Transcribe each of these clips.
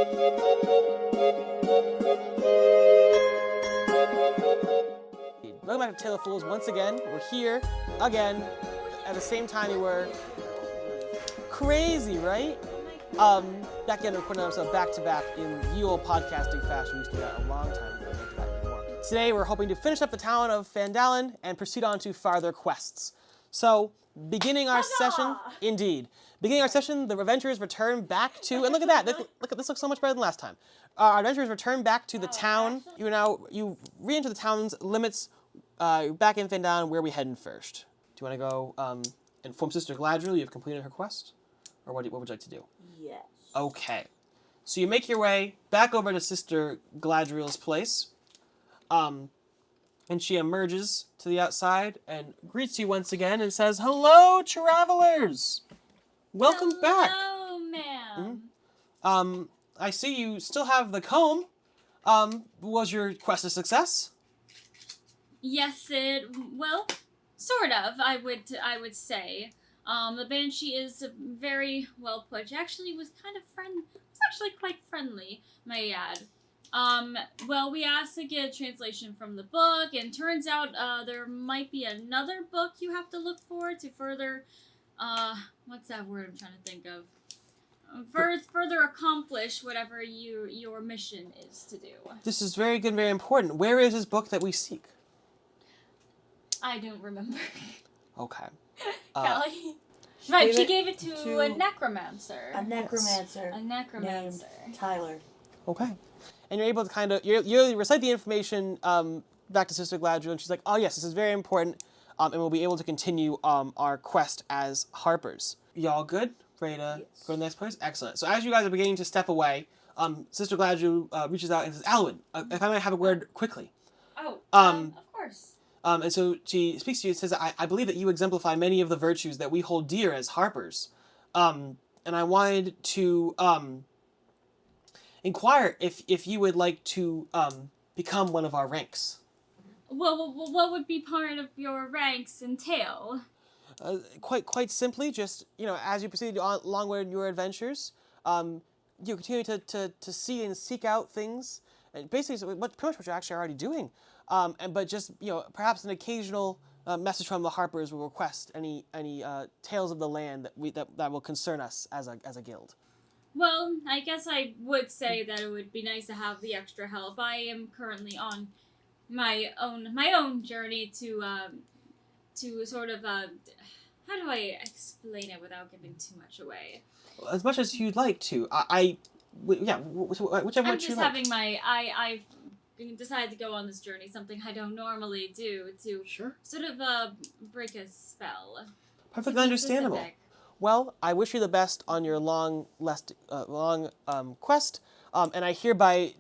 Welcome back to Tale of Fools once again. We're here again at the same time we were. Crazy, right? Back again, recording ourselves back to back in the old podcasting fashion. We used to do that a long time ago. Don't do that anymore. Today we're hoping to finish up the town of Fandalen and proceed on to farther quests. So, beginning our session, the adventurers return back to, and look at that, look at this looks so much better than last time. Our adventurers return back to the town. You re-enter the town's limits, back in Fandalen. Where are we heading first? Do you want to go inform Sister Gladriel you've completed her quest? Or what would you like to do? Yes. Okay. So you make your way back over to Sister Gladriel's place. And she emerges to the outside and greets you once again and says, "Hello, travelers! Welcome back." Hello, ma'am. Mm-hmm. I see you still have the comb. Was your quest a success? Yes, well, sort of, I would say. The Banshee is very well put. She actually was actually quite friendly, may I add. Well, we asked to get a translation from the book, and turns out, there might be another book you have to look for to further, what's that word I'm trying to think of? Further accomplish whatever your mission is to do. This is very good, very important. Where is this book that we seek? I don't remember. Okay. Kelly? Right, she gave it to a necromancer. A necromancer. A necromancer. Named Tyler. Okay. And you're able to you recite the information back to Sister Gladriel, and she's like, "Oh yes, this is very important, and we'll be able to continue our quest as Harpers." Y'all good? Ready to go to the next place? Excellent. So as you guys are beginning to step away, Sister Gladriel reaches out and says, "Alwyn, if I might have a word quickly." Oh, of course. And so she speaks to you and says, I believe that you exemplify many of the virtues that we hold dear as Harpers. And I wanted to inquire if you would like to become one of our ranks. Well, what would be part of your ranks entail? Quite simply, just, as you proceed along your adventures, you continue to see and seek out things, and basically pretty much what you're actually already doing. But just, perhaps an occasional message from the Harpers will request any tales of the land that will concern us as a guild. Well, I guess I would say that it would be nice to have the extra help. I am currently on my own journey to sort of how do I explain it without giving too much away? As much as you'd like to. Whichever I'm just having I've decided to go on this journey, something I don't normally do, to sort of break a spell. Perfectly understandable. Specific. Well, I wish you the best on your long quest, and I hereby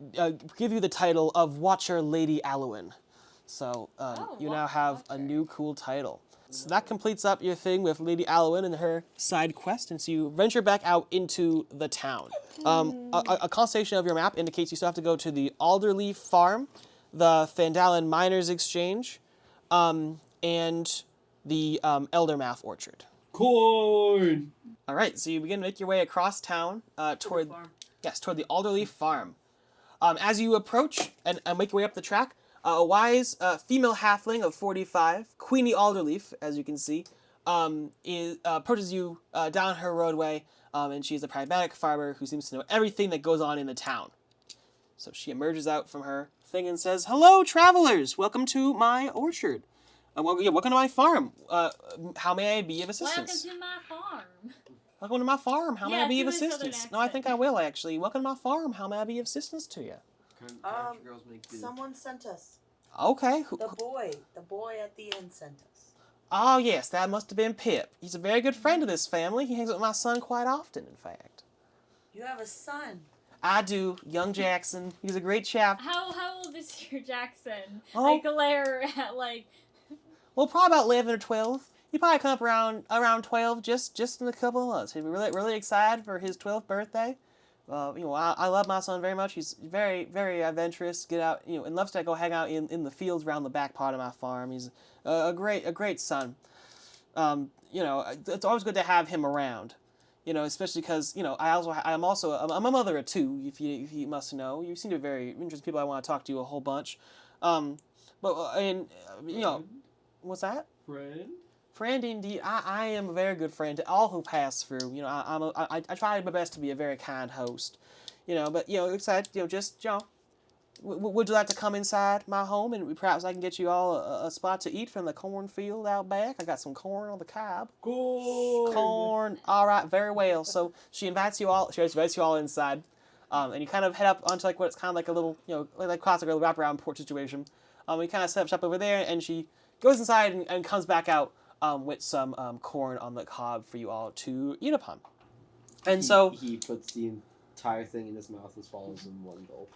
give you the title of Watcher Lady Alwyn. So you now have a new cool title. So that completes up your thing with Lady Alwyn and her side quest, and so you venture back out into the town. A constellation of your map indicates you still have to go to the Alderleaf Farm, the Fandalen Miners Exchange, and the Eldermouth Orchard. Corn! All right, so you begin to make your way across town toward the Alderleaf Farm. As you approach and make your way up the track, a wise female halfling of 45, Queenie Alderleaf, as you can see, approaches you down her roadway, and she's a pragmatic farmer who seems to know everything that goes on in the town. So she emerges out from her thing and says, "Hello, travelers! Welcome to my orchard. Welcome to my farm. How may I be of assistance?" Welcome to my farm. Welcome to my farm. How may I be of do a southern assistance? No, I think I will, actually. Welcome to my farm. How may I be of assistance to you? Someone sent us. Okay. The boy at the inn sent us. Oh, yes, that must have been Pip. He's a very good friend of this family. He hangs out with my son quite often, in fact. You have a son. I do. Young Jackson. He's a great chap. How old is your Jackson? Oh. I glare at, Well, probably about 11 or 12. He probably come up around 12 just in a couple of months. He'd be really excited for his 12th birthday. I love my son very much. He's very, very adventurous. Get out, and loves to go hang out in the fields around the back part of my farm. He's a great son. It's always good to have him around. especially because, I'm a mother of two, if you must know. You seem to be very interesting people. I want to talk to you a whole bunch. What's that? Friend, indeed. I am a very good friend to all who pass through. I try my best to be a very kind host. Excited, would you like to come inside my home and perhaps I can get you all a spot to eat from the cornfield out back? I got some corn on the cob. Corn. All right, very well. So she invites you all inside, and you kind of head up onto what's kind of like a little, like classic little wraparound porch situation. We kind of set up shop over there, and she goes inside and comes back out with some corn on the cob for you all to eat upon. And he puts the entire thing in his mouth and swallows in one gulp.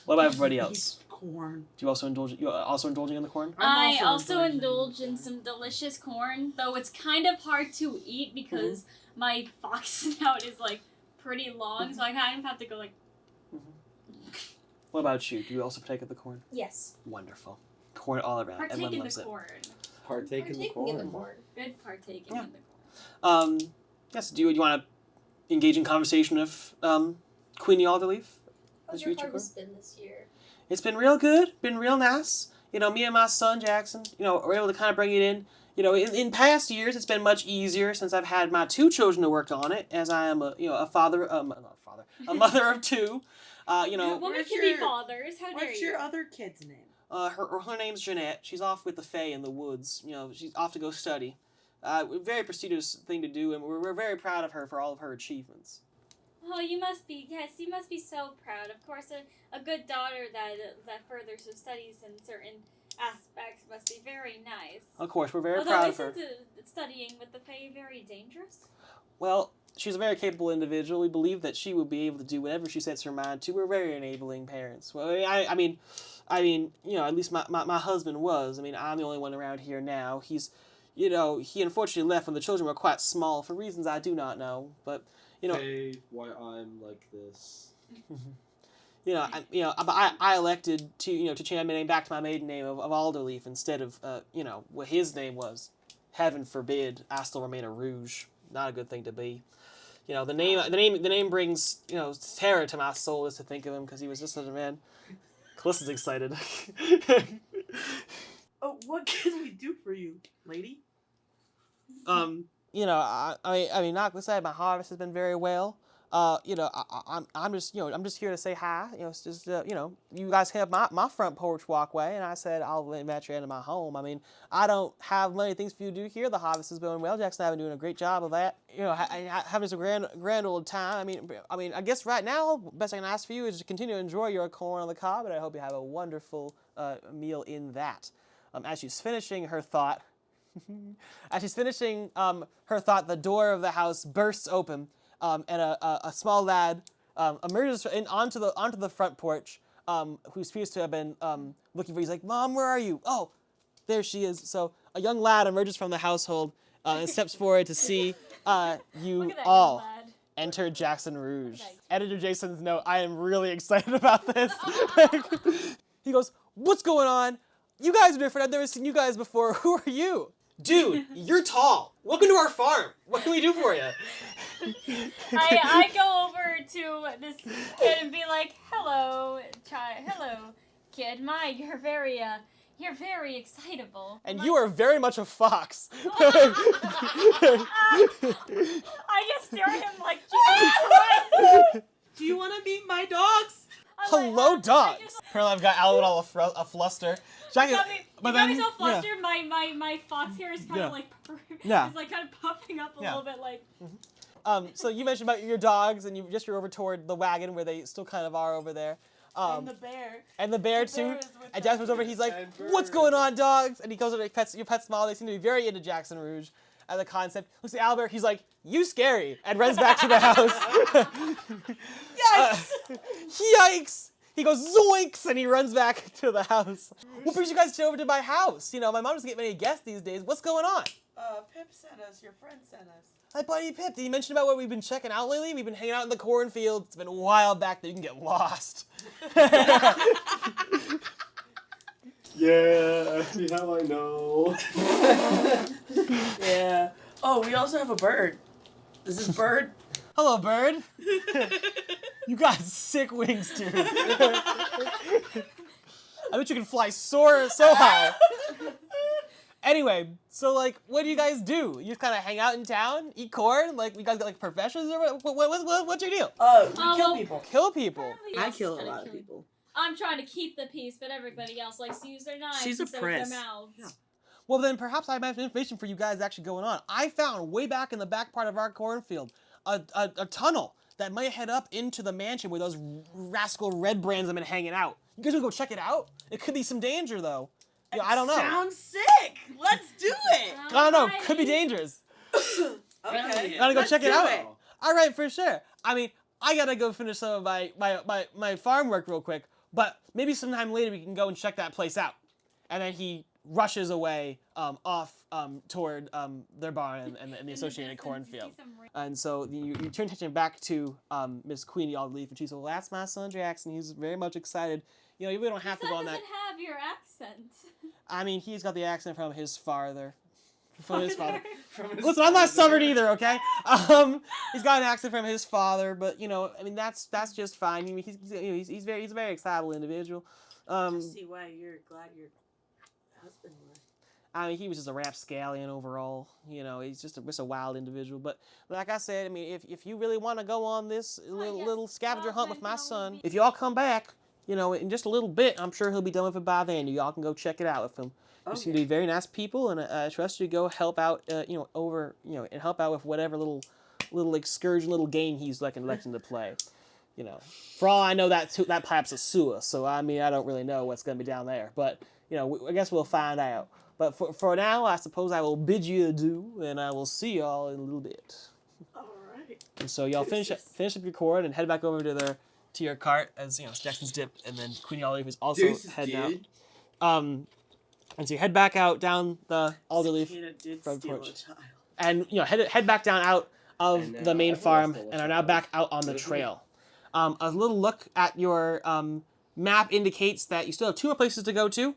What about everybody else? Corn. Do you also indulge? You also indulging in the corn? I also indulge in some delicious corn, though it's kind of hard to eat because my fox snout is pretty long, so I kind of have to go What about you? Do you also partake of the corn? Yes. Wonderful. Corn all around. Partake Everyone in loves the it. corn. Partake in the corn. Good partaking in the corn. Yes. Do you want to engage in conversation with Queenie Alderleaf? How's your harvest been this year? It's been real good. Been real nice. Me and my son Jackson, were able to kind of bring it in. In past years, it's been much easier since I've had my two children to work on it, as I am a mother of two. Women can be fathers. How dare you? What's your other kid's name? Her name's Jeanette. She's off with the Fae in the woods. She's off to go study. Very prestigious thing to do, and we're very proud of her for all of her achievements. Oh, you must be so proud. Of course, a good daughter that furthers her studies in certain aspects must be very nice. Of course, we're very proud of her. Although isn't studying with the Fae very dangerous? Well, she's a very capable individual. We believe that she will be able to do whatever she sets her mind to. We're very enabling parents. Well, I mean, at least my husband was. I'm the only one around here now. He unfortunately left when the children were quite small for reasons I do not know. But, Hey, why I'm like this. I elected to change my name back to my maiden name of Alderleaf instead of, what his name was. Heaven forbid, I still remain a Rouge. Not a good thing to be. The name brings, terror to my soul just to think of him because he was just such a man. Callista's excited. Oh, what can we do for you, lady? Not to say my harvest has been very well. I'm just here to say hi. It's just, you guys have my front porch walkway, and I said I'll invite you into my home. I don't have many things for you to do here. The harvest is going well. Jackson and I have been doing a great job of that. Having some grand old time. I guess right now, best I can ask for you is to continue to enjoy your corn on the cob, and I hope you have a wonderful meal in that. As she's finishing her thought, the door of the house bursts open. And a small lad emerges onto the front porch, who appears to have been looking for. He's like, "Mom, where are you?" "Oh, there she is." So a young lad emerges from the household and steps forward to see you all enter Jackson Rouge. Nice. Editor Jason's note: I am really excited about this. He goes, "What's going on? You guys are different. I've never seen you guys before. Who are you?" "Dude, you're tall. Welcome to our farm. What can we do for you?" I go over to this kid and be like, "Hello, kid. You're very excitable." "And you are very much a fox." I just stare at him like, "Jesus Christ." Do you want to meet my dogs? Hello, dogs. Apparently I've got Alan all a fluster. You got me so flustered. Yeah. My fox hair is kind of it's kind of puffing up a little bit like. So you mentioned about your dogs, and you're over toward the wagon where they still kind of are over there. And the bear. And the bear too. And Jackson's over. He's like, "What's going on, dogs?" And he goes over and pets them all. They seem to be very into Jackson Rouge as a concept. Looks at Albert. He's like, "You scary," and runs back to the house. Yikes! Yikes! He goes, "Zoinks!" and he runs back to the house. What brings you guys over to my house? My mom doesn't get many guests these days. What's going on? Pip sent us. Your friend sent us. Hi, buddy Pip. Did you mention about what we've been checking out lately? We've been hanging out in the cornfield. It's been a while back that you can get lost. Yeah, see how I know. Yeah. Oh, we also have a bird. This is Bird. Hello, Bird. You got sick wings, dude. I bet you can fly so high. Anyway, so like, what do you guys do? You just kind of hang out in town, eat corn? Like, you guys got like professions or what's your deal? We kill people. Kill people. Apparently I else kill is a kinda lot of killing- people. I'm trying to keep the peace, but everybody else likes to use their knives She's a instead of press. their mouths. Yeah. Well, then perhaps I have information for you guys actually going on. I found way back in the back part of our cornfield a tunnel that might head up into the mansion where those rascal Redbrands have been hanging out. You guys wanna go check it out? It could be some danger though. Yeah, I don't know. Sounds sick. Let's do it. I don't know. Could be dangerous. Okay. Gotta go let's check it do out. All right, for sure. I mean, I gotta go finish some of my farm work real quick, but maybe sometime later we can go and check that place out. And then he rushes away off toward their barn and the associated cornfield. And so you turn attention back to Miss Queenie Alderleaf, and she said, well, that's my son Jackson. He's very much excited. You know, we don't have to go on that. Doesn't have your accent. I mean, he's got the accent from his father. From his father. From his Listen, I'm not father. Southern either, okay? He's got an accent from his father, but you know, I mean, that's just fine. I mean, he's a very excitable individual. I see why you're glad your husband was. I mean, he was just a rapscallion overall. You know, he's just a wild individual. But like I said, I mean, if you really want to go on this little scavenger hunt with my son, if you all come back, you know, in just a little bit, I'm sure he'll be done with it by then. You all can go check it out with him. You seem to be very nice people, and I trust you to go help out, and help out with whatever little excursion, little game he's electing to play. You know, for all I know, that pipe's a sewer, so I mean, I don't really know what's going to be down there. But, you know, I guess we'll find out. But for now, I suppose I will bid you adieu, and I will see y'all in a little bit. All right. And so y'all finish up your cord and head back over to your cart as, you know, Jackson's dipped, and then Queenie Olive is also heading out. And so you head back out down the Alderleaf front porch. And, you know, head back down out of the main farm and are now back out on the trail. A little look at your map indicates that you still have two more places to go to,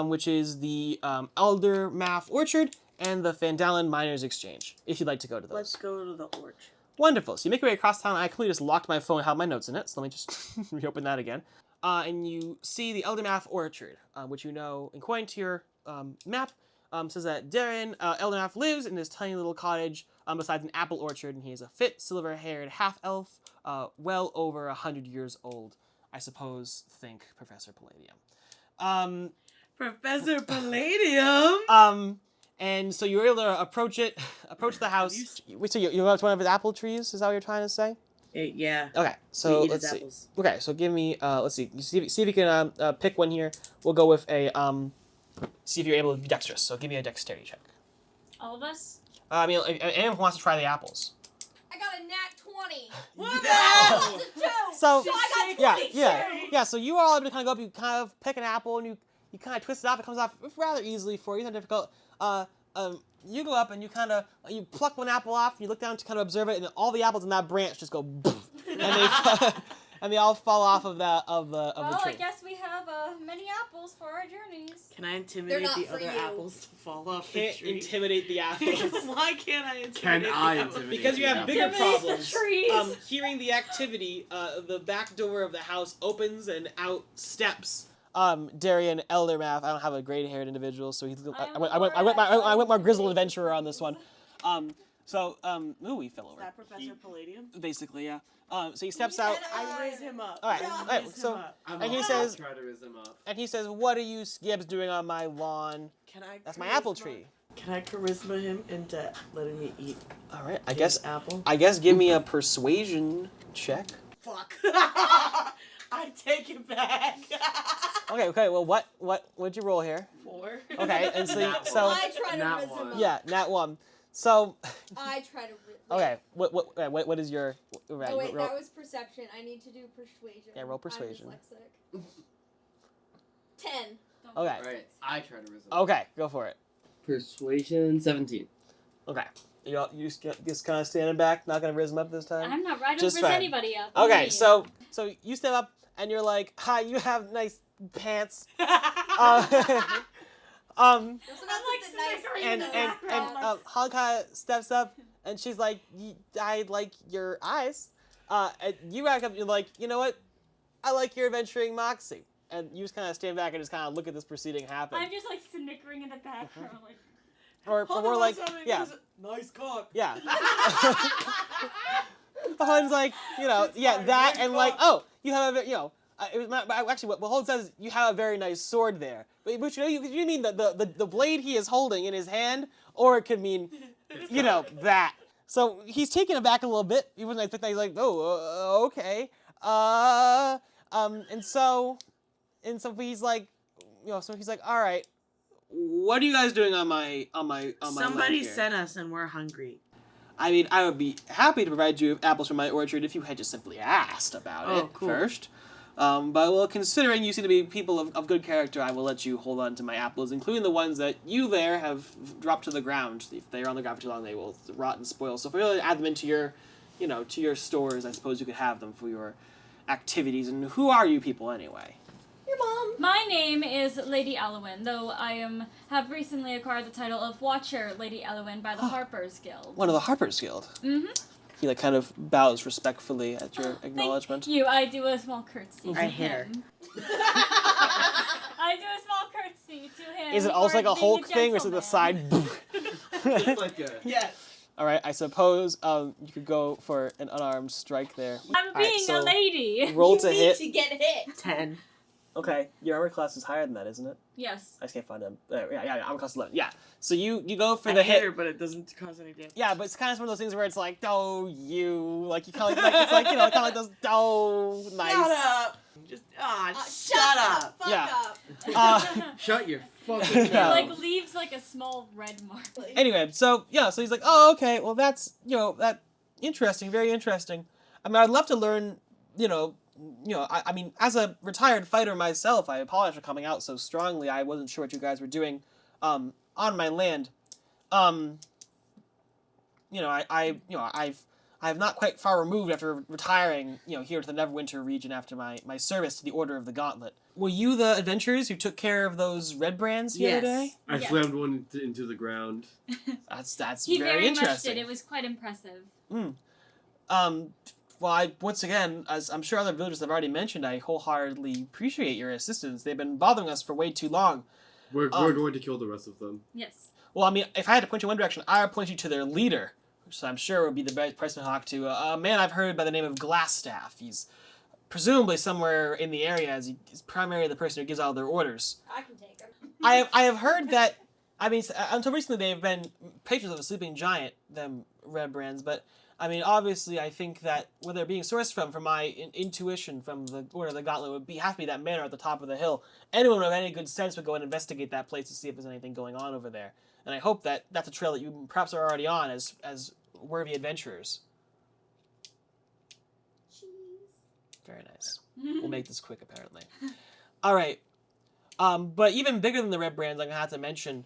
which is the Eldermath Orchard and the Fandalin Miners Exchange, if you'd like to go to those. Let's go to the orchard. Wonderful. So you make your way across town. I completely just locked my phone and had my notes in it, so let me just reopen that again. And you see the Eldermath Orchard, which you know, according to your map, says that Darren Eldermath lives in this tiny little cottage beside an apple orchard, and he is a fit, silver-haired half-elf, well over 100 years old. I suppose, think Professor Palladium. Professor Palladium. And so you're able to approach the house. So you went to one of his apple trees? Is that what you're trying to say? Yeah. Okay, so let's see. Apples. Okay, so give me, let's see. See if you can pick one here. We'll go with a, see if you're able to be dexterous. So give me a dexterity check. All of us? I mean, anyone who wants to try the apples. I got a nat 20. What the That's hell? a 2. So, I got 20. yeah. So you are all able to kind of go up, you kind of pick an apple, and you kind of twist it off. It comes off rather easily for you. It's not difficult. You go up and you pluck one apple off, and you look down to kind of observe it, and all the apples in that branch just go, and they all fall off of the tree. I guess we have many apples for our journeys. Can I intimidate not the for other you. apples to fall off the Can't tree? intimidate the apples. Why can't I intimidate Can the I apples? intimidate Because you have bigger Intimidate the problems. trees. Hearing the activity, the back door of the house opens and out steps Darian Eldermath. I don't have a gray-haired individual, so I went more grizzled adventurer on this one. Ooh, he fell Is over. that Professor Palladium? Basically, yeah. So he steps out, I raise him up. All right, I all right, raise so- him up. I'm And he also says- try to raise him up. and he says, "What are you skibbs doing on my lawn? Can I? That's my apple tree." Can I charisma him into letting me eat All right, I his guess. apple? I guess give me a persuasion check. Fuck. I take it back. Okay. Well, what'd you roll here? 4. Okay, and so Nat so I try to Nat riz him one. up. yeah, nat 1. So I try to riz. okay, what is your right? Oh wait, roll- that was perception. I need to do persuasion. Yeah, roll persuasion. I'm dyslexic. 10. Okay. Alright, I try to raise him up. Okay, go for it. Persuasion 17. Okay. You just kind of standing back, not gonna raise him up this time. I'm not. I don't Just raise fine. anybody up. Okay, Only you. so you step up and you're like, "Hi, you have nice pants." So that's like the nice snickering thing and in that the was and wrong. Hog kind of steps up And she's like, I like your eyes. And you back up, you're like, you know what? I like your adventuring moxie. And you just kind of stand back and just kind of look at this proceeding happen. I'm just like snickering in the background, like. Or more like, yeah. Nice cock. Yeah. Holden's like, you know, yeah, that and like, oh, you have a, you know, actually, what Holden says is you have a very nice sword there. But you mean the blade he is holding in his hand, or it could mean, you know, that. So he's taken aback a little bit. He wasn't expecting that. He's like, oh, okay. And so he's like, you know, so he's like, all right, what are you guys doing on my Somebody land here? sent us and we're hungry. I mean, I would be happy to provide you apples from my orchard if you had just simply asked about it first. But well, considering you seem to be people of good character, I will let you hold on to my apples, including the ones that you there have dropped to the ground. If they are on the ground for too long, they will rot and spoil. So if you really add them into your, you know, to your stores, I suppose you could have them for your activities. And who are you people anyway? Your mom. My name is Lady Elwyn, though I have recently acquired the title of Watcher Lady Elwyn by the Harper's Guild. One of the Harper's Guild. Mm-hmm. He like kind of bows respectfully at your acknowledgement. Thank you. I do a small curtsy to I hit her. him. I do a small curtsy to him. Is it also like a being Hulk thing, or is it the gentleman. side? It's like a... Yes. All right, I suppose you could go for an unarmed strike there. I'm All right, being so a lady. Roll You to need hit. to get hit. 10. Okay, your armor class is higher than that, isn't it? Yes. I just can't find them. Yeah, armor class 11. Yeah, so you go for I the hit hit. her, but it doesn't cause any damage. Yeah, but it's kind of one of those things where it's like, oh, you, like you kind of like it's like, you know, kind of like those, oh, nice. Shut up. Just shut up. Fuck Yeah. up. Shut your fucking Yeah. mouth. Like leaves like a small red mark. Anyway, so yeah, so he's like, oh, okay, well that's, you know, that interesting, very interesting. I mean, I'd love to learn, you know, I mean, as a retired fighter myself, I apologize for coming out so strongly. I wasn't sure what you guys were doing, on my land. You know, I've not quite far removed after retiring, you know, here to the Neverwinter region after my service to the Order of the Gauntlet. Were you the adventurers who took care of those Redbrands here Yes. today? I Yeah. slammed one into the ground. That's He very very much interesting. did. It was quite impressive. Well, once again, as I'm sure other villagers have already mentioned, I wholeheartedly appreciate your assistance. They've been bothering us for way too long. We're going to kill the rest of them. Yes. Well, I mean, if I had to point you one direction, I would point you to their leader, which I'm sure would be the best person to talk to. A man I've heard by the name of Glasstaff. He's presumably somewhere in the area, as he's primarily the person who gives all their orders. I can take him. I have heard that, I mean, until recently they've been patrons of the Sleeping Giant, them Redbrands, but I mean, obviously, I think that where they're being sourced from my intuition from the Order of the Gauntlet, would have to be that manor at the top of the hill. Anyone with any good sense would go and investigate that place to see if there's anything going on over there. And I hope that that's a trail that you perhaps are already on as worthy adventurers. Very nice. We'll make this quick, apparently. All right. But even bigger than the Redbrands, I'm going to have to mention,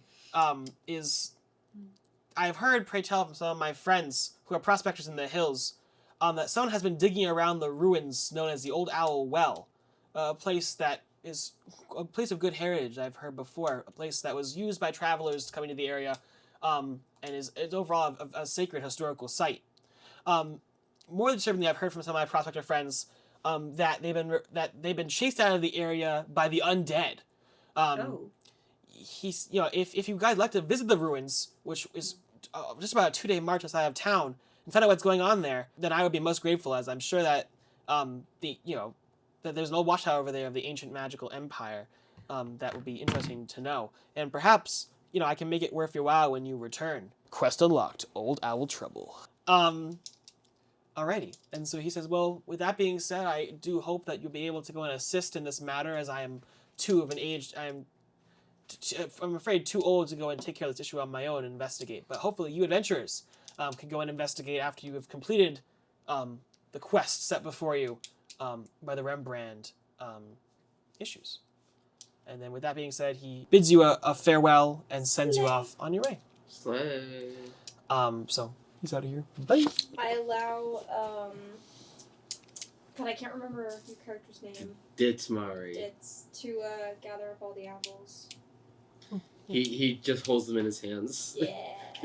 is I've heard, pray tell, from some of my friends who are prospectors in the hills, that someone has been digging around the ruins known as the Old Owl Well, a place that is a place of good heritage, I've heard before, a place that was used by travelers coming to the area, and is overall a sacred historical site. More disturbingly, I've heard from some of my prospector friends that they've been chased out of the area by the undead. He's, you know, if you guys like to visit the ruins, which is just about a 2-day march outside of town, and find out what's going on there, then I would be most grateful, as I'm sure that that there's an old watchtower over there of the ancient magical empire that would be interesting to know, and perhaps, you know, I can make it worth your while when you return. Quest unlocked, Old Owl Trouble. Alrighty, and so he says, well, with that being said, I do hope that you'll be able to go and assist in this matter, as I am I'm afraid too old to go and take care of this issue on my own and investigate. But hopefully you adventurers can go and investigate after you have completed the quest set before you by the Redbrand issues. And then with that being said, he bids you a farewell and sends you off on your way. Slay. So he's out of here. Bye. I allow, God, I can't remember your character's name. Ditsmari. It's to gather up all the apples. He just holds them in his hands. Yeah.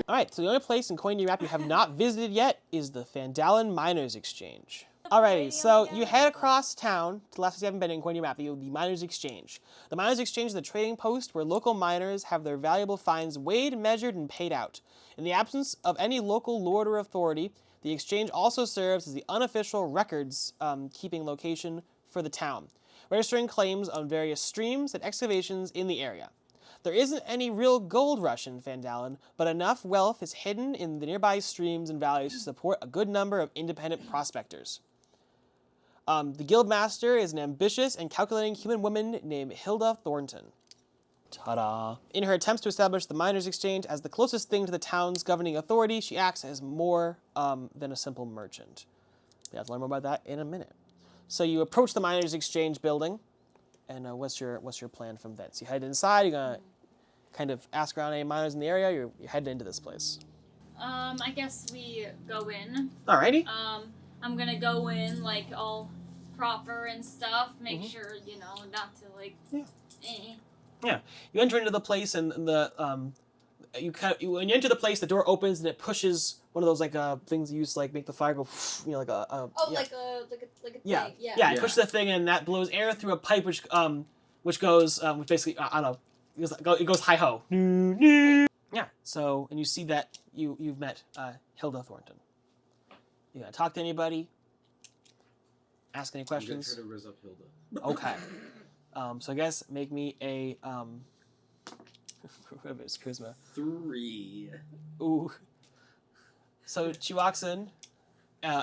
All right, so the only place in Coin Your Map you have not visited yet is the Fandalin Miners Exchange. Alrighty, so you head across town to the last place you haven't been in Coin Your Map, the Miners Exchange. The Miners Exchange is a trading post where local miners have their valuable finds weighed, measured, and paid out. In the absence of any local lord or authority, the exchange also serves as the unofficial records keeping location for the town, registering claims on various streams and excavations in the area. There isn't any real gold rush in Fandalin, but enough wealth is hidden in the nearby streams and valleys to support a good number of independent prospectors. The guildmaster is an ambitious and calculating human woman named Hilda Thornton. Ta-da! In her attempts to establish the Miners' Exchange as the closest thing to the town's governing authority, she acts as more than a simple merchant. We have to learn more about that in a minute. So you approach the Miners' Exchange building, and what's your plan from thence? You head inside. You're gonna kind of ask around any miners in the area. You're heading into this place. I guess we go in. Alrighty. I'm gonna go in like all proper and stuff. Make sure not to like. Yeah. You enter into the place, and the when you enter the place, the door opens and it pushes one of those like things you use to like make the fire go, like a. Oh, yeah. like a thing. Yeah. Yeah. Yeah. It pushes the thing, and that blows air through a pipe, which goes, which basically I don't know, it goes hi ho. Yeah. So, and you see that you've met Hilda Thornton. You gonna talk to anybody? Ask any questions? I'm gonna try to rizz up Hilda. Okay. So I guess make me a whatever it's charisma. 3. Ooh. So she walks in.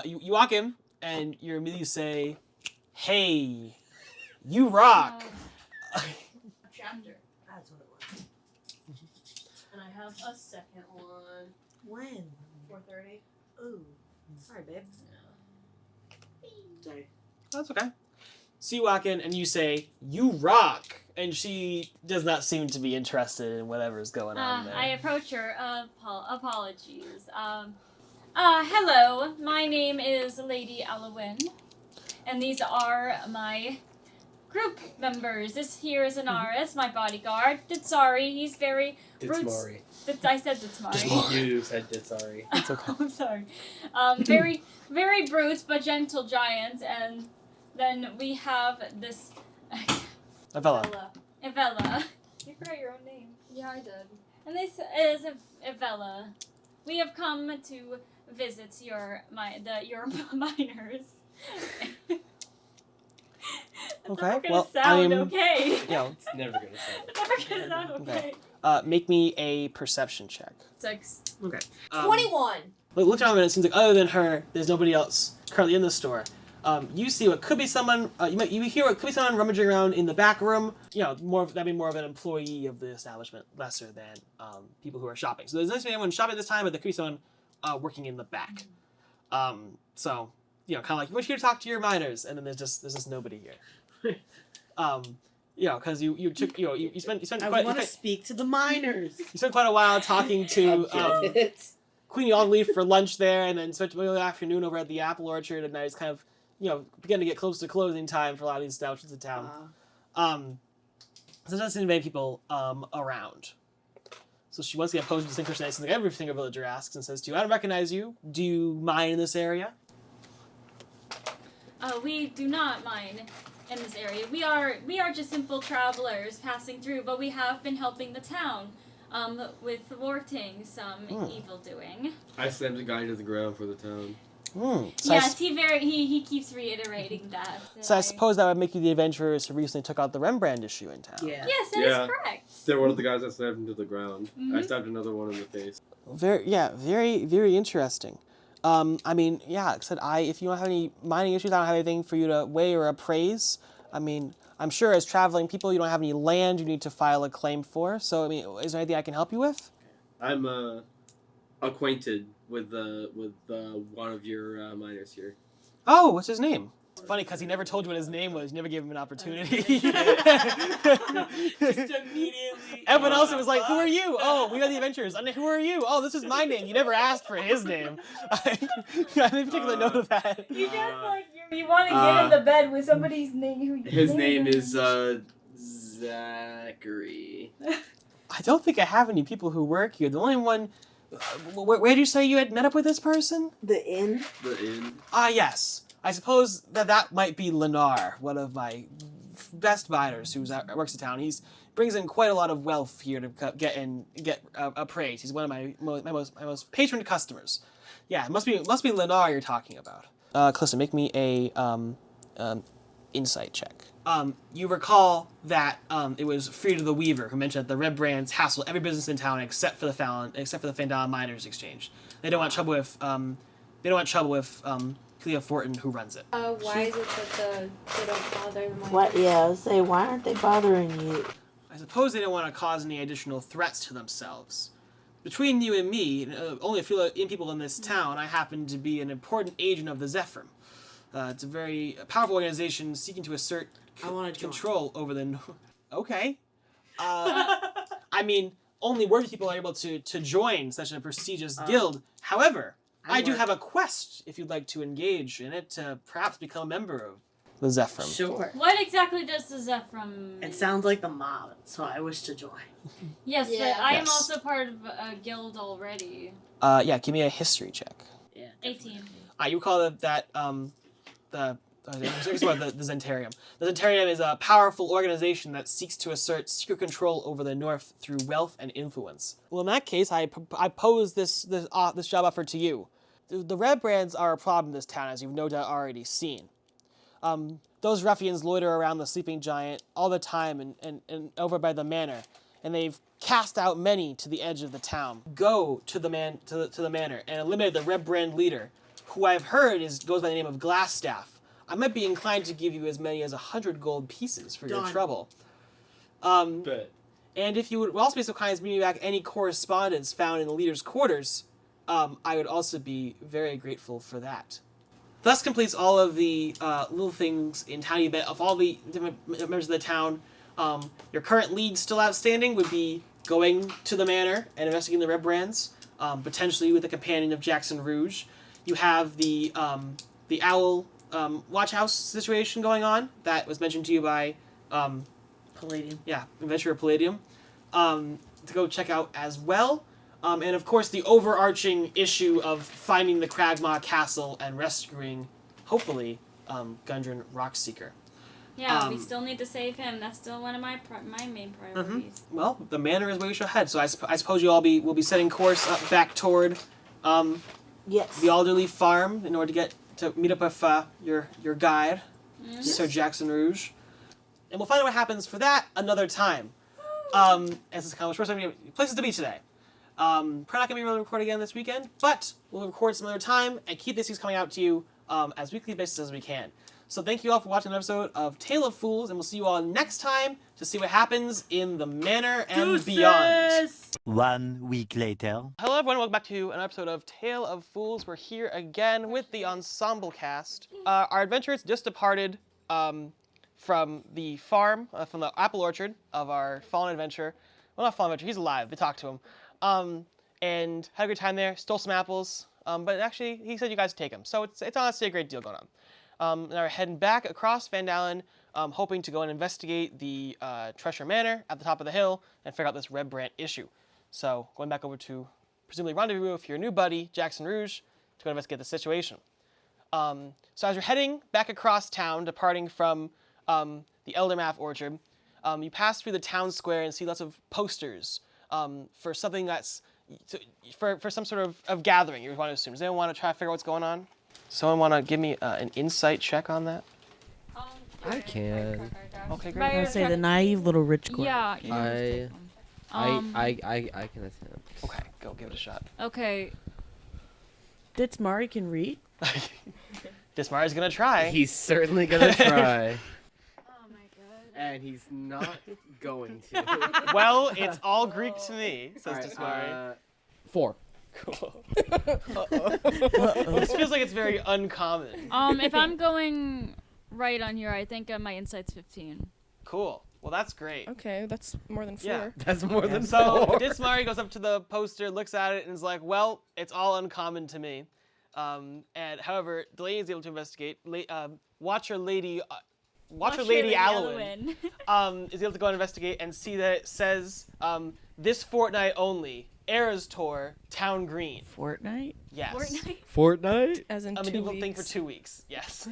You walk in, and you immediately say, "Hey, you rock." Chapter. That's what it was. And I have a second one. When? 4:30. Ooh. Sorry, babe. Sorry. That's okay. So you walk in and you say, "You rock," and she does not seem to be interested in whatever's going on there. I approach her. Apologies. Hello. My name is Lady Alowin, and these are my group members. This here is Anaris, my bodyguard. Ditsari, he's very Ditsmari. I said Ditsmari. You said Ditsari. It's okay. I'm sorry. Very, very brute but gentle giant, and then we have this Avella. Evella. You forgot your own name. Yeah, I did. And this is Evella. We have come to visit your miners. Okay, Never gonna well, sound I'm- okay. You know, It's never gonna sound. It's never gonna sound okay. make me a perception check. 6. Okay. 21. Look around and it seems like other than her, there's nobody else currently in the store. You see what could be someone. You hear what could be someone rummaging around in the back room. That'd be more of an employee of the establishment, lesser than people who are shopping. So there's not anyone shopping at this time, but there could be someone working in the back. So kind of like, we're here to talk to your miners, and then there's just nobody here. Because you took you spent I quite want to speak to the miners. you spent quite a while talking to Queenie Longleaf for lunch there, and then spent the afternoon over at the apple orchard, and now it's kind of beginning to get close to closing time for a lot of these establishments in town. So there doesn't seem to be many people around. So she once again poses the same question that every single villager asks and says to you, "I don't recognize you. Do you mine in this area?" We do not mine in this area. We are just simple travelers passing through, but we have been helping the town with thwarting some evil doing. I slammed the guy to the ground for the town. So Yes, he keeps reiterating that. So I suppose that would make you the adventurers who recently took out the Redbrand issue in town. Yeah. Yes, that is correct. They're one of the guys that slammed him to the ground. I Mhm. stabbed another one in the face. Very, very interesting. If you don't have any mining issues, I don't have anything for you to weigh or appraise. I'm sure as traveling people, you don't have any land you need to file a claim for. So, is there anything I can help you with? I'm acquainted with one of your miners here. Oh, what's his name? It's funny because he never told you what his name was. You never gave him an opportunity. Just immediately. Everyone else, it was like, "Who are you?" "Oh, we are the adventurers." "And who are you?" "Oh, this is my name." You never asked for his name. I didn't particular note of that. You just you want to get in the bed with somebody's name who. His name is Zachary. I don't think I have any people who work here. The only one... where did you say you had met up with this person? The inn? The inn. Ah, yes. I suppose that might be Lennar, one of my best buyers who works in town. He's brings in quite a lot of wealth here to get appraised. He's one of my most patron customers. Yeah, it must be Lennar you're talking about. Calista, make me a insight check. You recall that it was Frida the Weaver who mentioned that the Redbrands hassle every business in town except for the Fandalin Miners Exchange. They don't want trouble with Clea Fortin, who runs it. Why is it that they don't bother them? What? Yeah, I was saying, why aren't they bothering you? I suppose they don't want to cause any additional threats to themselves. Between you and me, only a few people in this town, I happen to be an important agent of the Zephyr. It's a very powerful organization seeking to assert control over the... Okay. I mean, only worthy people are able to join such a prestigious guild. However, I do have a quest if you'd like to engage in it to perhaps become a member of the Zephyr. Sure. What exactly does the Zephyr... It sounds like the mob, so I wish to join. Yes, Yeah. but I am Yes. also part of a guild already. Yeah, give me a history check. Yeah. 18. You call it the Zentarium. The Zentarium is a powerful organization that seeks to assert secret control over the North through wealth and influence. Well, in that case, I pose this job offer to you. The Redbrands are a problem in this town, as you've no doubt already seen. Those ruffians loiter around the Sleeping Giant all the time and over by the manor, and they've cast out many to the edge of the town. Go to the manor and eliminate the Redbrand leader, who I've heard goes by the name of Glasstaff. I might be inclined to give you as many as 100 gold pieces for your trouble. Bet. And if you would also be so kind as to bring me back any correspondence found in the leader's quarters, I would also be very grateful for that. Thus completes all of the little things in town you bet of all the different members of the town. Your current lead still outstanding would be going to the manor and investigating the Redbrands, potentially with the companion of Jackson Rouge. You have the Owl Watch House situation going on that was mentioned to you by Palladium. Yeah, Adventurer Palladium, to go check out as well. And of course the overarching issue of finding the Cragmaw Castle and rescuing, hopefully, Gundren Rockseeker. Yeah, we still need to save him. That's still one of my main priorities. Well, the manor is where we should head, so I suppose you all will be setting course back toward Yes. the Alderley Farm in order to meet up with your guide, Sir Jackson Rouge. And we'll find out what happens for that another time. As it's kind of first time places to be today. Probably not going to be able to record again this weekend, but we'll record some other time and keep these things coming out to you as weekly basis as we can. So thank you all for watching an episode of Tale of Fools, and we'll see you all next time to see what happens in the manor and beyond. 1 week later. Hello everyone, welcome back to an episode of Tale of Fools. We're here again with the ensemble cast. Our adventurers just departed from the farm, from the apple orchard of our fallen adventurer. Well, not fallen adventurer, he's alive, they talked to him. And had a good time there, stole some apples, but actually he said you guys take them. So it's honestly a great deal going on. And we're heading back across Fandalin, hoping to go and investigate the Treasure Manor at the top of the hill and figure out this Redbrand issue. So going back over to presumably rendezvous with your new buddy, Jackson Rouge, to go investigate the situation. So as you're heading back across town, departing from the Eldermath Orchard, you pass through the town square and see lots of posters for something that's for some sort of gathering, you want to assume. Does anyone want to try to figure out what's going on? Someone want to give me an insight check on that? I can. Okay, I great. say the naive little rich girl. Yeah. I can attend. Okay, go give it a shot. Okay. Ditsmari can read. Dismari's gonna try. He's certainly gonna try. Oh my god. And he's not going to. Well, it's all Greek to me, says Alright, Dismari. 4. Cool. This feels like it's very uncommon. If I'm going right on here, I think my insight's 15. Cool. Well, that's great. Okay, that's more than 4. Yeah. That's more than So 4. Dismari goes up to the poster, looks at it, and is like, "Well, it's all uncommon to me." And however, Delaney is able to investigate. Watcher Lady Watcher Lady Alwyn is able to go and investigate and see that it says this fortnight only, Era's Tour, Town Green. Fortnite? Yes. Fortnite? As in A 2 medieval weeks. thing for 2 weeks. Yes.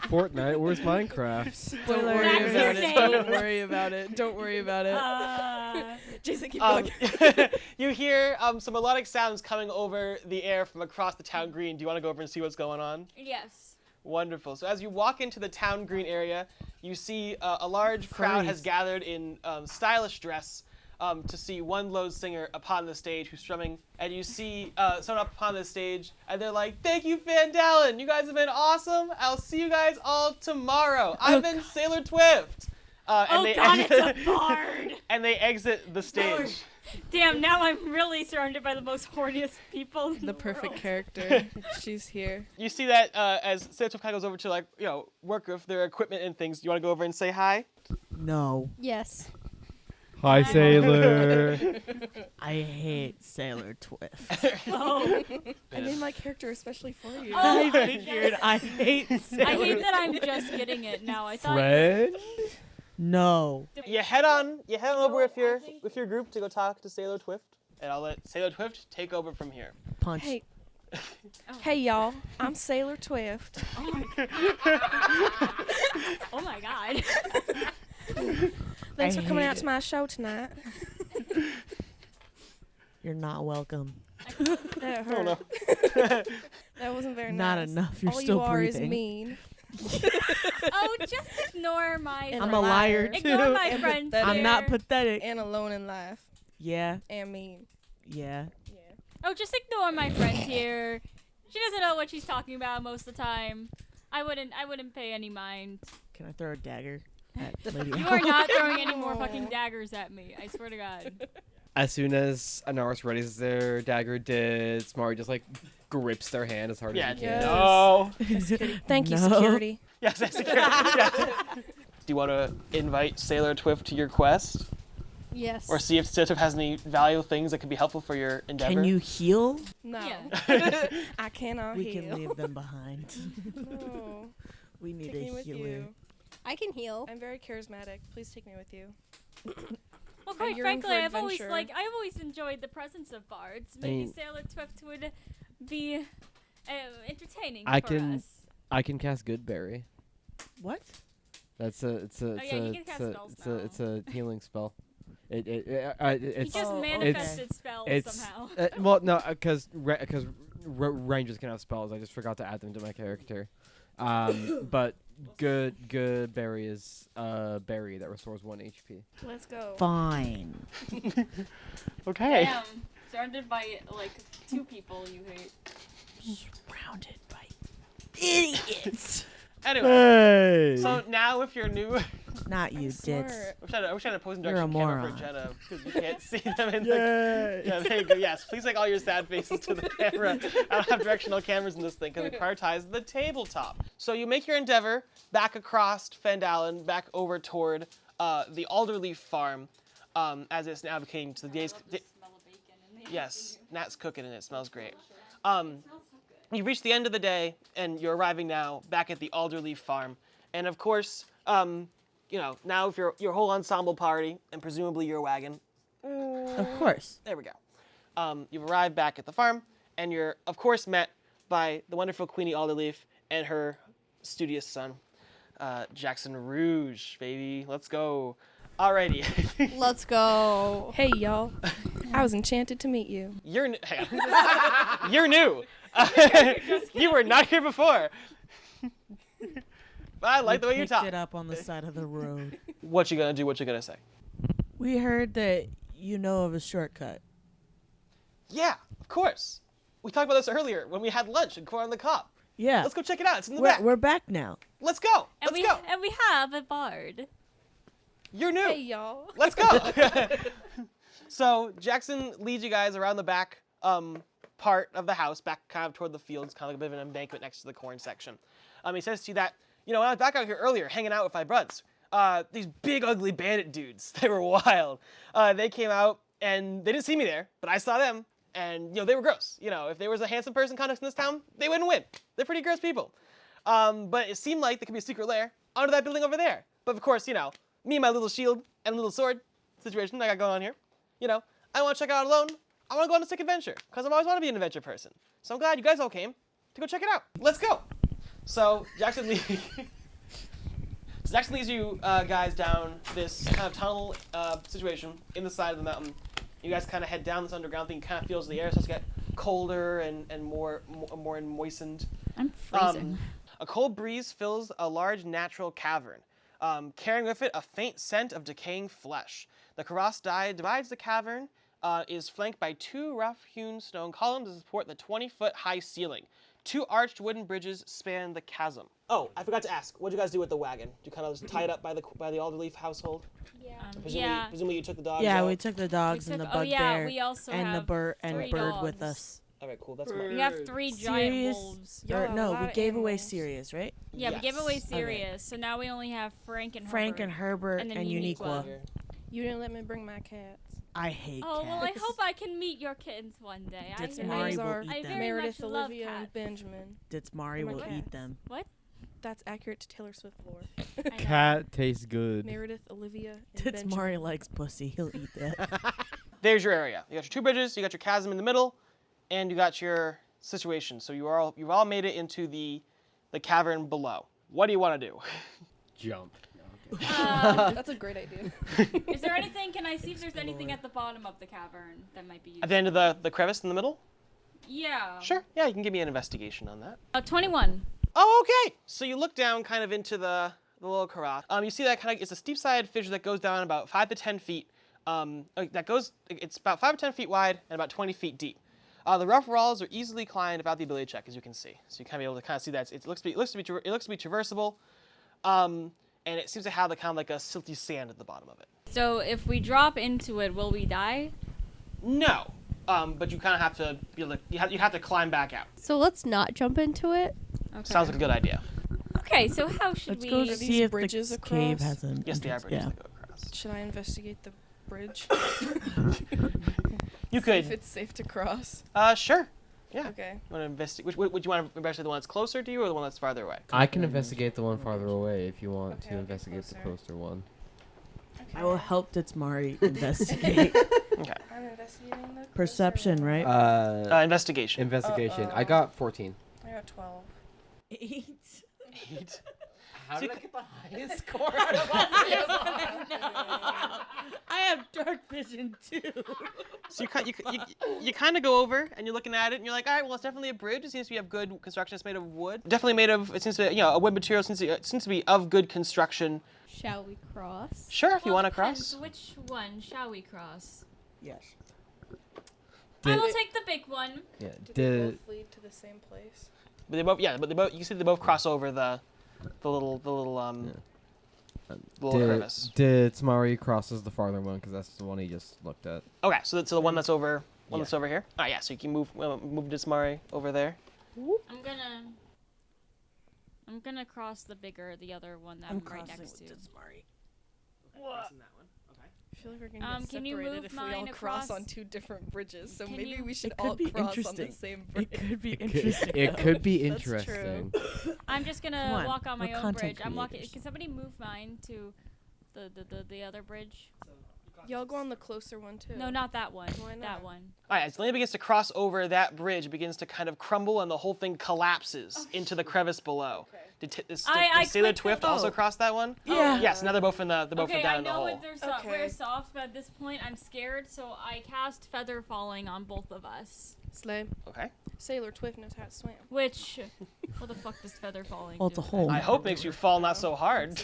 Fortnite? Where's Minecraft? Don't worry That's about insane. it. Don't worry about it. Don't worry about it. Jason, keep going. You hear some melodic sounds coming over the air from across the Town Green. Do you want to go over and see what's going on? Yes. Wonderful. So as you walk into the Town Green area, you see a large crowd has gathered in stylish dress to see one load singer upon the stage who's strumming, and you see someone up upon the stage, and they're like, "Thank you, Fandalin. You guys have been awesome. I'll see you guys all tomorrow. I've been Saylor Twift." It's a bard! And they exit the stage. Damn, now I'm really surrounded by the most horniest people in The perfect world. character. She's here. You see that as Saylor Twift kind of goes over to work with their equipment and things. Do you want to go over and say hi? No. Yes. Hi, Sailor. I hate Saylor Twift. Oh. I made my character especially for you. Oh, I figured I hate Saylor I hate that I'm just getting it now. I thought. Friend? No. You head on over with your group to go talk to Saylor Twift, and I'll let Saylor Twift take over from here. Punch. Hey. Hey, y'all. I'm Saylor Twift. Oh my god. Thanks I for coming hate out to my show tonight. You're not welcome. That Oh no. hurt. That wasn't very Not nice. enough. You're All still you are breathing. is mean. Oh, just ignore my. And I'm a a liar liar. too. Ignore my And friends. pathetic. I'm not here. pathetic. And alone in life. Yeah. And mean. Yeah. Yeah. Oh, just ignore my friend here. She doesn't know what she's talking about most of the time. I wouldn't pay any mind. Can I throw a dagger at Lady You are not throwing any more fucking daggers at me. I swear to God. As soon as Anaris readies their dagger, did Smari just grips their hand as hard Yeah. as he can? Yes. No. Thank you, No. security. Yes, that's security. Yeah. Do you want to invite Saylor Twift to your quest, Yes. or see if Saylor Twift has any valuable things that could be helpful for your endeavor? Can you heal? No. Yeah. I cannot We heal. can leave them behind. No. We need Take me a with healer. you. I can heal. I'm very charismatic. Please take me with you. Well, quite yearn frankly, for I've always adventure. enjoyed the presence of bards. Maybe mean- Sailor Twift would be entertaining I for can- us. I can cast Goodberry. What? It's a healing spell. He It's just Oh, manifested spells it's somehow. well no because rangers can have spells. I just forgot to add them to my character. But Goodberry is a berry that restores 1 HP. Let's go. Fine. Okay. Damn. Surrounded by, 2 people you hate. Surrounded by idiots. Anyway, Hey. so now if you're new, Not you, dits. Smart. I wish I had a opposing You're a direction camera for moron. Jenna because you can't see them in the. Yay. Yeah, there you go. Yes, please take all your sad faces to the camera. I don't have directional cameras in this thing because we prioritize the tabletop. So you make your endeavor back across Fandalin, back over toward the Alderleaf farm, as it's now became to the days. Yes, Nat's cooking and it smells great. You've reached the end of the day and you're arriving now back at the Alderleaf farm, and of course, now with your whole ensemble party and presumably your wagon. Of course. There we go. You've arrived back at the farm, and you're, of course, met by the wonderful Queenie Alderleaf and her studious son, Jackson Rouge, baby. Let's go. Alrighty. Let's go. Hey, y'all. I was enchanted to meet you. You're you're new. You were not here before. But I like the way you picked talk. it up on the side of the road. What you gonna do? What you gonna say? We heard that you know of a shortcut. Yeah, of course. We talked about this earlier when we had lunch in Corn on the Cob. Yeah. Let's go check it out. It's in the back. We're back now. Let's go. And Let's go. we have a bard. You're new. Hey, y'all. Let's go. So Jackson leads you guys around the back part of the house, back kind of toward the fields, kind of like a bit of an embankment next to the corn section. He says to you that, when I was back out here earlier, hanging out with my buds, these big ugly bandit dudes, they were wild. They came out and they didn't see me there, but I saw them, And, they were gross. If there was a handsome person contest in this town, they wouldn't win. They're pretty gross people. But it seemed like there could be a secret lair under that building over there. But of course, me and my little shield and little sword situation I got going on here, I want to check it out alone. I want to go on a sick adventure because I've always wanted to be an adventure person. So I'm glad you guys all came to go check it out. Let's go. So Jackson leads you guys down this kind of tunnel situation in the side of the mountain. You guys kind of head down this underground thing. Kind of feels the air starts to get colder and more moistened. I'm freezing. A cold breeze fills a large natural cavern, carrying with it a faint scent of decaying flesh. The crevasse divides the cavern, is flanked by 2 rough-hewn stone columns to support the 20-foot high ceiling. 2 arched wooden bridges span the chasm. Oh, I forgot to ask. What did you guys do with the wagon? Did you kind of just tie it up by the Alderleaf household? Yeah. Presumably you took the dogs Yeah, out? we took the dogs and the bugbear we also and the have bird three with dogs. us. All right, cool. That's my... We have 3 giant wolves. No, we gave away Sirius, right? Yeah, we gave away Okay. Sirius, so now we only have Frank and Herbert and then and Uniqua. You didn't let me bring my cats. I hate Oh, cats. well, I hope I can meet your kittens one day. Dits I Mari will are eat I them. very Meredith, much love Olivia, cats. and Benjamin. Ditsmari my will cats. eat them. What? That's accurate to Taylor Swift lore. I know. Cat tastes good. Meredith, Olivia, and Benjamin. Ditsmari likes pussy. He'll eat that. There's your area. You got your 2 bridges, you got your chasm in the middle, and you got your situation. So you've all made it into the cavern below. What do you want to do? Jump. That's a great idea. Is there anything? Can I see if there's anything at the bottom of the cavern that might be useful? At the end of the crevice in the middle? Yeah. Sure. Yeah, you can give me an investigation on that. 21. Oh, okay. So you look down kind of into the little crevasse. You see that it's a steep side fissure that goes down about 5 to 10 feet. It's about 5 to 10 feet wide and about 20 feet deep. The rough walls are easily climbed without the ability check, as you can see. So you kind of be able to kind of see that it looks to be traversable. And it seems to have kind of like a silty sand at the bottom of it. So if we drop into it, will we die? No. But you kind of have to you have to climb back out. So let's not jump into it. Okay. Sounds like a good idea. Okay, so how should Let's we... go Are see these if bridges the cave across? has an Yes, the entrance. average Yeah. that go across. Should I investigate the bridge? You See could. if it's safe to cross. Sure. Yeah. Okay. You want to investigate? Would you want to investigate the one that's closer to you or the one that's farther away? I can investigate the one farther away if you want Okay, to I'll get investigate the closer. closer one. Okay. I will help Ditsmari investigate. Okay. I'm investigating the Perception, closer right? one. Investigation. Investigation. I got 14. I got 12. 8. 8. How did did I I get the highest score? I have dark vision too. So you kind of go over and you're looking at it and you're like, all right, well, it's definitely a bridge. It seems to be of good construction. It's made of wood. Definitely made of. It seems to be, a wood material. It seems to be of good construction. Shall we cross? Sure, if you Well, want to depends. cross. Which one shall we cross? Yes. I will take the big one. Yeah. Do they both lead to the same place? But they both, you can see they both cross over the little crevice. Ditsmari crosses the farther one because that's the one he just looked at. Okay, so that's the one that's over. Yeah. That's over here. Oh yeah, so you can move Ditsmari over there. I'm gonna cross the other one that I'm I'm right crossing next to. with Ditsmari. Crossing that one. Okay. I feel like we're gonna get Can you separated move if we mine all cross across? on 2 different bridges. So Can maybe you- we should It could all be cross on the interesting. same bridge. It could be It interesting. It could be That's true. interesting. I'm just Come gonna on, walk on we're my own content bridge. I'm walking. creators. Can somebody move mine to the other bridge? Y'all go on the closer one too. No, not that one. Why not? That one. All right, as Lena begins to cross over that bridge, it begins to kind of crumble, and the whole thing collapses into the crevice below. Okay. Did I Saylor clicked Twift the- also cross that one? Yeah. Yes, now they're both in the Okay, down I in the know hole. what they're Okay. we're soft, but at this point I'm scared, so I cast feather falling on both of us. Slay. Okay. Sailor Twift knows how to swim. Which, what the fuck does feather falling? Well, it's do? a hole. I hope makes you fall not so hard.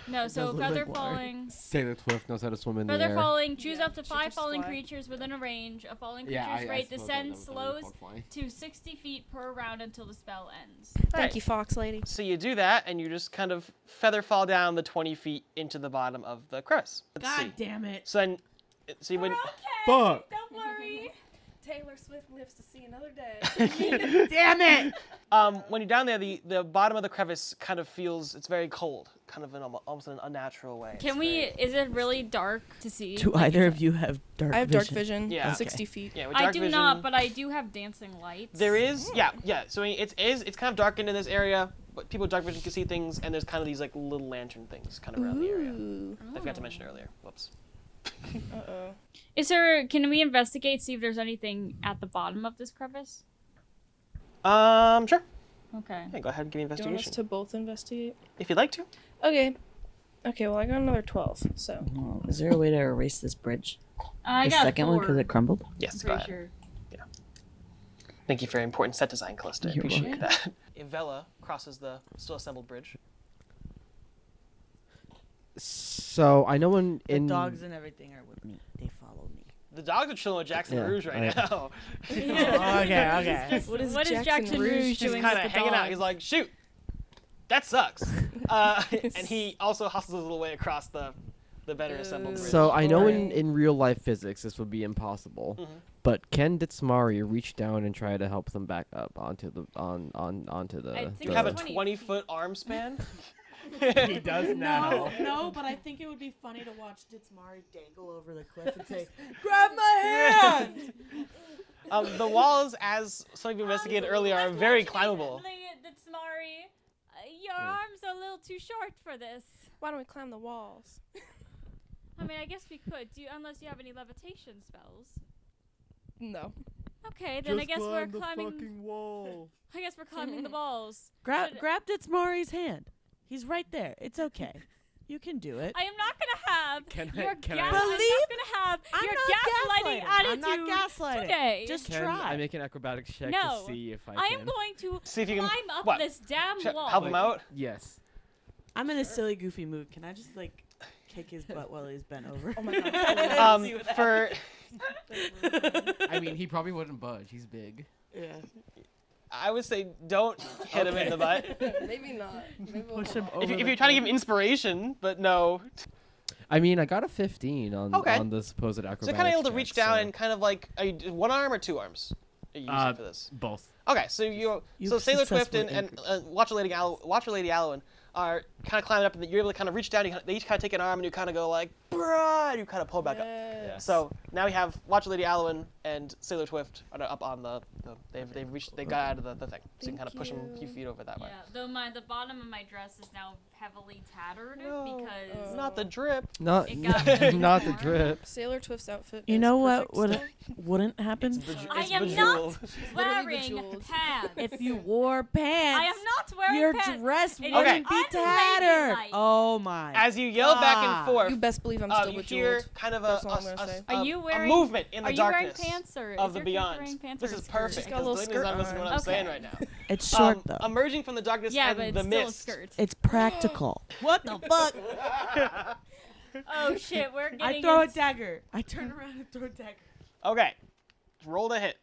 No, so does look feather like water. falling. Sailor Twift knows how to swim in the Feather air. falling. Choose Yeah, up to she 5 just falling fly. creatures within a range. A falling Yeah, creature's I rate suppose descends that would slows fly. to 60 feet per round until the spell ends. Thank you, Fox Lady. So you do that, and you just kind of feather fall down the 20 feet into the bottom of the crevice. Let's see. God damn it. So then, see when. Fuck. Don't worry. Taylor Swift lives to see another day. Damn it. When you're down there, the bottom of the crevice kind of feels, it's very cold. kind of almost in an unnatural way. Can we? Is it really dark to see? Do Like, either of you have dark vision? I have dark vision. Yeah. 60 feet. Yeah, with I dark do vision, not, but I do have dancing lights. There is, yeah. So I mean, it's kind of darkened in this area, but people with dark vision can see things, and there's kind of these like little lantern things kind of around the area. I forgot to mention earlier. Whoops. Uh-oh. Is there? Can we investigate? See if there's anything at the bottom of this crevice? Sure. Okay. Yeah, go ahead and give me Do you want us investigation to both investigate? if you'd like to. Okay. Okay, well, I got another 12, so. Oh, is there a way to erase this bridge? I The got second one 4. because it crumbled? Yes, I'm go pretty ahead. sure. Thank you for your important set design, Callista. I You're appreciate that. Ivella crosses the still assembled bridge. So I know The dogs and everything are with me. They follow me. The dogs are chilling with Jackson Yeah, Rouge right I- now. Okay. What is What is Jackson Jackson Rouge Rouge He's doing kind of with the hanging out. dogs? He's like, shoot, that sucks. And he also hustles his little way across the better assembled bridge. So I know Boring. in real life physics this would be impossible, but can Ditsmari reach down and try to help them back up onto the onto the? I think Do you have a it's 20-foot arm span? He does No, but I think it would be funny to watch Ditsmari dangle over the cliff and say, "Grab my hand!" The walls, as some of you investigated earlier, are very climbable. Ditsmari, your arms are a little too short for this. Why don't we climb the walls? I mean, I guess we could, unless you have any levitation spells. No. Okay, then I guess we're climbing. wall. I guess we're climbing the walls. Grab Ditsmari's hand. He's right there. It's okay. You can do it. I am not gonna have Can your I- can gas. I- I'm not gonna have I'm your not gaslighting gaslighting. attitude I'm not gaslighting. today. Just Can try. I make an acrobatics check No. to see if I I can? am going to See if you can climb up what? this damn wall. Help him out. Yes. I'm in a silly, goofy mood. Can I just kick his butt while he's bent over? Oh my god. For I mean, he probably wouldn't budge. He's big. Yeah. I would say don't hit him in the butt. Maybe not. Maybe Push him over. If the you're trying to give him cliff. inspiration, but no. I mean, I got a 15 on Okay. on the supposed acrobatics. So you're kind of able to check, reach down so- and kind of like, are you one arm or two arms? Are you using for this? Both. Okay, so so You've Saylor Twift and successfully Watcher Lady Alwyn are kind of climbing up, and you're able to kind of reach down. They each kind of take an arm, and you kind of go like, bruh, and you kind of pull back up. Yes. So now we have Watcher Lady Alwyn and Saylor Twift are up on they got out of the thing, so you can kind of push them a few feet over that way. Yeah, though the bottom of my dress is now heavily tattered because Not the drip. Not It got not the warm. drip. Sailor Twift's outfit. You is know what perfect wouldn't happen? I It's am bejeweled. not literally wearing bejeweled. pants. If you wore pants, I am not wearing your pants. dress It is wouldn't be tattered. unladylike. Oh my! As you yell back and God. still. forth, You best believe I'm still you bejeweled. hear kind of That's all I'm gonna say. Are you a wearing- movement in Are the you wearing darkness pants or of is the your character beyond. wearing pants This or is a skirt? perfect. She's got a because little Delaney's not skirt listening to what on. I'm saying Okay. right now. It's short though. Emerging from the darkness Yeah, and but the it's still a mist. skirt. It's practical. What the fuck? Oh shit, we're getting I throw a into- dagger. I turn around and throw a dagger. Okay, roll to hit.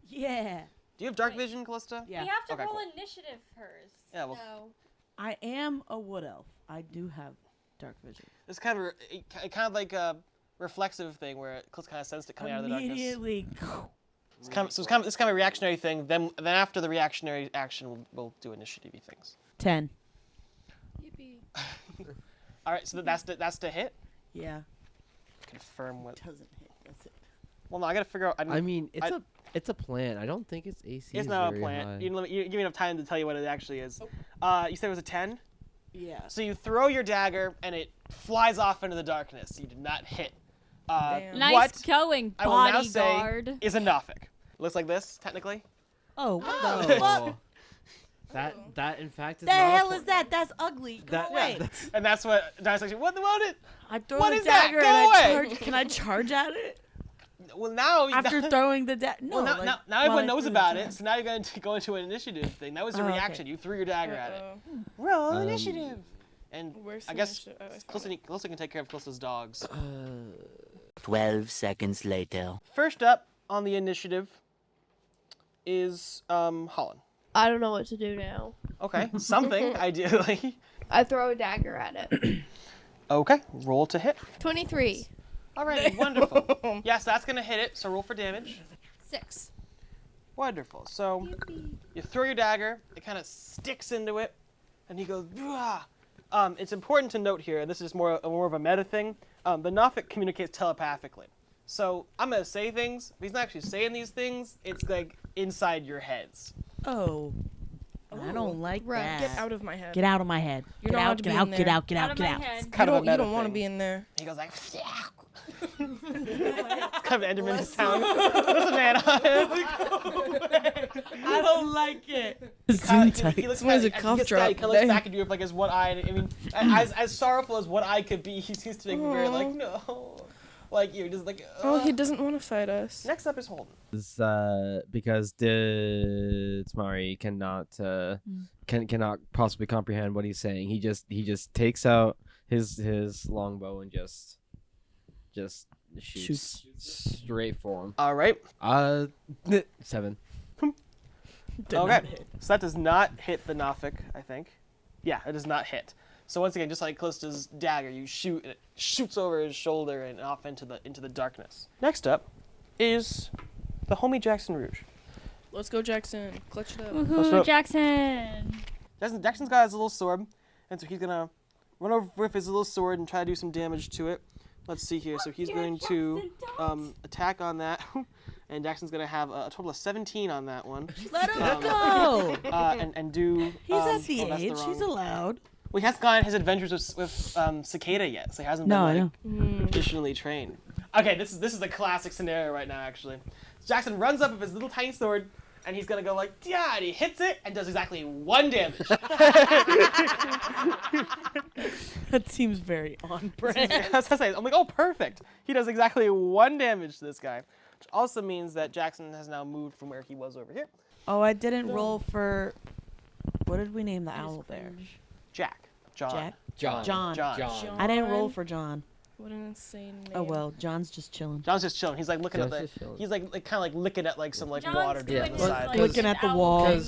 Yeah. Do you have dark vision, Callista? Yeah. We have to Okay, roll cool. initiative first. Yeah, well, No. I am a wood elf. I do have dark vision. it's kind of like a reflexive thing where Callista kind of sensed it coming out of the darkness. Immediately. It's kind of a reactionary thing. Then after the reactionary action, we'll do initiative-y things. 10. Yippee. All right, so that's the hit. Yeah. Confirm what. Doesn't hit. That's it. Well, no, I gotta figure out. I mean, it's a plan. I don't think its AC It's is not a very plant. high. You give me enough time to tell you what it actually is. You said it was a 10. Yeah. So you throw your dagger and it flies off into the darkness. You did not hit. Damn. Nice what going, I will now say bodyguard. is a Nothic. Looks like this, technically. Oh, what the fuck? That in fact is The not a hell pl- is that? That's ugly. Go That, away. that's- And that's what Dissect. What about it? I throw what the is that? dagger Go and I away. charge. Can I charge at it? Well, now After throwing the dagger? No. well, now, like, now while everyone I knows threw the about dagger. it. So now you're going to go into an initiative thing. That was a Oh, okay. reaction. You threw your dagger at it. Uh-oh. Roll initiative. And Where's I the guess initiative? Oh, I found Callista can take care of Callista's dogs. 12 seconds later. First up on the initiative is Holland. I don't know what to do now. Okay, something ideally. I throw a dagger at it. Okay, roll to hit. 23. Alrighty, wonderful. Yes, that's gonna hit it. So roll for damage. 6. Wonderful. So you throw your dagger. It kind of sticks into it, and he goes, "Blah," it's important to note here, this is more of a meta thing, the Nothic communicates telepathically. So I'm going to say things, but he's not actually saying these things, it's like inside your heads. Oh. I don't like that. Get out of my head. Get out of my head. You're Get not allowed out, to get be out, in get there. out, get out, get out. It's You kind of a don't, meta want to thing. be in there. He goes like, it's kind of Enderman sound. There's a man on it. I don't like it. He Someone's looks kinda, a cough he drop. looks back at you with like his one eye. I mean, as sorrowful as one eye could be, he seems to make me very like, no. Like, you're just like, Oh, he doesn't want to fight us. Next up is Holden. Because Ditsmari cannot possibly comprehend what he's saying. He just takes out his longbow and just shoots straight for him. All right. 7. Okay. So that does not hit the Nothic, I think. Yeah, it does not hit. So once again, just like Callista's dagger, you shoot, and it shoots over his shoulder and off into the darkness. Next up is the homie Jackson Rouge. Let's go, Jackson. Clutch it up. Woohoo, Jackson! Jackson's got his little sword, and so he's gonna run over with his little sword and try to do some damage to it. Let's see here. So he's going to attack on that, and Jackson's gonna have a total of 17 on that one. Let him go. And do. He's at the that's age. wrong- He's allowed. Well, he hasn't gone on his adventures with Cicada yet, so he hasn't been additionally trained. Okay, this is a classic scenario right now, actually. So Jackson runs up with his little tiny sword, and he's gonna go like, yeah, and he hits it and does exactly 1 damage. That seems very on brand. I'm like, oh, perfect. He does exactly 1 damage to this guy, which also means that Jackson has now moved from where he was over here. Oh, I didn't roll for. What did we name the owl bear? John. John. I didn't roll for John. What an insane name. Oh well, John's just chilling. John's just chilling. He's like looking at the. He's like kind of like licking at like some like water doing on the side. Looking at the wall.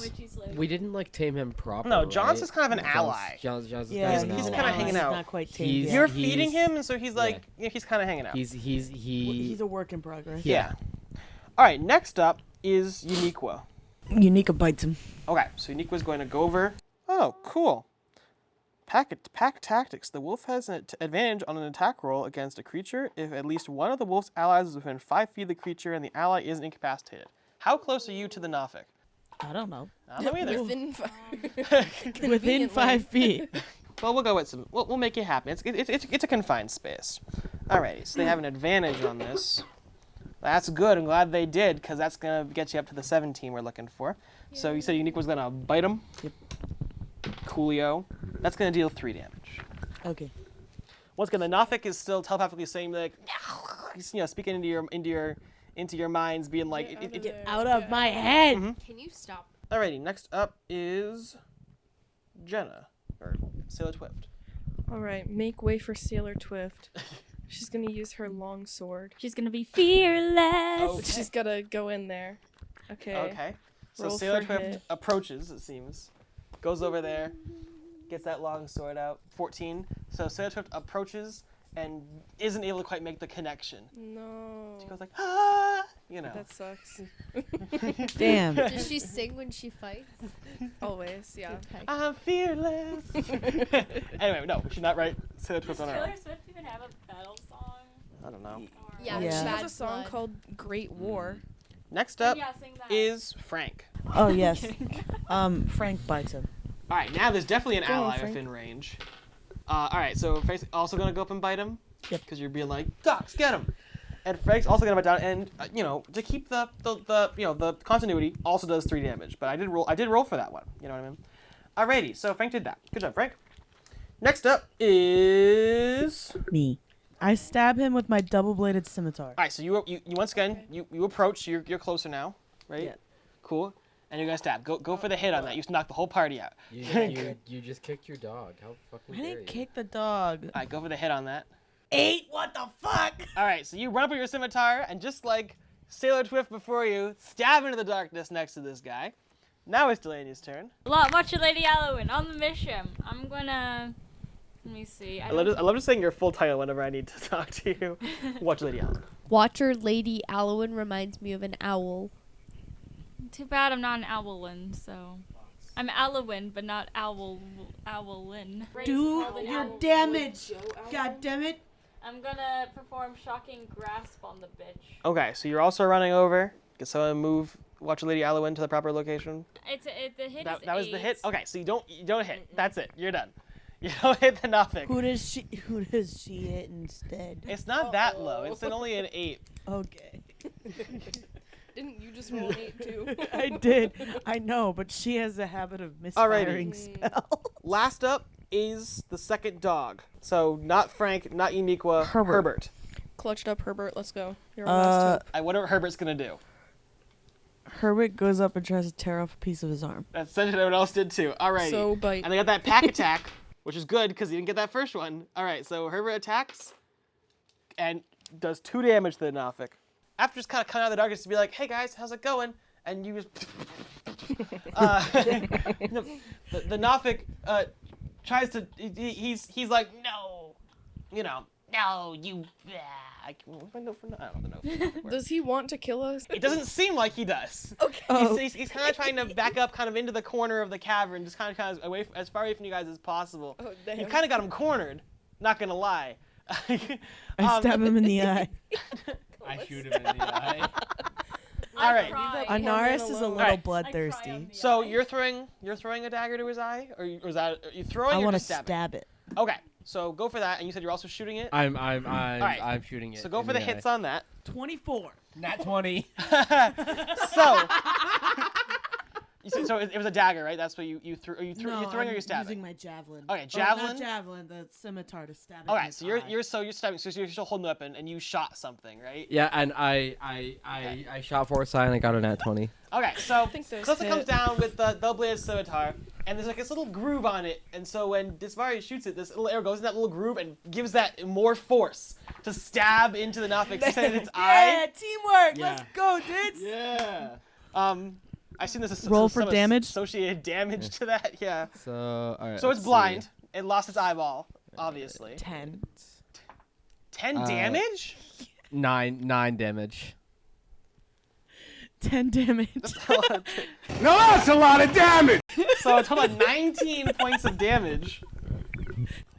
We didn't like tame him properly. No, John's right? just kind of an ally. John's Yeah, kind of an he's ally. kind of hanging out. He's not quite tamed yet. You're feeding him, and so he's like, he's kind of hanging out. He's a work in progress. Yeah. All right. Next up is Uniqua. Uniqua bites him. Okay, so Uniqua's going to go over. Oh, cool. Pack tactics. The wolf has an advantage on an attack roll against a creature if at least one of the wolf's allies is within 5 feet of the creature and the ally isn't incapacitated. How close are you to the Nothic? I don't know. I don't know either. Within 5 feet. Well, we'll go with some. We'll make it happen. It's a confined space. Alrighty, so they have an advantage on this. That's good. I'm glad they did, because that's gonna get you up to the 17 we're looking for. Yeah. So you said Unique was gonna bite him. Yep. Coolio. That's gonna deal 3 damage. Okay. Once again, the Nothic is still telepathically saying like, speaking into your minds, being like, get out of my head. Mm-hmm. Can you stop? Alrighty, next up is Jenna or Saylor Twift. All right, make way for Saylor Twift. She's gonna use her long sword. She's gonna be fearless. Okay. She's gotta go in there. Okay. Okay. So Roll Saylor for Twift hit. approaches, it seems. Goes over there, gets that long sword out. 14. So Saylor Twift approaches and isn't able to quite make the connection. No. She goes like, ah, you know. That sucks. Damn. Does she sing when she fights? Always, yeah. Okay. I'm fearless. Anyway, no, she's not right. Saylor Twift on her own. Taylor Swift even have a battle song? I don't know. Yeah, Yeah. She Bad has a song Blood. called Great War. Next up Yeah, sing that. is Frank. Oh yes. Frank bites him. All right, now there's definitely an Go on, ally Frank. within range. All right, so Frank's also gonna go up and bite him. Yep. Because you're being like, Docs, get him. And Frank's also gonna bite down, and to keep the continuity, also does 3 damage. But I did roll for that one. You know what I mean? Alrighty, so Frank did that. Good job, Frank. Next up is. Me. I stab him with my double-bladed scimitar. All right, so you once again you approach. You're closer now, right? Yeah. Cool. And you're gonna stab. Go for the hit on that. You knock the whole party out. You just kicked your dog. How fucking I dare didn't you? kick the dog. All right, go for the hit on that. 8. What the fuck? All right, so you run up with your scimitar and just like Saylor Twift before you, stab into the darkness next to this guy. Now it's Delaney's turn. Watch your Lady Halloween on the mission. I'm gonna. Let me see. I love just saying your full title whenever I need to talk to you. Watch Lady Allen. Watcher Lady Alwyn reminds me of an owl. Too bad I'm not an Owlin, so. I'm Alwyn, but not Owlin. Do your damage. God damn it. I'm gonna perform shocking grasp on the bitch. Okay, so you're also running over. Can someone move Watch Lady Alwyn to the proper location? The hit That is was the 8. hit? Okay, so you don't hit. That's it. You're done. You don't hit the Nothic. Who does she hit instead? It's not that low. It's only an 8. Okay. Didn't you just roll an 8 too? I did. I know, but she has a habit of misfiring spell. Last up is the second dog. So not Frank, not Uniqua, Herbert. Clutched up Herbert. Let's go. You're on last I wonder what Herbert's gonna do. Herbert goes up and tries to tear off a piece of his arm. That's essentially what everyone else did too. Alright. So bite. And they got that pack attack, which is good because he didn't get that first one. Alright, so Herbert attacks and does 2 damage to the Nothic. After just kind of coming out of the darkness to be like, hey guys, how's it going? And you just... the Nothic tries to... He's like, no. You know, no, you... What's my note for I don't know. Does he want to kill us? It doesn't seem like he does. Okay. He's kind of trying to back up kind of into the corner of the cavern, just kind of away as far away from you guys as possible. Oh, damn. You kind of got him cornered, not going to lie. I stab him in the eye. I shoot him in the eye. All right. Anaris is a little bloodthirsty. So you're throwing a dagger to his eye, or is that are you throwing? I want to stab it. Okay, so go for that, and you said you're also shooting it. I'm shooting it. So go for the hits on that. 24. Nat 20. So. So it was a dagger, right? That's what you threw. Are you No, throwing or I'm you're stabbing? using my javelin. Okay, javelin. Not javelin, the scimitar to stab it. Okay, so you're stabbing. So you're still holding the weapon, and you shot something, right? Yeah, and I shot for a side and I got a nat 20. Okay, so those Close hit. comes down with the double-bladed scimitar, and there's like this little groove on it, and so when Disvari shoots it, this little arrow goes in that little groove and gives that more force to stab into the Nothic in its eye. Yeah, teamwork. Let's go, dudes. Yeah. I assume there's Roll for damage? associated damage to that. Yeah. So all right. So it's blind. It lost its eyeball, obviously. 10. 10 damage? 9 damage. 10 damage. No, that's a lot of damage. So a total of 19 points of damage.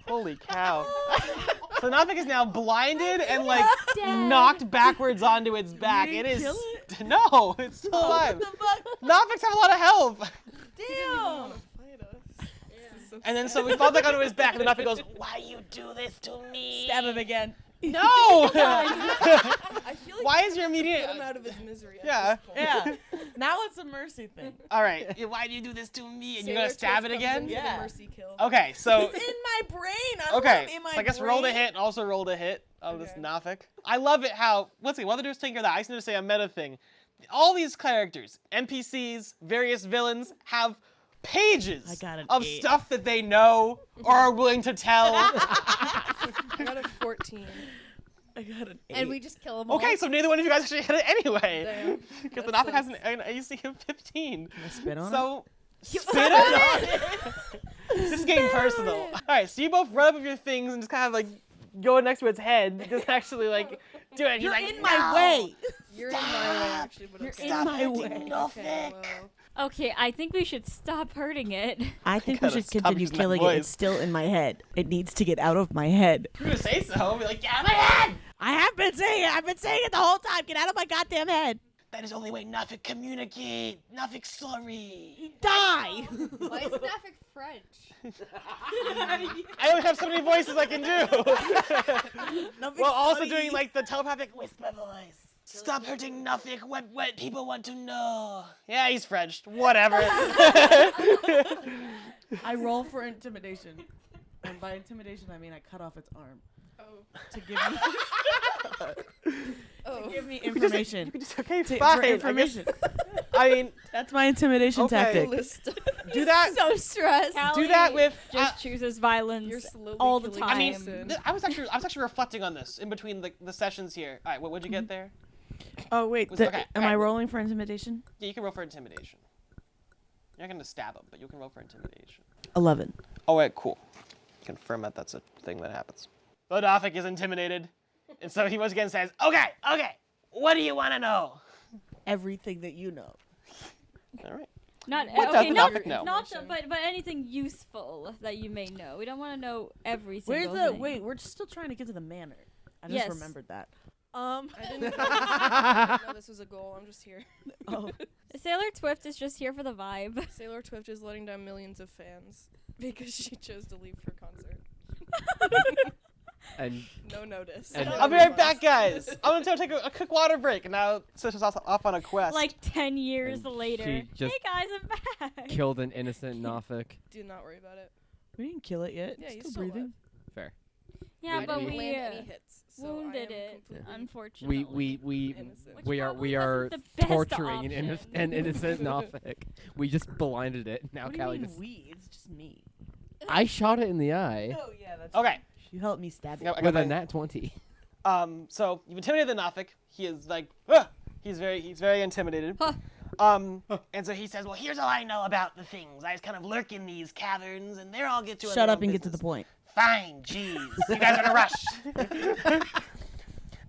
Holy cow. So Nothic is now blinded and like knocked backwards onto its back. You It didn't is kill no, it's still alive. Nothics have a lot of health. Damn. And then so we fall back onto his back, and the Nothic goes, "Why you do this to me?" Stab him again. No. I feel like Why is your immediate? put him out of his misery. At Yeah. this point. Yeah. Now it's a mercy thing. All right. Why do you do this to me? And you're gonna Saylor stab it Twift again? comes in for Yeah. the mercy kill. Okay. So. It's in my brain. I don't Okay, want it in my so I guess brain. roll to hit and also roll to hit of this Okay. Nothic. I love it how, once again, while they're just taking care of that, I just need to say a meta thing. All these characters, NPCs, various villains, have pages I got an of 8. stuff that they know or are willing to tell. I got a 14. I got an 8. And we just kill them all. Okay, so neither one of you guys actually hit it anyway. Damn. Because the That Nothic has an AC of 15. Can I spit on it? So, spit on it? This game personal. Alright, so you both run up with your things and just kind of like go next to its head. Just actually like do it. You're He's like, in my way. You're in my way, actually. But You're okay. in my way. Okay, well. Okay, I think we should stop hurting it. I think we gotta should stop continue using that killing it. voice. It's still in my head. It needs to get out of my head. You're gonna say so. Be like, get out of my head! I have been saying it. I've been saying it the whole time. Get out of my goddamn head. That is the only way Nothic communicate. Nothic sorry. Die. Why is Nothic French? I only have so many voices I can do. While also doing like the telepathic whisper voice. Stop hurting Nothic. What people want to know. Yeah, he's French. Whatever. I roll for intimidation. And by intimidation, I mean I cut off its arm. Oh. To give me information. You can just okay, For fine. information. I mean, That's my intimidation Okay. tactic. do that. So stressed. Do that with. Just chooses violence You're slowly all the killing time. I mean, Jason. I was actually reflecting on this in between the sessions here. All right, what'd you get there? Oh wait, Okay, am I okay. rolling for intimidation? Yeah, you can roll for intimidation. You're not gonna stab him, but you can roll for intimidation. 11. Oh wait, cool. Confirm that that's a thing that happens. The Nothic is intimidated, and so he once again says, "Okay, what do you want to know?" Everything that you know. All right. Not What does okay, the not Nothic know? but anything useful that you may know. We don't want to know every Where's single the thing. wait? We're still trying to get to the manor. I just Yes. remembered that. I didn't know this was a goal. I'm just here. Oh, Saylor Twift is just here for the vibe. Saylor Twift is letting down millions of fans because she chose to leave her concert. And No notice. And- I'll be right back, guys. I'm gonna take a quick water break, and now Sister's off on a quest. Like 10 years And later. she just Hey guys, I'm back. killed an innocent Nothic. Do not worry about it. we didn't kill it yet. Yeah, It's he's still still breathing. Fair. Yeah, I but didn't we land any hits, so I wounded am it, completely unfortunately. We innocent. Which we are probably wasn't the best torturing an option. innocent Nothic. We just blinded it. Now What do you Callie mean just. we? It's just me. I shot it in the eye Oh yeah, that's okay. You helped me stab it. I got with a my- nat 20. So you've intimidated the Nothic. He is like, "Ugh!" he's very intimidated. Huh. And so he says, well, here's all I know about the things. I just kind of lurk in these caverns, and they're all get to. Shut up and get to the point. Fine, jeez. You guys are in a rush.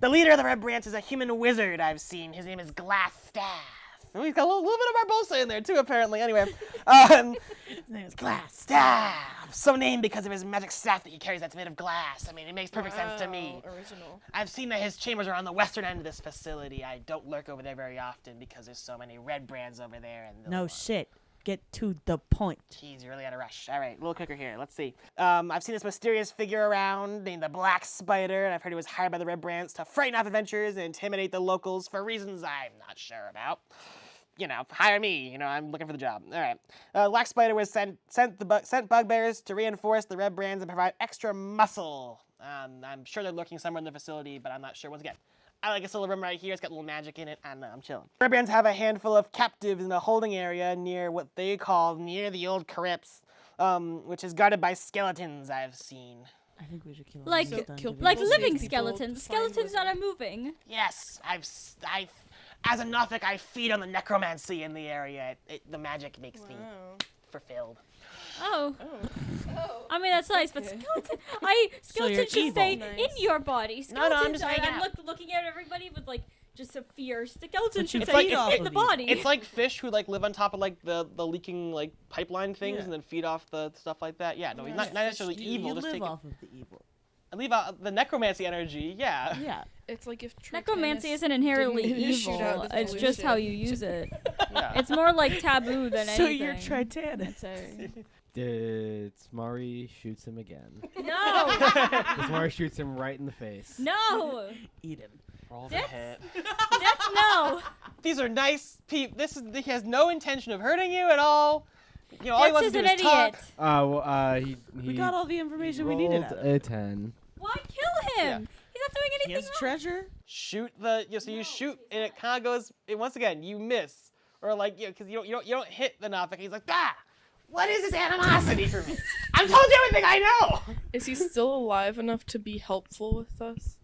The leader of the Redbrand is a human wizard I've seen. His name is Glasstaff. Oh, he's got a little bit of Barbosa in there, too, apparently. Anyway, his name is Glasstaff. So named because of his magic staff that he carries that's made of glass. I mean, it makes perfect sense to me. Original. I've seen that his chambers are on the western end of this facility. I don't lurk over there very often because there's so many Redbrands over there. And No shit. Get to the point. Jeez, you're really at a rush. All right, a little quicker here. Let's see. I've seen this mysterious figure around named the Black Spider, and I've heard he was hired by the Redbrands to frighten off adventurers and intimidate the locals for reasons I'm not sure about. You know, hire me. You know, I'm looking for the job. All right. Black Spider was sent bugbears to reinforce the Redbrands and provide extra muscle. I'm sure they're lurking somewhere in the facility, but I'm not sure. Once again, I like this little room right here. It's got a little magic in it. I don't know. I'm chilling. Redbrands have a handful of captives in a holding area near what they call near the old crypts, which is guarded by skeletons I've seen. I think we should kill him. Like, He's done doing like this. living people skeletons. to find Skeletons that are moving. Yes, as a Nothic, I feed on the necromancy in the area. The magic makes me fulfilled. Oh. Oh. I mean, that's nice, but Okay. skeletons should evil. stay Nice. in your body. No, no, I'm Skeletons, just hanging I'm out. looking at everybody with like just a fear. Skeletons But you should feed stay off in of the these. body. It's like fish who like live on top of like the leaking like pipeline things Yeah. and then feed off the stuff like that. Yeah, no, he's not Fish necessarily do. evil. You Just live take off of the evil. and leave out the necromancy energy. Yeah. Yeah. It's like if Necromancy Tritanus isn't inherently didn't shoot evil. out the It's just how you pollution. use it. Yeah. It's more like taboo than So anything. you're Tritanus. I'd say. Smari shoots him again. No! Smari shoots him right in the face. No! Eat him. Roll the That's- hit. That's no! These are nice people. He has no intention of hurting you at all. You know, all he This wants is to an do is talk. He We got all the information we rolled needed out of it. a 10. Why kill him? He's not doing He anything has wrong. treasure. Shoot the. So you shoot and it kind of goes. Once again, you miss or like because you don't hit the Nothic. He's like what is this animosity for me? I've told you everything I know. Is he still alive enough to be helpful with us?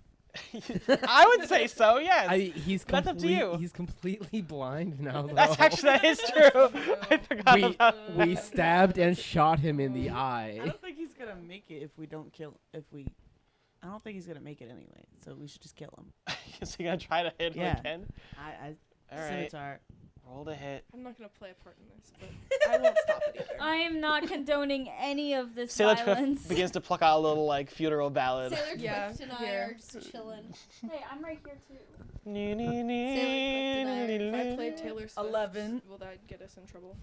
I would say so. Yes. He's That's up to you. He's completely blind now. Though. That is true. I forgot about we stabbed and shot him in the I eye. don't think he's gonna make it if we don't kill. I don't think he's gonna make it anyway. So we should just kill him. Is he gonna try to hit him Yeah. again? All All right. Scimitar. Roll the hit. I'm not gonna play a part in this, but I won't stop it either. I am not condoning any of this Sailor violence. Twift begins to pluck out a little like funeral ballad. Sailor Yeah, Twift and I here. are just chilling. Hey, I'm right here too. If I play Taylor Swift, 11. will that get us in trouble?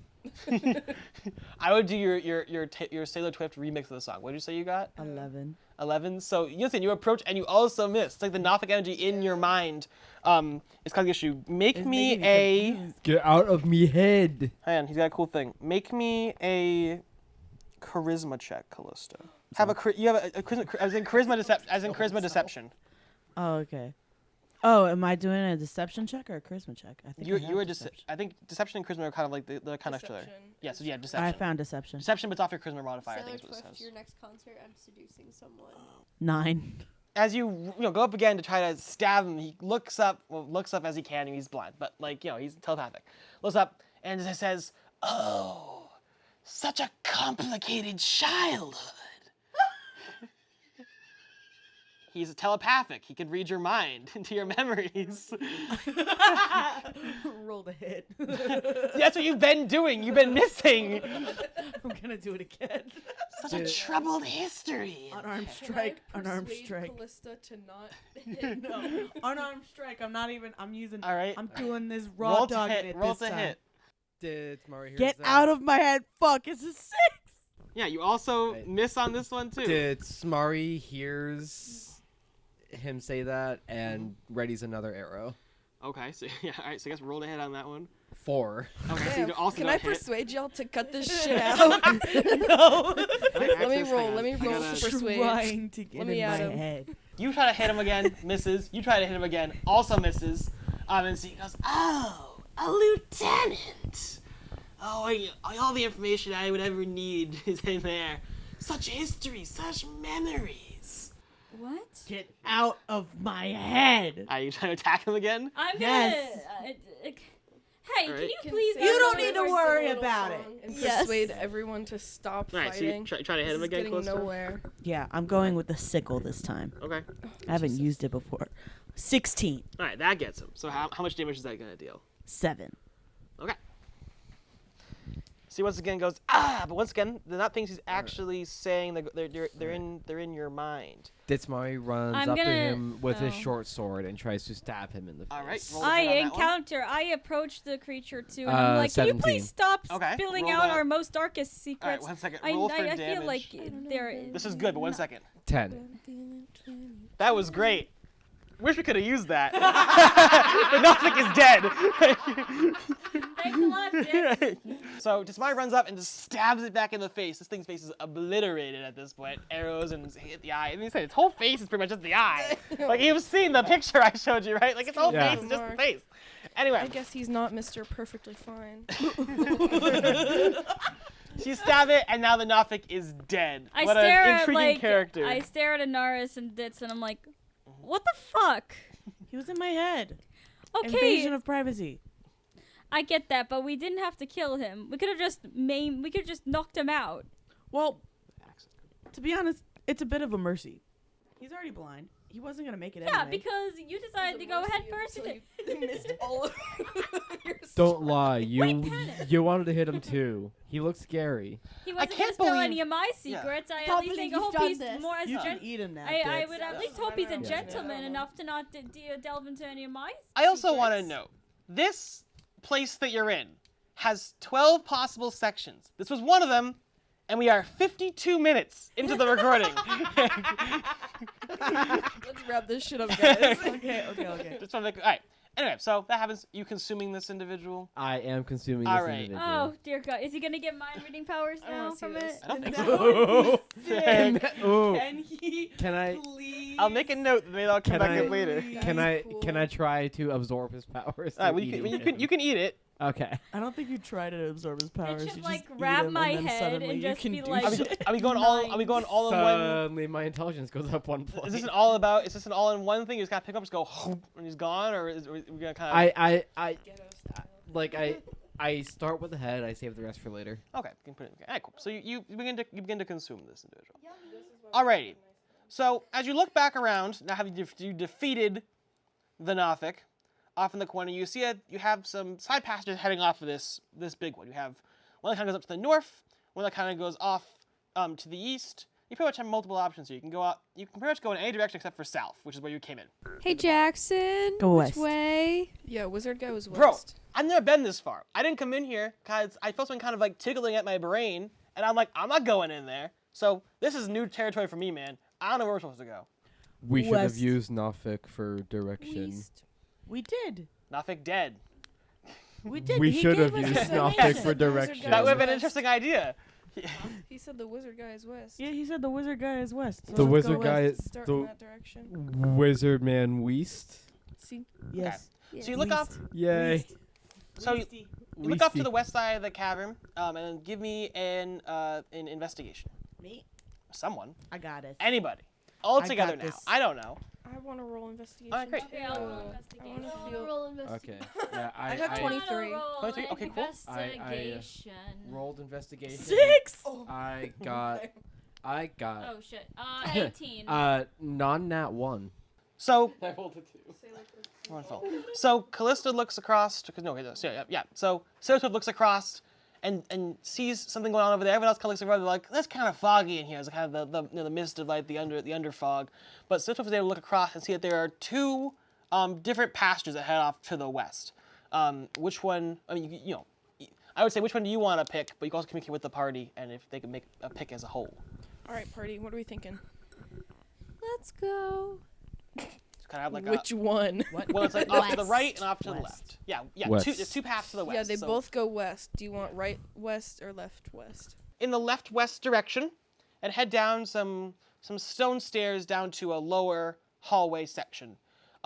I would do your Sailor Twift remix of the song. What did you say you got? 11. 11. So listen, you approach and you also miss. It's like the Nothic energy in your mind. It's causing issue. Make It's me making me a. confused. Get out of me head. Hang on, he's got a cool thing. Make me a charisma check, Callista. You have a charisma, as in charisma deception. Oh, okay. Oh, am I doing a deception check or a charisma check? I think You I have were deception. I think deception and charisma are kind of like the kind of each other. Deception Yeah, is so yeah, for- deception. I found deception. Deception, but it's off your charisma modifier. I Sailor think is what it Twift, says. your next concert, I'm seducing someone. 9. As you go up again to try to stab him, he looks up as he can, and he's blind, but he's telepathic. Looks up and it says, "Oh, such a complicated childhood." He's telepathic. He can read your mind into your memories. Roll the hit. That's what you've been doing. You've been missing. I'm gonna do it again. Such a troubled history. Unarmed strike. Unarmed strike. Callista to not No. Unarmed strike. I'm not even. I'm using. All right. I'm doing this raw Roll to dog hit. it Roll this to time. hit. Did Tamari hear Get out of my head. Fuck. It's a 6. Yeah, you also Right. miss on this one too. Did Smari hears him say that and readies another arrow? Okay, so yeah, all right. So I guess roll to hit on that one. 4. Okay, so Damn, you also can don't I hit. persuade y'all to cut this shit out? No. Let me roll. Let me I roll gotta- to persuade. Trying to get Let me in my at him. head. You try to hit him again, misses. You try to hit him again, also misses. And so he goes, "Oh, a lieutenant! Oh, all the information I would ever need is in there. Such history, such memories." What? Get out of my head. Are you trying to attack him again? I'm gonna. Yes. Hey, Alright. can you Can please? Sarah You don't sing need to a worry little about song it. And Yes. persuade everyone to stop All right, so you fighting. try to hit This him is again, getting Callisto? nowhere. Yeah, I'm going with the sickle this time. Okay. I haven't used it before. 16. All right, that gets him. So how much damage is that gonna deal? 7. Okay. So he once again goes, "Ah!" But once again, they're not things he's actually saying. They're in your mind. Ditsmari runs I'm up to gonna- him with his oh. short sword and tries to stab him in the face. All right. Roll I to hit on that one. encounter. I approach the creature too, and I'm like, "Can you 17. please stop Okay, spilling roll out that. our most darkest All right, secrets?" 1 second. I Roll for feel damage. like they're. This is good, but 1 second. 10. That was great. Wish we could have used that. But Nothic is dead. Thanks a lot, Dick. So Tismari runs up and just stabs it back in the face. This thing's face is obliterated at this point. Arrows and hit the eye. And he said its whole face is pretty much just the eye. Like you've seen the picture I showed you, right? Like its whole Yeah. face is just the face. Anyway. I guess he's not Mr. Perfectly Fine. She stabbed it, and now the Nothic is dead. I What stare an at intriguing character. I stare at Anaris and Ditz, and I'm like, "What the fuck?" He was in my head. Okay, Invasion of privacy. I get that, but we didn't have to kill him. We could have just We could have just knocked him out. Well, to be honest, it's a bit of a mercy. He's already blind. He wasn't gonna make it Yeah, anyway. because you decided to go ahead first. You missed all of your Don't lie. You Kenneth. you wanted to hit him too. He looked scary. He wasn't can't going to spill believe- any of my Yeah. secrets. I Can't at least believe hope you've done he's this. more as You a can gen- eat him now. I Dits. would at least hope he's a gentleman enough to not delve into any of my I also want to secrets. know, this place that you're in has 12 possible sections. This was one of them, and we are 52 minutes into the recording. Let's wrap this shit up, guys. Okay. Just want to make, all right. Anyway, so that happens. You consuming this individual? I am consuming All this right. individual. Oh dear God, is he gonna get mind reading powers I don't now wanna see from this. it? I don't think That so. would be sick. Ooh. Can he Can I please? I'll make a note. Maybe I'll come Can back I- in later. can That's I cool. can I try to absorb his powers? All right, through well, eating you can eat it. Okay. I don't think you try to absorb his powers. It should you like just eat grab him my and then head suddenly and you just can be do like, shit. Are we going all in one? Suddenly my intelligence goes up 1 point. Is this an all about? Is this an all in one thing? You just gotta pick up, just go, and he's gone, or are we gonna kind of? I like I start with the head. I save the rest for later. Okay, you can put it. Okay, all right, cool. So you begin to consume this individual. Alrighty. So as you look back around, now have you defeated the Nothic off in the corner? You see you have some side passages heading off of this big one. You have one that kind of goes up to the north, one that kind of goes off to the east. You pretty much have multiple options here. You can go out. You can pretty much go in any direction except for south, which is where you came in. Hey Jackson. Go Which west. way? Yeah, wizard guy was Bro, west. I've never been this far. I didn't come in here because I felt something kind of like tickling at my brain, and I'm like, I'm not going in there. So this is new territory for me, man. I don't know where we're supposed to go. We should have West. used Nothic for direction. We did. Nothic dead. We did. We He should gave have us used information. Nothic for Wizard direction. That would have been an West. interesting idea. He said the wizard guy is west. Yeah, he said the wizard guy is west. So The let's go wizard guy west. is Start in the that direction. wizard man Weast. See? Yes. So you look off. Yay. So you look off to the west side of the cavern, and then give me an investigation. Me? Someone. I got it. Anybody. All I together got now. this. I don't know. I want to roll investigation. Alright, great. Okay, I'll roll I investigation. want to feel. Okay. Yeah, I got I 23. wanna roll 23? Okay, cool. I, Investigation. Rolled investigation. 6. I got I got Oh shit. 18. non-nat 1. So I rolled a 2. wonderful. So Callista looks across. So Saylor Twift looks across and sees something going on over there. Everyone else kind of looks around. They're like, "That's kind of foggy in here." It's kind of the mist of like the under fog. But Saylor Twift is able to look across and see that there are two different pastures that head off to the west. Which one? I mean, I would say which one do you want to pick? But you can also communicate with the party, and if they can make a pick as a whole. All right, party. What are we thinking? Let's go. Kind of like Which one? Well, it's like off to the right and off to the left. Yeah. West. There's two paths to the west. Yeah, they so both go west. Do you want right west or left west? in the left-west direction, and head down some stone stairs down to a lower hallway section.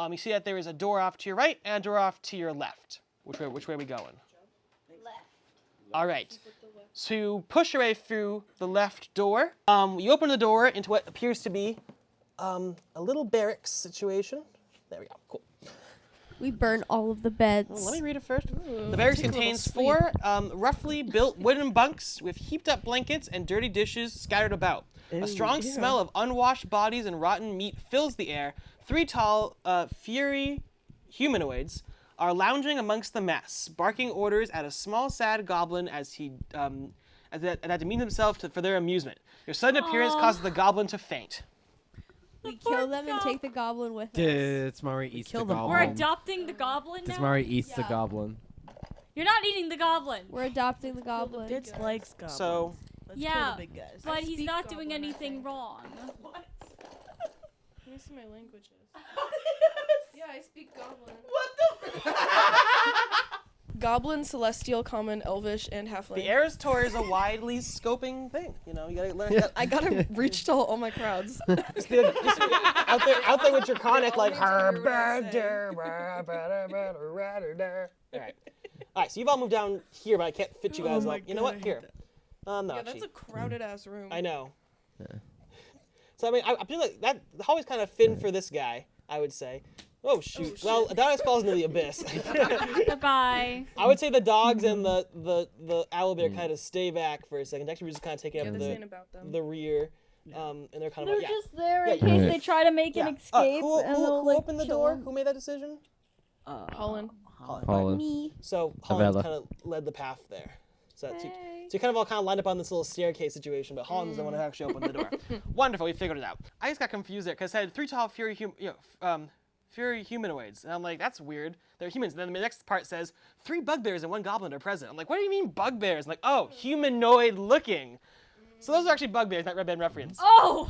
You see that there is a door off to your right and a door off to your left. Which way are we going? Left. All right. So you push your way through the left door. You open the door into what appears to be a little barracks situation. There we go. Cool. We burn all of the beds. Well, let me read it first. The barracks contains 4 roughly built wooden bunks with heaped up blankets and dirty dishes scattered about. A strong smell of unwashed bodies and rotten meat fills the air. 3 tall, furry humanoids are lounging amongst the mess, barking orders at a small, sad goblin as he that demean himself for their amusement. Your sudden appearance causes the goblin to faint. We kill them and take the goblin with us. Ditsmari eats the goblin. We're adopting the goblin now? Ditsmari eats the goblin. You're not eating the goblin. We're adopting the goblin. Ditz likes goblins. So, Let's kill Yeah, the big guys. but he's speak not doing goblin, I anything think. wrong. Let me see my languages. Yeah, I speak goblin. What the? Goblin, celestial, common, elvish, and halfling. the Eras Tour is a widely scoping thing. You gotta learn that. I gotta reach to all my crowds. Just out there with your conic like. All right, so you've all moved down here, but I can't fit you guys up. You know what? Here. No, Yeah, that's a crowded ass room. I know. So I mean, I feel like that the hallway's kind of thin for this guy, I would say. Oh shoot! Well, Adonis falls into the abyss. Goodbye. I would say the dogs and the owlbear kind of stay back for a second. Actually, we're just kind of taking up the rear, and they're kind of They're just there in case they try to make an escape. Who and they'll, like, opened the kill door? them. Who made that decision? Holland. Holland. Me. So Holland Abella. kind of led the path there. So you kind of all kind of lined up on this little staircase situation, but Holland's the one who actually opened the door. Wonderful, we figured it out. I just got confused there because it said 3 tall furry humanoids, and I'm like, that's weird. They're humans. And then the next part says 3 bugbears and 1 goblin are present. I'm like, what do you mean bugbears? I'm like, oh, humanoid looking. So those are actually bugbears, not Redbrand reference. Oh!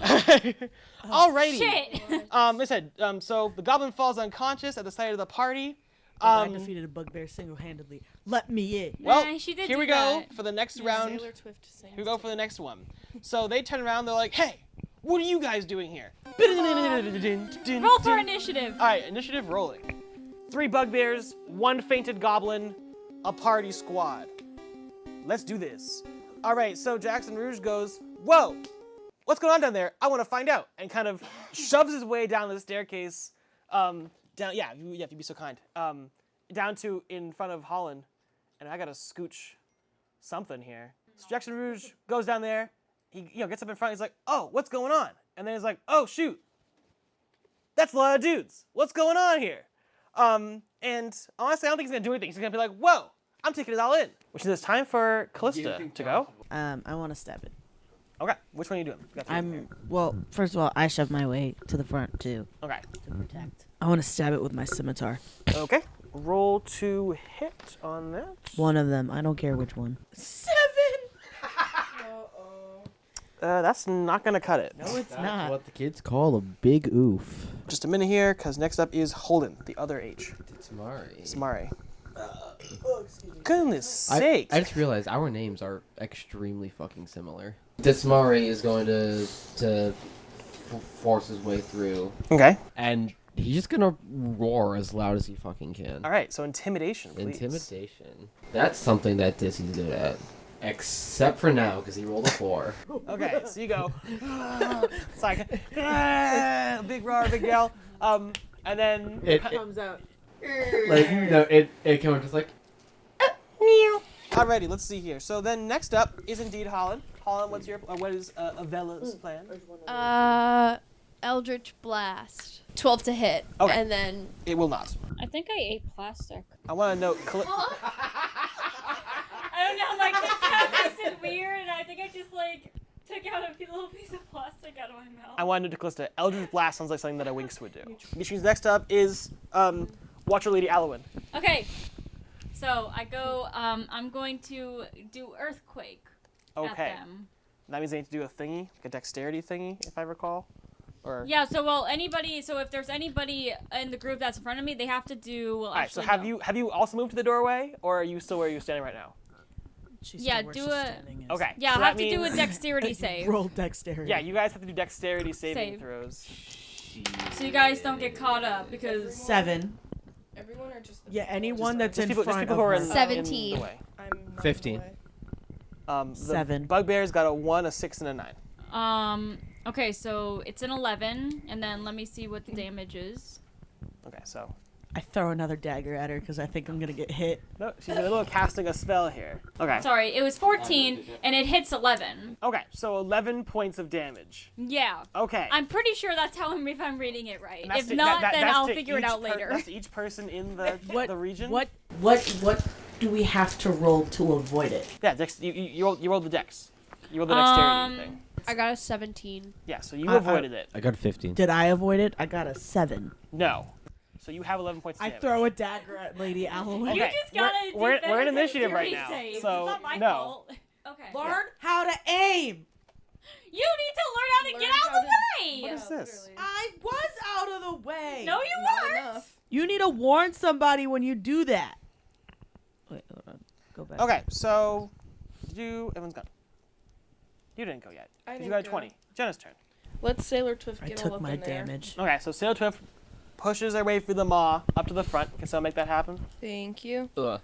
Alrighty. Shit! It said, so the goblin falls unconscious at the sight of the party. I defeated a bugbear single-handedly. Let me in. Well, she did here do we go that. for the next round. Saylor Twift sings. Here we go for the next one. So they turn around, they're like, hey, what are you guys doing here? Roll for initiative. All right, initiative rolling. 3 bugbears, 1 fainted goblin, a party squad. Let's do this. All right, so Jackson Rouge goes, whoa, what's going on down there? I want to find out. And kind of shoves his way down the staircase, down, if you'd be so kind, down to in front of Holland. And I got to scooch something here. So Jackson Rouge goes down there. He gets up in front. He's like, oh, what's going on? And then he's like, oh, shoot. That's a lot of dudes. What's going on here? And honestly, I don't think he's going to do anything. He's going to be like, whoa, I'm taking it all in. Which means it's time for Callista to go. I want to stab it. Okay, which one are you doing? Well, first of all, I shove my way to the front, too. Okay. To protect. I want to stab it with my scimitar. Okay. Roll to hit on that. One of them. I don't care which one. 7! That's not going to cut it. No, it's That's not. what the kids call a big oof. Just a minute here, because next up is Holden, the other H. Ditsmari. Smari. Goodness sakes. I just realized our names are extremely fucking similar. Ditsmari is going to force his way through. Okay. And he's just going to roar as loud as he fucking can. All right, so intimidation, please. Intimidation. That's something that Dissy's good at. Except for now, because he rolled a 4. Okay, so you go. It's like, big roar, big yell. And then It comes out. it came out just like. Alrighty, let's see here. So then next up is indeed Holland. Holland, what is Avella's plan? Eldritch Blast. 12 to hit. Okay. And then... It will not. I think I ate plastic. I want to note. I don't know, my cat tasted weird, and I think I just took out a little piece of plastic out of my mouth. I want to note to Callista. Eldritch Blast sounds like something that a Winx would do. Which means next up is Watcher Lady Alwyn. Okay. So I go. I'm going to do Earthquake. Okay. At them. That means they need to do a thingy, like a dexterity thingy, if I recall. Or Yeah. So if there's anybody in the group that's in front of me, they have to do. Well, all right. So have you also moved to the doorway, or are you still where you're standing right now? Yeah. Do a. Okay. Yeah. So I have that to do a means- dexterity save. Roll dexterity. Yeah, you guys have to do dexterity saving Save. throws. So you guys don't get caught up because. 7. Everyone or just the Yeah, anyone that's Just in people, front just people of who are her. in, 17. in the way. I'm 15. The 7. Bugbear's got a 1, a 6, and a 9. Okay, so it's an 11, and then let me see what the damage is. Okay, so. I throw another dagger at her because I think I'm gonna get hit. No, she's in the middle of casting a spell here. Okay. Sorry, it was 14, and it hits 11. Okay, so 11 points of damage. Yeah. Okay. I'm pretty sure that's how if I'm reading it right. And that's If to- not, that- then that's I'll to figure it each out later. That's to each person in the region. What do we have to roll to avoid it? Yeah, you rolled the dex. You rolled the dexterity thing. I got a 17. Yeah, so you avoided it. I got 15. Did I avoid it? I got a 7. No. So you have 11 points of I damage. throw a dagger at Lady Alwyn. Okay, just gotta we're in do initiative better right now. dexterity saves. So It's not my no. fault. Okay. Learn how to aim. You need to learn how to get out of the way. What is this? I was out of the way. No, you Not weren't. enough. You need to warn somebody when you do that. Wait, hold on. Go back. Okay, so everyone's gone. You didn't go yet. I 'cause you didn't got a go. 20. Jenna's turn. Let Sailor Twift I get all took up my in there. damage. Okay, so Sailor Twift pushes her way through the maw up to the front. Can someone make that happen? Thank you. Ugh.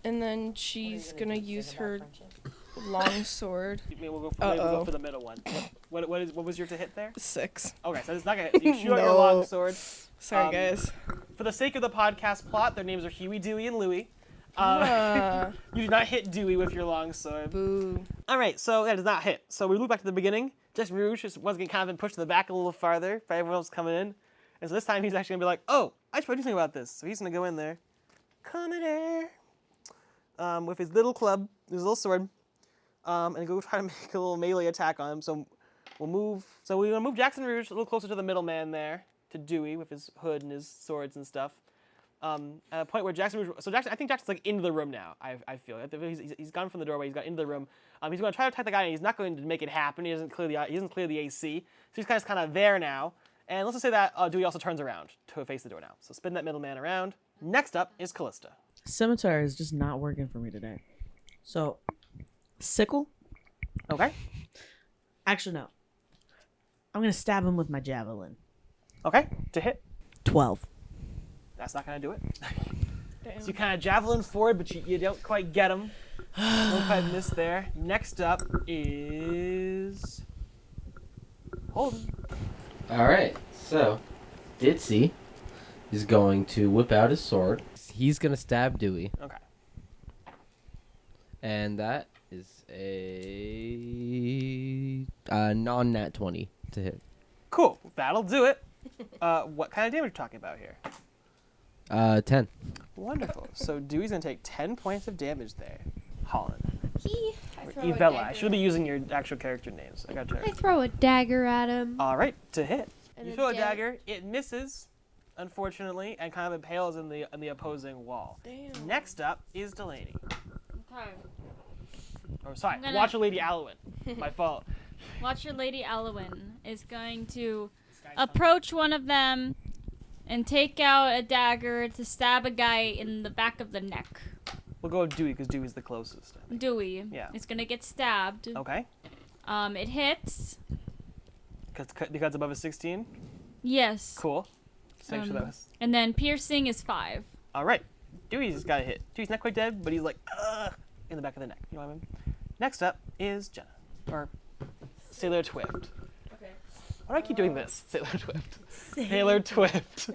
And then she's gonna use her long sword. Maybe we'll go for the middle one. What was your to hit there? 6. Okay, so it's not gonna. You shoot out your long sword. Sorry, guys. For the sake of the podcast plot, their names are Huey, Dewey, and Louie. Ah. You did not hit Dewey with your long sword. Boo. All right, so that does not hit. So we look back to the beginning. Just Rouge is once again kind of been pushed to the back a little farther by everyone else coming in. And so this time he's actually gonna be like, oh, I should probably do something about this. So he's gonna go in there, come in here, with his little club, his little sword, and go try to make a little melee attack on him. So we're gonna move Jackson Rouge a little closer to the middleman there, to Dewey with his hood and his swords and stuff. At a point where Jackson Rouge, I think Jackson's like into the room now. I feel he's gone from the doorway. He's got into the room. He's going to try to attack the guy, and he's not going to make it happen. He doesn't clear the AC, so he's kind of there now. And let's just say that Dewey also turns around to face the door now. So spin that middleman around. Next up is Callista. Scimitar is just not working for me today. So, sickle. Okay. Actually, no. I'm gonna stab him with my javelin. Okay. To hit. 12. That's not going to do it. Damn. So you kind of javelin forward, but you don't quite get him. Don't quite miss there. Next up is Holden. Alright, so Ditzy is going to whip out his sword. He's going to stab Dewey. Okay. And that is a non-nat 20 to hit. Cool. That'll do it. What kind of damage are we talking about here? 10. Wonderful. So Dewey's going to take 10 points of damage there. Holland. I throw a Evella. I dagger. should be using your actual character names. I got I to. throw a dagger at him. All right, to hit. And You a throw a da- dagger. It misses, unfortunately, and kind of impales in the opposing wall. Damn. Next up is Delaney. Okay. Or sorry, I'm gonna- Watcher Lady Alwyn. My fault. Watcher Lady Alwyn is going to approach one of them and take out a dagger to stab a guy in the back of the neck. We'll go with Dewey because Dewey's the closest. Dewey. Yeah. It's gonna get stabbed. Okay. It hits. Because above a 16. Yes. Cool. Just make sure that was. And then piercing is 5. All right. Dewey's got a hit. Dewey's not quite dead, but he's like, in the back of the neck. You know what I mean? Next up is Jenna. Or Saylor Twift. Okay. Why do I keep doing this? Saylor Twift. Saylor Twift.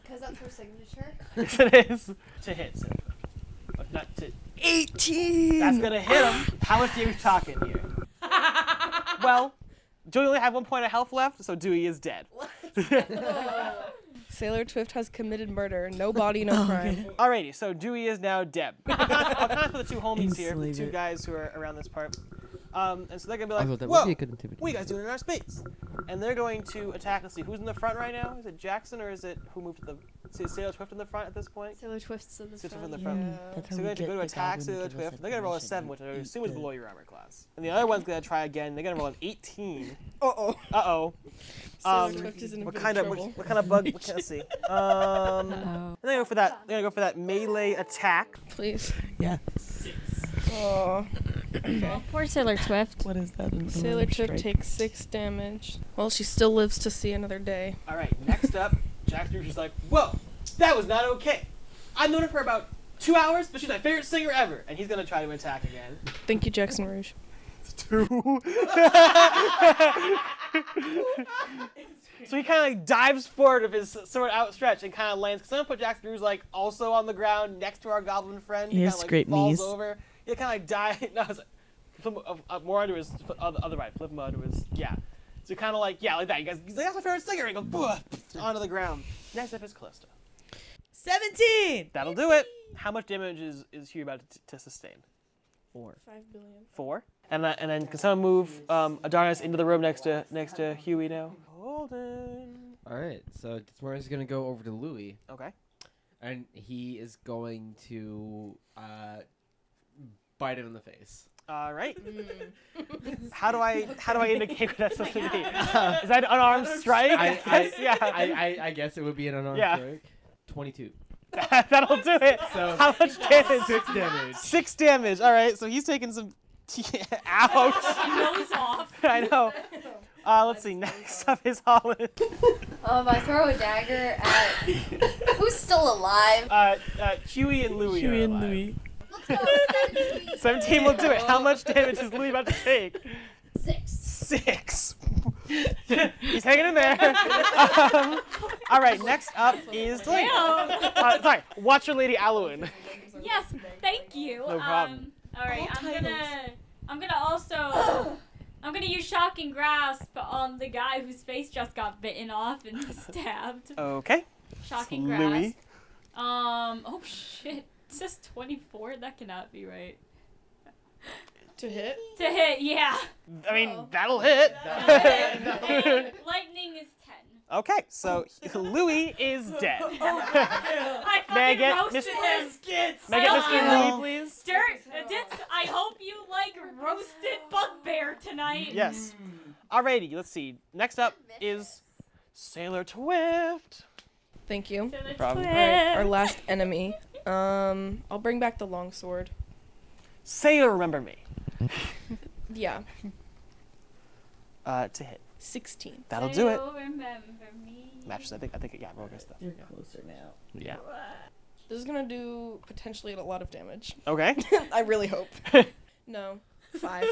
Because that's her signature. Yes, it is. To hit, Saylor Twift. But not to. 18! That's going to hit him. How much damage are we talking here? Well, Dewey only had 1 point of health left, so Dewey is dead. Saylor Twift has committed murder. No body, no crime. Alrighty, so Dewey is now dead. I'll count for the two homies here, the two guys who are around this part. And so they're going to be like, whoa, what are you guys doing in our space? And they're going to attack. Let's see, who's in the front right now? Is it Jackson or is it who moved to the... Is Saylor Twift in the front at this point? Saylor Twift's in the front. In the front. So they're going to go to attack Saylor Twift. They're going to roll a 7, which I assume is below your armor class. And the other one's going to try again. They're going to roll an 18. Uh-oh. Saylor Twift is in a bit of trouble. What kind of bug? Let's see. They're going to go for that. They're going to go for that melee attack. Please. Yeah. Oh. Okay. Oh, poor Saylor Twift. What is that? Saylor Twift takes 6 damage. Well, she still lives to see another day. All right. Next up, Jack's just like, whoa, that was not okay. I've known her for about 2 hours, but she's my favorite singer ever. And he's going to try to attack again. Thank you, Jackson Rouge. 2. So he kind of like dives forward with his sword outstretched and kind of lands. Because I'm going to put Jackson Rouge like also on the ground next to our goblin friend. He has kinda, great falls knees. over. He kind of like dive. No, it's like, flip him more onto his other right. Flip him onto his So kind of like like that. You guys, he's like, that's my favorite singer. He goes onto the ground. Next up is Callista. 17. That'll do it. How much damage is Hugh about to sustain? 4. 5 billion. 4. And then can someone move Adarnis into the room next to Huey now? Holden. All right, so Ditsmar is gonna go over to Louis. Okay. And he is going to bite him in the face. All right. How do I indicate what that's supposed to be? Is that an unarmed strike? I guess it would be an unarmed strike. 22. That'll do it. So how much damage? 6 damage. 6 damage. All right. So he's taking some. Ouch. Nose off. I know. Let's see. Next up is Holland. I throw a dagger at who's still alive. Huey and Louie. Huey and Louie. Let's go. 17 will do it. How much damage is Louie about to take? 6. He's hanging in there. All right, next up is Delaney. Sorry, Watcher Lady Alwyn. Yes, thank you. No problem. All right, I'm gonna use shocking grasp on the guy whose face just got bitten off and stabbed. Okay. Shocking Louis. grasp. Oh shit. It says 24. That cannot be right. To hit? To hit, yeah. I mean, that'll hit. Lightning is 10. Okay, so Louis is dead. I May I get roasted him. May I get Mr. Louis, please? Dits, I hope you like roasted bugbear tonight. Yes. Alrighty, let's see. Next up is Saylor Twift. Thank you. Saylor Problem. Twift. Alright, our last enemy. I'll bring back the longsword. Saylor, remember me. Yeah. To hit. 16. That'll do it. Remember me. Matches. I think. Yeah. Roll good stuff. You're closer now. Yeah. This is gonna do potentially a lot of damage. Okay. I really hope. No. 5.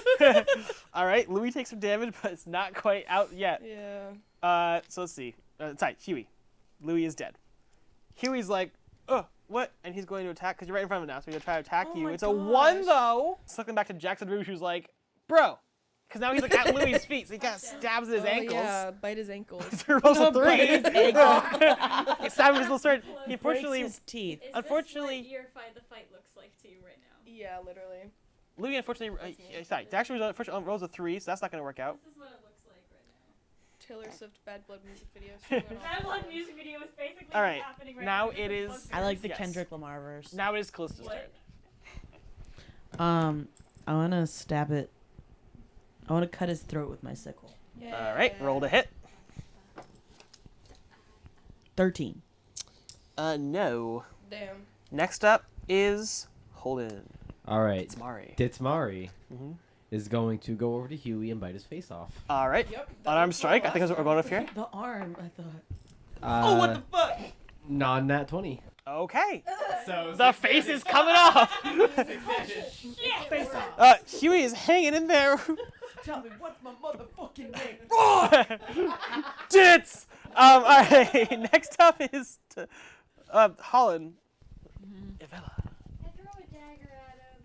All right. Louis takes some damage, but it's not quite out yet. Yeah. So let's see. Sorry, Huey. Louis is dead. Huey's like, what? And he's going to attack because you're right in front of him now. So he's gonna try to attack you. It's a 1 though. Sucking back to Jackson Rouge, who's like, bro. Because now he's like at Louis' feet, so he kind of stabs at his ankles. Yeah, bite his ankles. So he rolls a 3. Bite his ankle. He stabbed his little sword. He unfortunately, breaks his teeth. Unfortunately, the fight looks like to you right now. Yeah, literally. Louis unfortunately, sorry, Jackson rolls a 3, so that's not gonna work out. This is what it looks like right now. Taylor Swift Bad Blood music videos. Bad Blood music video is basically All right, what's happening right now now. it is. I like the Kendrick Lamar verse. Now it is Callista's I want to stab it. I want to cut his throat with my sickle. turn. All right, roll to hit. 13. No. Damn. Next up is Holden. All right. Ditsmari. Is going to go over to Huey and bite his face off. All right. Unarmed strike. I think that's what we're going with here. The arm, I thought. What the fuck? Non-nat 20. Okay. So the face is coming off. Face off. Huey is hanging in there. Tell me what's my motherfucking name. Dits. All right. Next up is Holland. Ivella. I throw a dagger at him.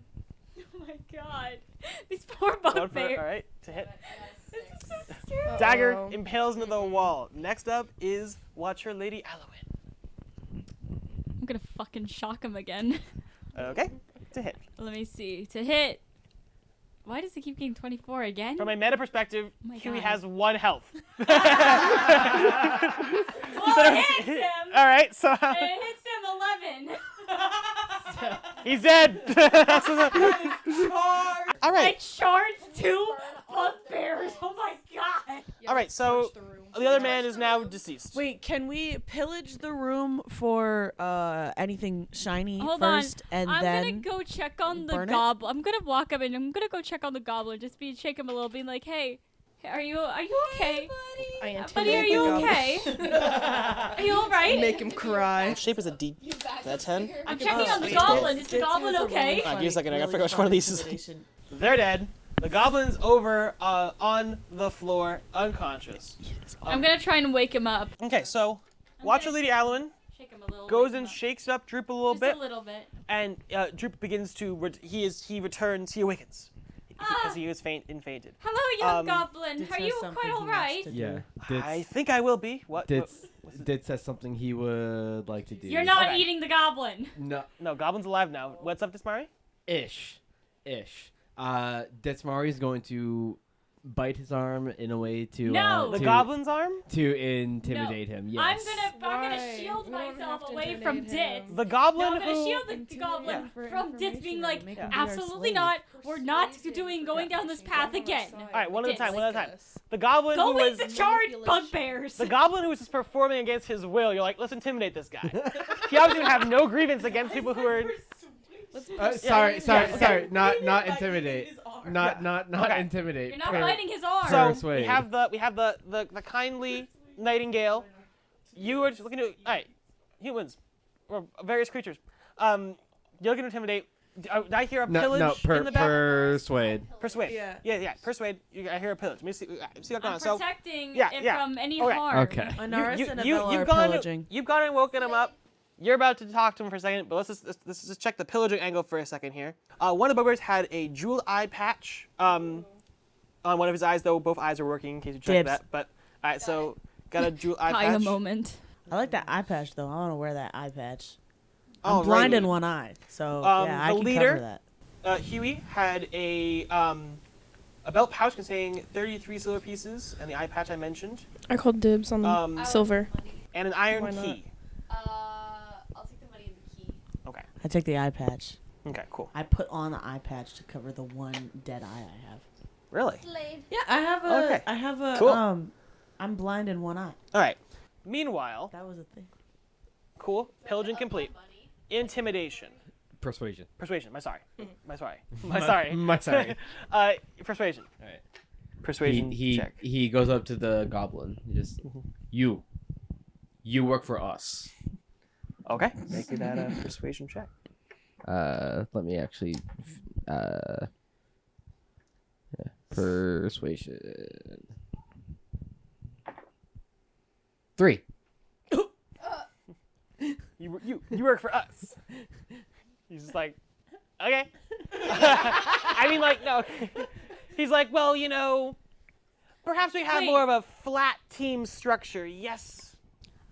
Oh my god. These poor bugbears. All right, to hit. Dagger impales into the wall. Next up is Watcher Lady Alowin. I'm gonna fucking shock him again. Okay, to hit. Let me see. To hit. Why does it keep getting 24 again? From a meta perspective, Oh my Huey God. has 1 health. Well, it hits him. All right, so It hits him 11. he's dead. All I right. charged 2 bugbears. Oh my God. All right, so the other man is now deceased. Wait, can we pillage the room for anything shiny Hold first, on. and I'm then gonna go check on the burn it? goblin. I'm gonna walk up and I'm gonna go check on the goblin. Just shake him a little, being like, "Hey, are you okay? Buddy, are you okay? Are you all right? Make him cry. What shape is a D? Is that 10? I'm checking on the goblin. Is the goblin okay? Give me a second. I gotta figure out which one of these is. They're dead. The goblin's over on the floor, unconscious. I'm gonna try and wake him up. Okay, so Watcher Lady Alowin Shake him a little. goes wake him and up. shakes up Droop a little Just bit, a little bit. and Droop begins to he awakens because he was fainted. Hello, young goblin. Ditz Are has you something quite he all wants right? to Yeah. I think I will be. What? Dit says something he would like to do. You're not Okay. eating the goblin. No. Goblin's alive now. What's up, Dismari? Ish. Detsmari is going to bite his arm in a way to No! The goblin's arm? to intimidate him. Yes. I'm gonna Why? shield We don't myself have to away from intimidate Dit. The goblin No, I'm gonna who... shield the goblin for from Dit being like, Make him be our absolutely slave. not. We're not going down this path again. All right, one at a Dit. time, one at a time. The goblin Go who lead was... the charge, bugbears. The goblin who was just performing against his will, you're like, let's intimidate this guy. He obviously would have no grievance against people who are... Sorry. okay. Not intimidate. Not Okay. intimidate. You're not biting his arm. So Persuade. we have the kindly nightingale. You are just looking to... All right, humans, or various creatures. You're looking to intimidate... Did I hear a pillage in the back? Persuade. Persuade. Yeah. Persuade. I hear a pillage. Let me see what's going on. I'm So protecting yeah, it yeah. from any Okay. harm. Okay. Anaris and you've Abella are gone pillaging. you've gone and woken him up. You're about to talk to him for a second, but let's just check the pillaging angle for a second here. One of the bugbears had a jewel eye patch on one of his eyes, though both eyes are working in case you check Dibs. that. But all right, so got a jewel eye Kaya patch. moment. I like that eye patch though. I want to wear that eye patch. Oh, I'm blind right. in one eye, so yeah, I the can leader- cover that. Huey had a belt pouch containing 33 silver pieces and the eye patch I mentioned, I called dibs on the silver. and an iron Why not? key. I'll take the money and the key. Okay. I take the eye patch. Okay. Cool. I put on the eye patch to cover the one dead eye I have. Really? Slave. Yeah, I have a. Okay. I have a. Cool. I'm blind in one eye. All right. Meanwhile, That was a thing. cool. Pillaging complete. Intimidation. Persuasion. Persuasion. My sorry. My sorry. Persuasion. All right. Persuasion He check. he goes up to the goblin. He just you work for us. Okay. Make me that persuasion check. Let me actually persuasion. 3. You work for us. He's just like, okay. I mean, like, no. He's like, well, perhaps we have more of a flat team structure. Yes.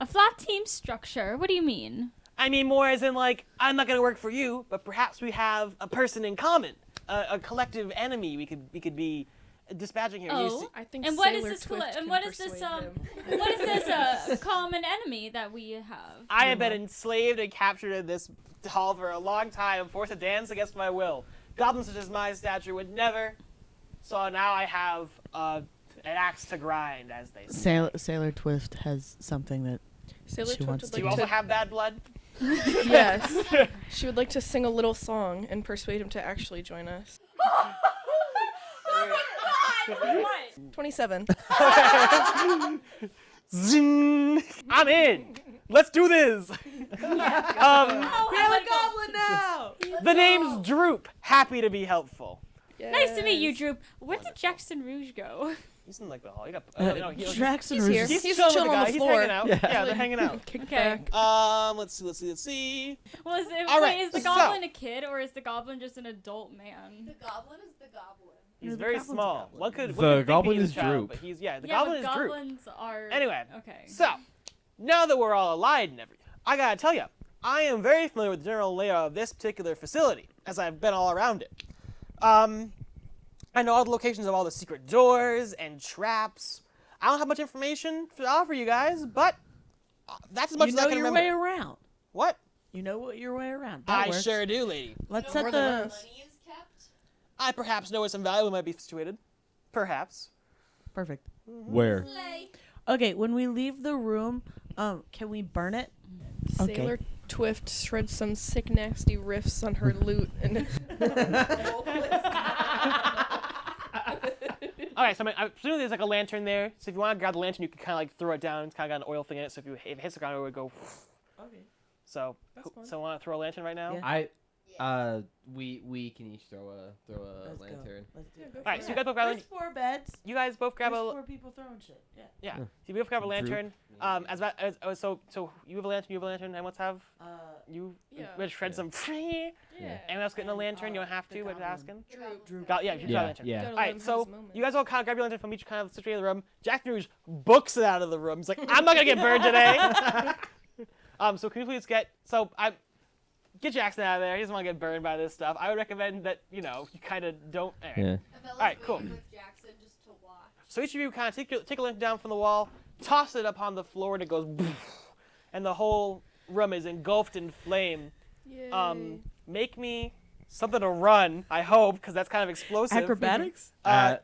A flat team structure? What do you mean? I mean, more as in, like, I'm not going to work for you, but perhaps we have a person in common, a collective enemy we could be dispatching here. Oh, I think and what is Saylor this? Twift And can what is this? persuade him. What is this? Common enemy that we have? I have been enslaved and captured in this hall for a long time, forced to dance against my will. Goblins such as my stature would never. So now I have an axe to grind, as they say. Saylor Twift has something that Saylor she Twift wants would Do to you like also to. have bad blood? Yes. She would like to sing a little song and persuade him to actually join us. 27. Zing! I'm in. Let's do this. We have a goblin now. The name's Droop. Happy to be helpful. Nice to meet you, Droop. Where did Jackson Rouge go? He's in like the hall. You got. Jackson He's Rouge. here. He's He's chilling with chilling the on guy. the floor. He's hanging out. Yeah, they're hanging out. Kick Okay. back. Let's see. Well, is All wait, right, is the so- goblin a kid or is the goblin just an adult man? The goblin is the goblin. He's the very goblin's a small. goblin. One could The think he's goblin a is child, Droop. But he's the Yeah, goblin but is Droop. goblins are Anyway, okay. so now that we're all allied and everything, I gotta tell you, I am very familiar with the general layout of this particular facility, as I've been all around it. I know all the locations of all the secret doors and traps. I don't have much information to offer you guys, but that's as much You as I know can your remember. way around. What? You know your way around. I That works. sure do, lady. Let's Know set where the. money is kept? I perhaps know where some valuable might be situated. Perhaps. Perfect. Where? Slay. Okay, when we leave the room, can we burn it? Okay. Sailor Twift shreds some sick, nasty riffs on her lute, and Okay, so I presume there's like a lantern there. So if you want to grab the lantern, you can kind of like throw it down. It's kind of got an oil thing in it. So if it hits the ground, it would go. Okay. So, That's fun. so want to throw a lantern right now? Yeah. We can each throw a Let's lantern. Go. Let's do it. All right, so you guys both grab There's 4 beds. You guys both grab There's a. 4 people throwing shit. Yeah. Yeah. So you both grab a lantern. So you have a lantern. You have a lantern. Anyone else have? You. Yeah. We'll shred some. yeah. Anyone else getting a lantern? You don't have the to. We're goblin. asking. Droop. Yeah, you got a lantern. Yeah. Gotta All let right, him have so his moment. you guys all kind of grab your lantern from each kind of situated in the room. Jack Rouge books it out of the room. He's like, I'm not gonna get burned today. So can you please get Jackson out of there. He doesn't want to get burned by this stuff. I would recommend that you kind of don't. Anyway. Yeah. Alright, cool. With Jackson just to watch. So each of you kind of take a lantern down from the wall, toss it upon the floor, and it goes, and the whole room is engulfed in flame. Yay. Make me something to run. I hope, because that's kind of explosive. Acrobatics? Uh,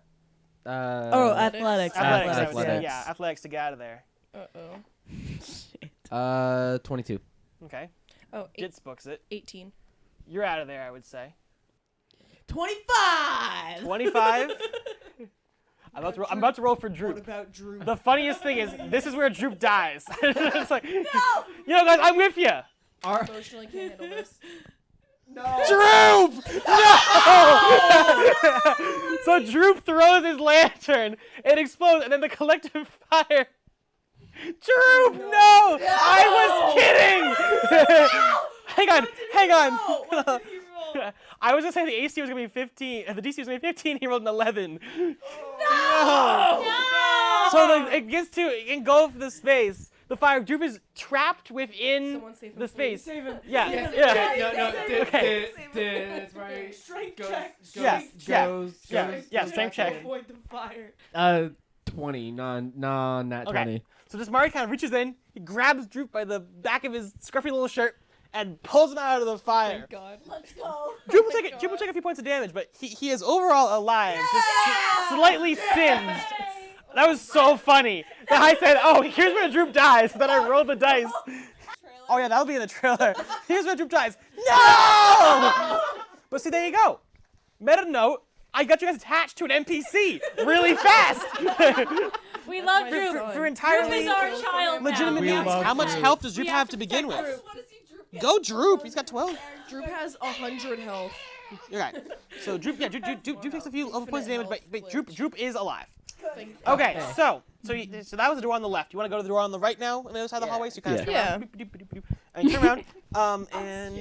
Athletics. Athletics. Yeah, athletics to get out of there. Uh-oh. 22. Okay. Oh, Gits books it. 18. You're out of there, I would say. 25. 25. I'm about to roll for Droop. What about Droop? The funniest thing is, this is where Droop dies. It's like, guys, I'm with you. Emotionally can't handle this. Droop! No! So Droop throws his lantern, it explodes, and then the collective fire. Droop, no! I was kidding! Hang on. I was gonna say the AC was gonna be 15, the DC was gonna be 15, he rolled an 11. No! So it gets to engulf the space. The fire. Droop is trapped within Someone save him, the space. please. Save him. Yeah. That's right. Strength Goes- check. Strength check. Avoid the fire. 20, not Okay. 20. So this Mari kind of reaches in, he grabs Droop by the back of his scruffy little shirt and pulls him out of the fire. Thank God. Let's go. Droop will take a few points of damage, but he is overall alive, just slightly singed. That was so funny. That I said, oh, here's where Droop dies. Then I rolled the dice. Oh yeah, that'll be in the trailer. Here's where Droop dies. No! But see, there you go. Meta note, I got you guys attached to an NPC really fast. We love Droop. For entirely Droop is our child now. legitimate We needs. love How much Droop. health does Droop We have have to to begin protect with? Droop. Want to see Droop get Go Droop. He's got 12. Droop has 100 health. Okay. So Droop takes a few points of damage, but Droop is alive. Thank Okay, so that was the door on the left. You want to go to the door on the right now, on the other side of the hallway? So you kind of turn Yeah. around, and you turn around, and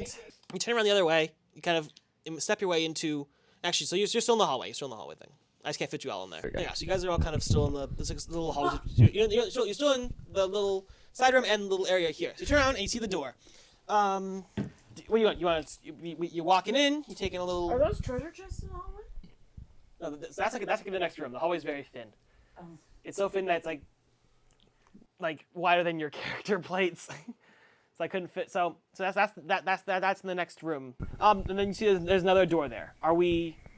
you turn around the other way. You kind of step your way into. Actually, so you're still in the hallway. You're still in the hallway thing. I just can't fit you all in there. Yeah, so you guys are all kind of still in the little hallway. You're still in the little side room and little area here. So you turn around and you see the door. What do you want? You're walking in. You're taking a little. Are those treasure chests in the hallway? No, that's like in the next room. The hallway's very thin. It's so thin that it's like wider than your character plates. So I couldn't fit. So that's in the next room. And then you see there's another door there.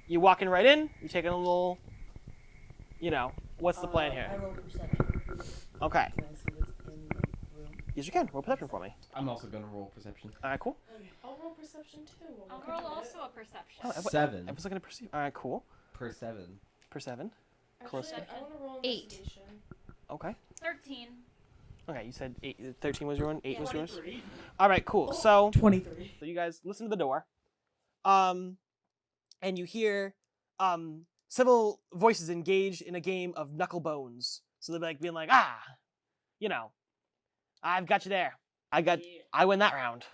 You walking right in? You taking a little. What's the plan here? I roll perception. Okay. Can I see what's in the room? Yes, you can. Roll perception for me. I'm also gonna roll perception. All right, cool. I'll roll perception too. I'll roll also a perception. Oh, 7 I was looking to perceive. All right, cool. per 7. Per 7. Close. I want to roll 8. investigation. Okay. 13. Okay, you said 8. 13 was your one. 8 was yours. All right, cool. So 23. you guys listen to the door, and you hear several voices engaged in a game of knuckle bones. So they're being like, I've got you there. I win that round.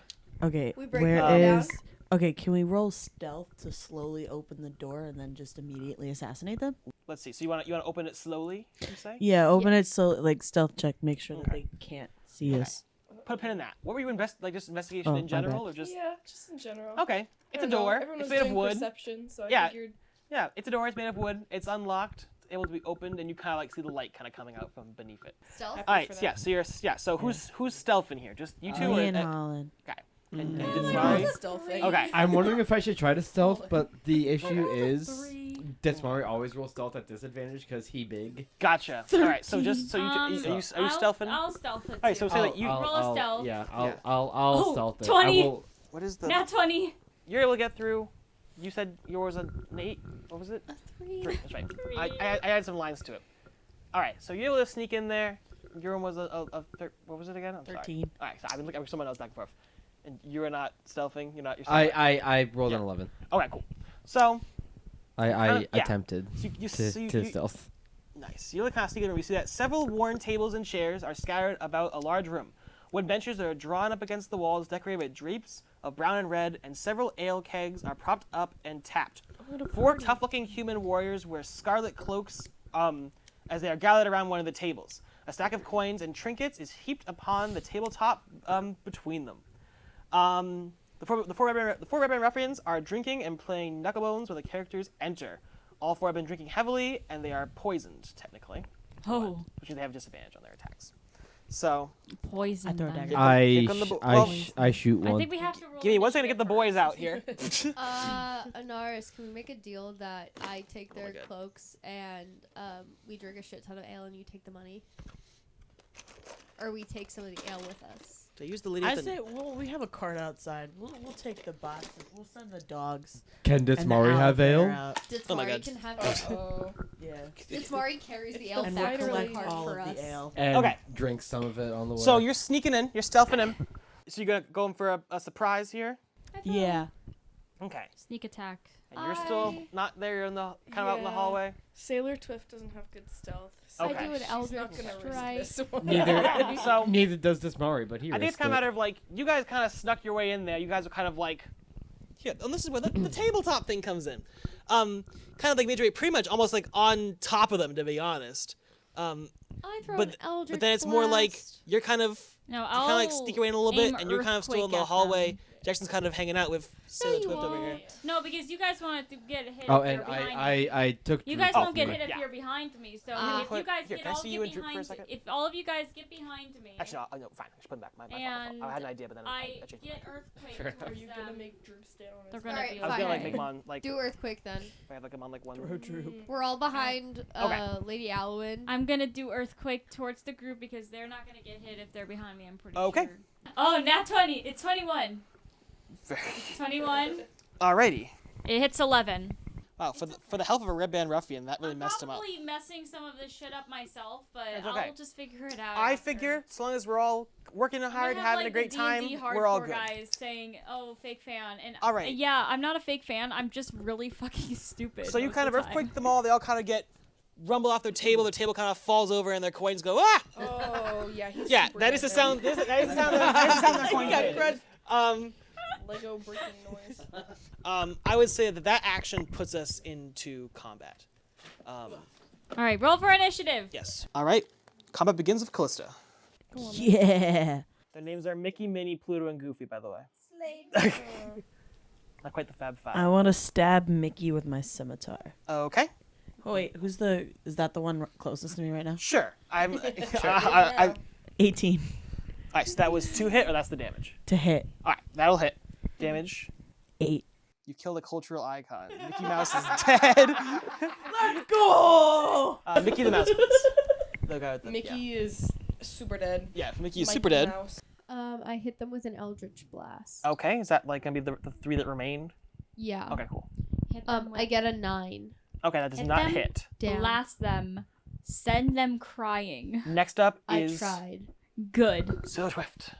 Okay, We break where it down. is Okay, can we roll stealth to slowly open the door and then just immediately assassinate them? Let's see. So you want to open it slowly? You say? Yeah, open it so like stealth check, make sure that they can't see us. Put a pin in that. What were you just investigation in my general, bad. or just? Yeah, just in general. Okay, it's I a don't know, door. everyone It's was made of doing wood. Perception, so Yeah. I figured. Yeah, it's a door. It's made of wood. It's unlocked. It's able to be opened, and you kind of like see the light kind of coming out from beneath it. Stealth? All right. So yeah. So you're So who's stealth in here? Just you two, Me or and Holland. okay? And It's Mari? not stealthing. Okay. I'm wondering if I should try to stealth, but the issue is Ditsmari always rolls stealth at disadvantage because he big. Gotcha. All right. So just so are you stealthing? I'll stealth it. All right. So say that you. roll a stealth. Yeah, I'll stealth it. 20. I will, What is the? Nat 20. You're able to get through. You said yours was an 8. What was it? A 3. 3. That's right. I added some lines to it. All right. So you're able to sneak in there. Your one was what was it again? I'm 13. Sorry. All right. So I've been looking at someone else back and forth. And you are not stealthing. You're not. You're I rolled an 11. Okay. Cool. So. I yeah. attempted You to stealth. Nice. You look kind of sneaking, and we see that several worn tables and chairs are scattered about a large room. Wood benches are drawn up against the walls, decorated with drapes of brown and red, and several ale kegs are propped up and tapped. 4 tough-looking human warriors wear scarlet cloaks as they are gathered around one of the tables. A stack of coins and trinkets is heaped upon the tabletop between them. The four Redbrand ruffians are drinking and playing knucklebones when the characters enter. All 4 have been drinking heavily, and they are poisoned, technically. Oh. Which means they have disadvantage on their attacks. So. Poison. them. I shoot one. I think we have to roll. Give me 1 second to get the boys out here. Anaris, can we make a deal that I take their cloaks and we drink a shit ton of ale and you take the money? Or we take some of the ale with us? So use the lady. I say, well, we have a cart outside. We'll take the boxes. We'll send the dogs. Can Ditsmari have ale? Ditsmari Oh my God. can have ale. Yeah. Ditsmari carries the ale And back we'll to the collect cart all for of us. the ale. And Okay. drink some of it on the way. So you're sneaking in. You're stealthing in. So you're gonna go in for a surprise here. Yeah. Okay. Sneak attack. And you're still not there. You're in the kind of out in the hallway. Saylor Twift doesn't have good stealth. So Okay. I do an she's eldritch not gonna strike. risk this one. Neither does Ditsmari, but he I think it's kind of matter of like you guys kind of snuck your way in there. You guys are kind of like, here, and this is where the tabletop thing comes in. Kind of like Midway, pretty much almost like on top of them, to be honest. I throw But an eldritch but then it's more like blast. you're kind of No, you I'll kind of like sneak your way in a little bit, aim and you're kind of still in the earthquake at hallway. them. Jackson's kind of hanging out with Saylor Twift over here. No, because you guys wanted to get hit. Oh, if and you're behind me. I took. You guys Droop won't get from hit me. if you're behind me. So Ah. if you guys Here, get can I all see you get and Droop for a behind, second? if all of you guys get behind me, Actually, no, fine. I should put them back. My fault. and I had an idea, but then I changed my get mind. earthquake Fair towards Are you gonna them, make Droop stay on his they're gonna Alright, be I was gonna like fine. make them on like. Do earthquake then. If I have like them on like one. We're all behind Lady Alwyn. I'm gonna do earthquake towards the group because they're not gonna get hit if they're behind me. I'm pretty Okay. sure. Oh, nat 20. It's 21. It's 21. Alrighty. It hits 11. Wow, for the health of a Redbrand ruffian, that really messed him up. Probably messing some of this shit up myself, but That's okay. I'll just figure it out. I after. figure, as long as we're all working hard, I having have, a great the time, D&D we're all hardcore good. guys saying, "Oh, fake fan," and All right. yeah, I'm not a fake fan. I'm just really fucking stupid. So you most kind of the time. earthquake them all. They all kind of get rumble off their table. Their table kind of falls over, and their coins go ah. Oh yeah, he's Yeah, super that is the dead sound. That is the sound. That is the sound that coins made. Lego breaking noise. I would say that action puts us into combat. All right, roll for initiative. Yes. All right. Combat begins with Callista. Yeah. Their names are Mickey, Minnie, Pluto, and Goofy, by the way. Not quite the Fab Five. I want to stab Mickey with my scimitar. Okay. Oh wait, is that the one closest to me right now? Sure. I'm. 18 All right. So that was 2 hit, or that's the damage. to hit. All right. That'll hit. Damage. 8. You killed a cultural icon. Mickey Mouse is dead. Let's go. Mickey the Mouse, please. The guy with the, Mickey is super dead. Yeah, Mickey is Mikey super dead. Mouse. I hit them with an eldritch blast. Okay, is that like gonna be the 3 that remained? Yeah. Okay, cool. Hit them I get a 9. Okay, that does Hit not them. hit. Damn. Blast them. Send them crying. Next up I is tried. Good. Sailor Twift.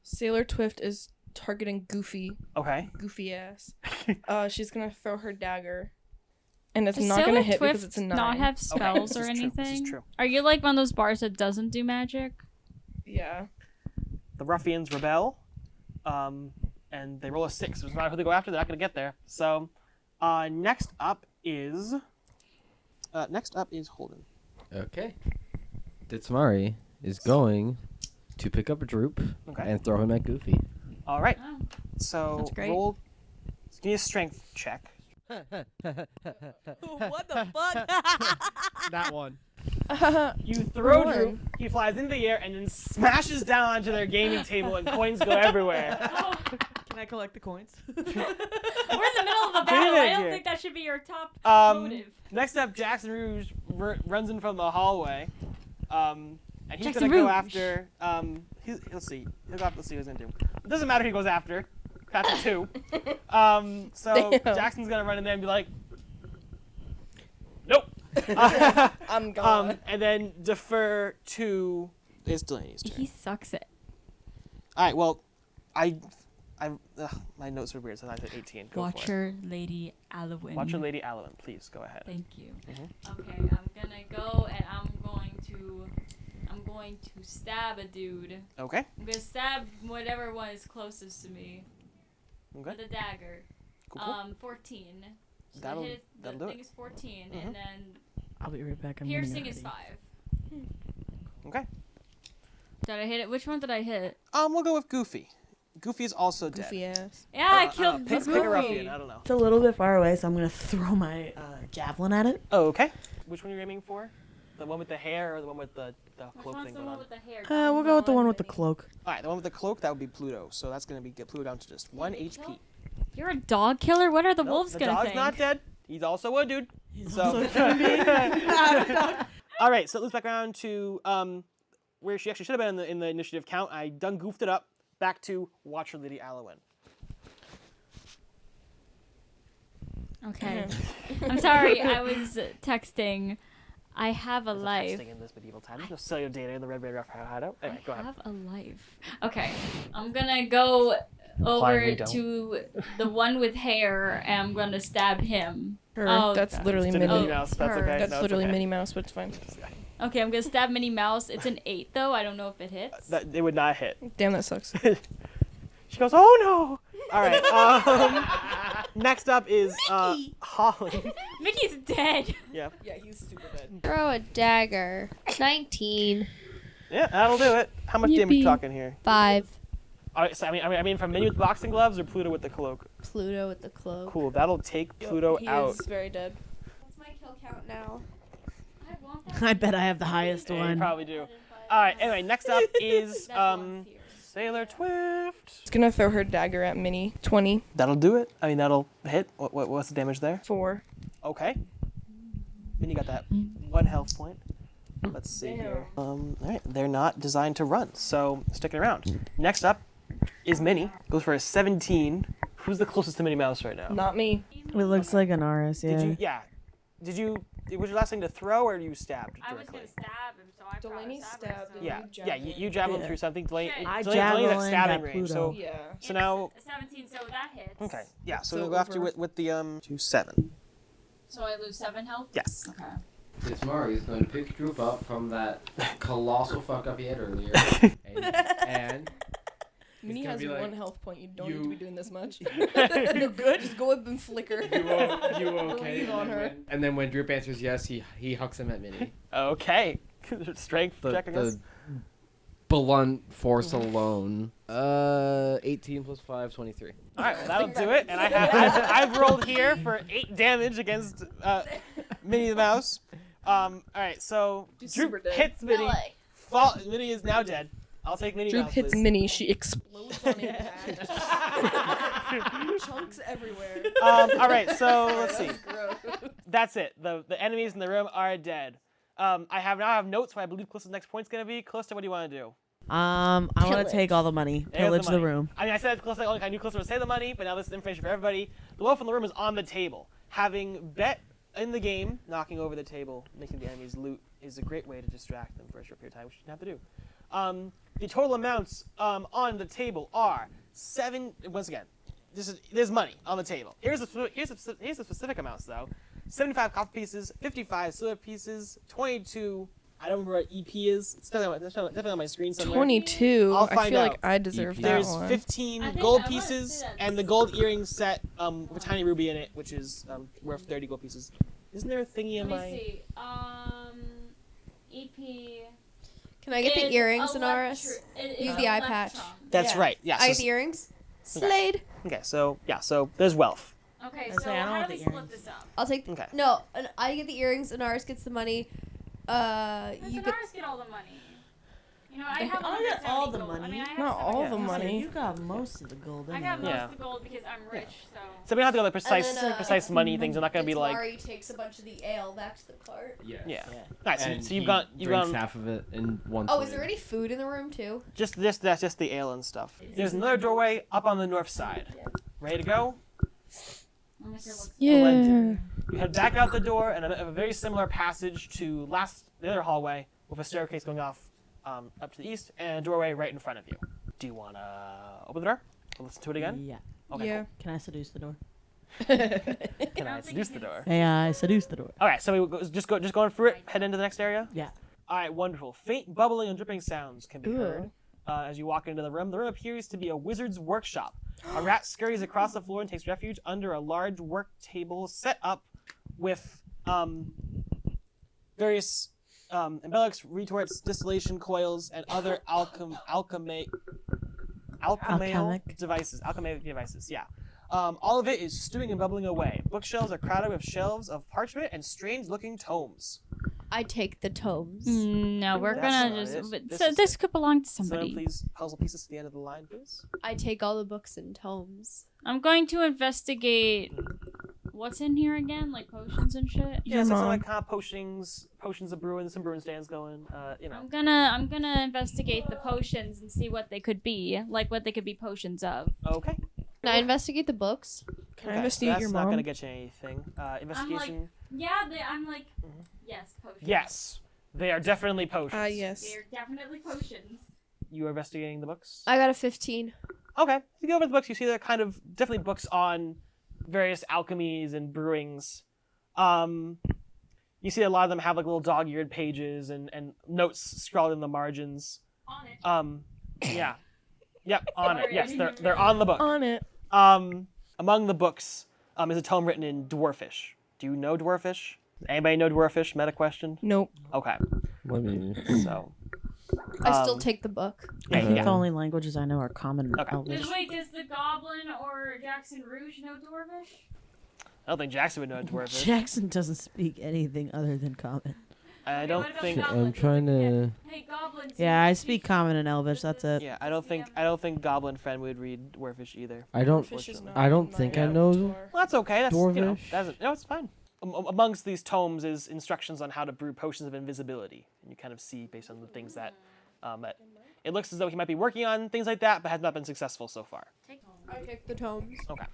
Saylor Twift is targeting Goofy. Okay. Goofy ass. She's gonna throw her dagger, and it's Does not gonna Sailor hit Twift because it's a 9. not have spells this or is true, this is anything? true. Are you like one of those bars that doesn't do magic? Yeah. The ruffians rebel. and they roll a 6. Doesn't matter who they go after, they're not going to get there. So, next up is Holden. Okay. Ditsmari is going to pick up a Droop and throw him at Goofy. All right. Oh. So That's great. roll. Give me a strength check. What the fuck? That one. You throw Droop. He flies into the air and then smashes down onto their gaming table, and coins go everywhere. Can I collect the coins? We're in the middle of a battle. I don't think that should be your top motive. Next up, Jackson Rouge runs in from the hallway, and he's Jackson gonna go Rouge. after. Let's see. Let's see what he's gonna do. It doesn't matter who he goes after. After 2. So Damn. Jackson's gonna run in there and be like, "Nope." I'm gone. And then defer to. It's Delaney's turn. He sucks at. All right. Well, my notes are weird, so I said 18. Go for it. Watcher Lady Alwyn. Watcher Lady Alwyn, please go ahead. Thank you. Mhm. Okay, I'm gonna go and I'm going to stab a dude. Okay. I'm gonna stab whatever one is closest to me. Okay. With a dagger. Cool. 14. So That'll the do thing it. is 14, Mhm. and then I'll be right back. I'm piercing is 5. Okay. Did I hit it? Which one did I hit? We'll go with Goofy. Goofy is also dead. Goofy ass. Yeah, I killed pick a ruffian. I don't know. It's a little bit far away, so I'm gonna throw my javelin at it. Oh, okay. Which one are you aiming for? The one with the hair or the one with the Which cloak one's thing the going one on? with the hair? We'll go with the one with the cloak. All right, the one with the cloak, that would be Pluto. So that's going to get Pluto down to just 1 HP. You're a dog killer? What are the Nope, wolves the gonna dog's think? not dead. He's also a dude. So. also a human being. All right, so it loops back around to where she actually should have been in the initiative count. I done goofed it up. Back to Watcher Lady Alwyn. Okay. I'm sorry, I was texting. I have a life. Texting in this medieval time. There's no cellular data in the Redbrand hideout. Anyway, go I ahead. have a life. Okay. I'm gonna go over we don't. to the one with hair and I'm gonna stab him. Her. Oh, That's God. literally It's Minnie. Minnie Mouse. That's her. okay. That's No, it's literally okay. Minnie Mouse, but it's fine. Okay, I'm gonna stab Minnie Mouse. It's an 8 though. I don't know if it hits. It would not hit. Damn, that sucks. She goes, "Oh no!" All right. Next up is Holly. Mickey's dead. Yeah. Yeah, he's super dead. Throw a dagger. 19. Yeah, that'll do it. How much damage you Yippee. talking here? 5. All right. So I mean, from Minnie with boxing gloves or Pluto with the cloak. Pluto with the cloak. Cool. That'll take Pluto he out. is very dead. What's my kill count now? I want that. I bet I have the highest Yeah, you one. probably do. All right. Anyway, next up is That belongs here. Saylor Twift. She's gonna throw her dagger at Minnie. 20. That'll do it. I mean, that'll hit. What's the damage there? 4. Okay. Minnie got that 1 health point. Let's see here. All right. They're not designed to run, so sticking around. Next up is Minnie. Goes for a 17. Who's the closest to Minnie Mouse right now? Not me. It looks like an RS, yeah. Did you? Yeah. Did you? Was your last thing to throw or you stabbed I was directly? gonna stab him, so I Delaney probably stabbed him. Yeah, You yeah, javelin. you javelin Yeah. through something. Delaney, Shit. I Delaney's at javelin stabbing at range. Pluto. So, Yeah. so now, 17, so that hits. okay, yeah. So So we'll go after you over. with the 2-7. So I lose 7 health. Yes. Okay. Ditsmari is going to pick Droop up from that colossal fuck up he had earlier. and Minnie gonna has be like, 1 health point. You don't need to be doing this much. You good? Just go up and flicker. you okay? Believe on her. And then when Droop answers yes, he hucks him at Minnie. Okay. Strength check, I guess. The blunt force alone. 18 plus 5, 23. All right, well, that'll do it. And I've rolled here for 8 damage against Minnie the Mouse. All right, so She's super Droop dead. hits Minnie. Minnie is now dead. I'll take Minnie Droop Mouse, hits please. Minnie. She explodes on impact. Chunks everywhere. All right, so let's see. Gross. That's it. The enemies in the room are dead. I have notes where I believe Callista's next point's gonna be. Callista, what do you want to do? I want to take all the money. Pillage the money. room. I mean, I said Callista, I knew Callista would say the money, but now this is information for everybody. The wolf in the room is on the table. Having bet in the game, knocking over the table, making the enemies loot is a great way to distract them for a short period of time, which you didn't have to do. The total amounts on the table are 7. Once again, there's money on the table. Here's the specific amounts though: 75 copper pieces, 55 silver pieces, 22 I don't remember what EP is. It's definitely on my screen somewhere. 22. I'll I find feel out. like I deserve that There's one. 15 gold pieces and the gold earring set with a tiny ruby in it, which is worth 30 gold pieces. Isn't there a thingy in Let me my... see. EP. Can I get the earrings, Anaris? Use the eye patch. That's right. Yeah. I get the earrings. Slade. Okay. So there's wealth. Okay, That's so like, I don't how want do we the split earrings. this up? I'll take. Okay. No, I get the earrings. Anaris gets the money. You get. get all the money. You know, I have I got all the gold. money. I mean, I have Not all the 70 gold. money. You got most of the gold. I got most of the gold because I'm rich, so. So we don't have to go like precise, And then, precise money things. Are not gonna be like. Mari takes a bunch of the ale back to the cart. Yeah. Yeah. Nice. And So you've he got drinks half of it in one. Oh, is swig. there any food in the room too? that's just the ale and stuff. There's another doorway up on the north side. Ready to go? Yeah. You head back out the door and a very similar passage to the other hallway with a staircase going off up to the east and a doorway right in front of you. Do you want to open the door? Listen to it again? Yeah. Okay, Yeah. Can I seduce the door? Cool. Can I seduce the door? May I seduce the door? All right, so just going through it, head into the next area? Yeah. All right, wonderful. Faint bubbling and dripping sounds can be Ooh. heard as you walk into the room. The room appears to be a wizard's workshop. A rat scurries across the floor and takes refuge under a large work table set up with various embellics, retorts, distillation coils, and other alchemic devices. Yeah. All of it is stewing and bubbling away. Bookshelves are crowded with shelves of parchment and strange-looking tomes. I take the tomes. No, we're That's gonna not just. it. But This so is this it. could belong to Someone somebody. please puzzle pieces to the end of the line, please. I take all the books and tomes. I'm going to investigate. What's in here again? Like potions and shit. Yeah, so some like kind of potions of brewing, some brewing stands going. I'm gonna investigate the potions and see what they could be, like what they could be potions of. Okay. Can I investigate the books? Can I investigate that's your not mom? gonna get you anything. Investigation. I'm like, yes, potions. Yes, they are definitely potions. Yes. They're definitely potions. You are investigating the books. I got a 15. Okay. You go over the books. You see they're kind of definitely books on various alchemies and brewings. You see a lot of them have like little dog-eared pages and notes scrawled in the margins. On it. Yeah. Yep, on it. Yes, they're on the book. On it. Among the books is a tome written in Dwarfish. Do you know Dwarfish? Anybody know Dwarfish? Meta question? Nope. Okay. Let me. So. I still take the book. I think yeah. the only languages I know are Common and Okay. Elvish. Wait, does the Goblin or Jackson Rouge know Dwarvish? I don't think Jackson would know Dwarfish. Jackson doesn't speak anything other than Common. I don't think. I'm trying to. Hey, Goblin. Yeah, I speak Common and Elvish. That's it. Yeah, I don't think Goblin Friend would read Dwarfish either. I don't. Fish is not I don't in think my I know. repertoire. Well, that's okay. That's you know, Dwarvish? no, it's fine. Amongst these tomes is instructions on how to brew potions of invisibility, and you kind of see based on the things that it looks as though he might be working on things like that, but has not been successful so far. I take the tomes. Okay.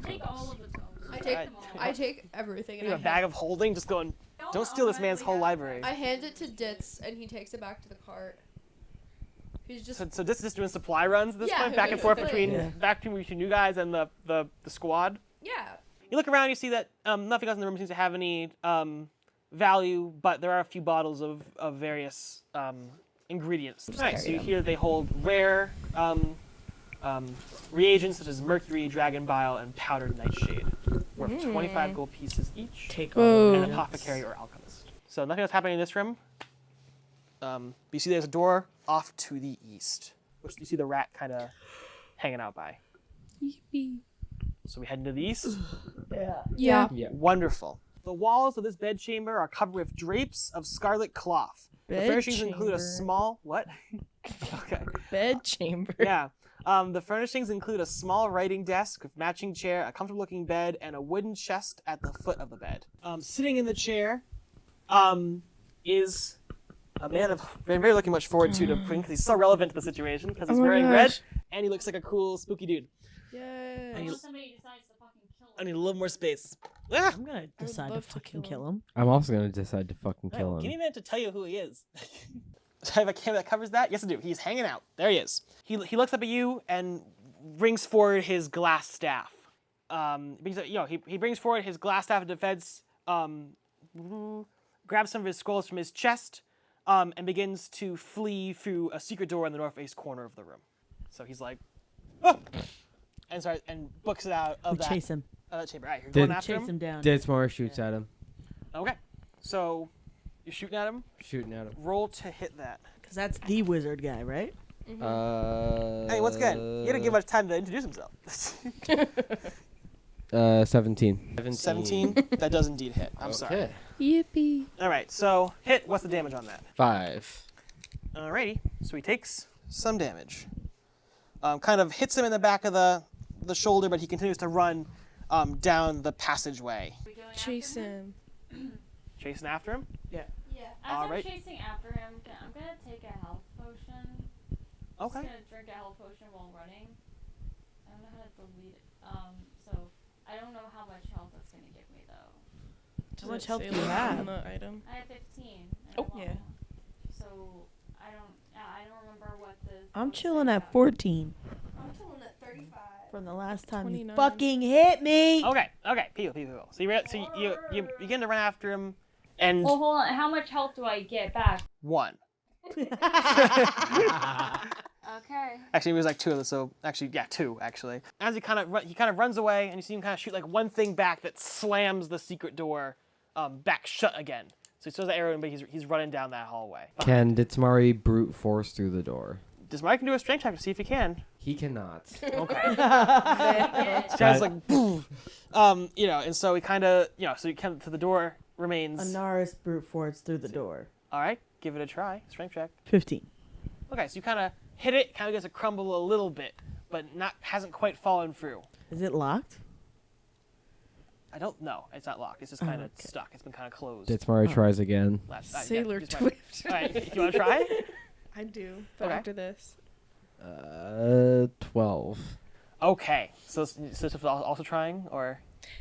Take all of the tomes. I take everything. You And have a bag of holding, just going. Don't steal this man's whole library. I hand it to Ditz, and he takes it back to the cart. He's just. So this is just doing supply runs at this Yeah, point, back and forth basically. between you guys and the squad. Yeah. You look around, you see that nothing else in the room seems to have any value, but there are a few bottles of various ingredients. Nice. So you hear they hold rare reagents such as mercury, dragon bile, and powdered nightshade, worth 25 gold pieces each. Take Whoa. An apothecary or alchemist. So nothing else happening in this room. You see there's a door off to the east, which you see the rat kind of hanging out by. Yippee. So we head into the east. Yeah. Yeah. Wonderful. The walls of this bedchamber are covered with drapes of scarlet cloth. The furnishings include a small what? Okay. Bed chamber. Yeah. The furnishings include a small writing desk with matching chair, a comfortable-looking bed, and a wooden chest at the foot of the bed. Sitting in the chair is a man I've been very looking much forward to because he's so relevant to the situation because he's Oh my wearing red gosh. and he looks like a cool, spooky dude. Yay. And he- Somebody decides to fucking kill I need a little more space. Ah! I'm gonna decide to love to fucking kill kill him. I'm also gonna decide to fucking Oh, kill give me a him. minute to tell you who he is. Do I have a camera that covers that? Yes, I do. He's hanging out. There he is. He looks up at you and brings forward his glass staff. He brings forward his glass staff of defense, grabs some of his scrolls from his chest, and begins to flee through a secret door in the northeast corner of the room. So he's like, oh! and books it out of Chase him. that chamber. All right, you're going after Chase him down. Ditsmar shoots at him. Okay, so you're shooting at him. Shooting at him. Roll to hit that. Because that's the wizard guy, right? Hey, once again, he didn't give much time to introduce himself. 17. 17. That does indeed hit. I'm sorry. Yippee. All right, so hit. What's the damage on that? 5. Alrighty, so he takes some damage. Kind of hits him in the back of the shoulder, but he continues to run down the passageway. Chase him. Chasing after him? Yeah. As All I'm right. chasing after him, I'm gonna take a health potion. Okay. I'm just gonna drink a health potion while running. I don't know how to delete it. So I don't know how much health that's gonna give me though. How much health do Say you have? on the item? I have 15. Oh, yeah. So I don't remember what the. I'm what chilling the- at 14 I'm chilling at 35. from the last time 29. you fucking hit me. Okay. People. So you begin to run after him, and Well, hold on. How much health do I get back? 1. Okay. Actually, it was like 2 of them. So actually, yeah, 2 actually. As he kind of runs away, and you see him kind of shoot like one thing back that slams the secret door back shut again. So he throws the arrow in, but he's running down that hallway. Can Ditsmari brute force through the door? Dismar can do a strength check to see if he can. He cannot. Okay. Just like, boom. And so he kind of, so he kind of to the door remains. Anaris brute force through the door. All right, give it a try. Strength check. 15. Okay, so you kind of hit it, kind of gets to crumble a little bit, but hasn't quite fallen through. Is it locked? I don't know. It's not locked. It's just kind of stuck. It's been kind of closed. Ditsmari tries again. Saylor Dismar- Twift. All right, you want to try? I do, but Okay. after this. 12. Okay, so Tiff also trying, or?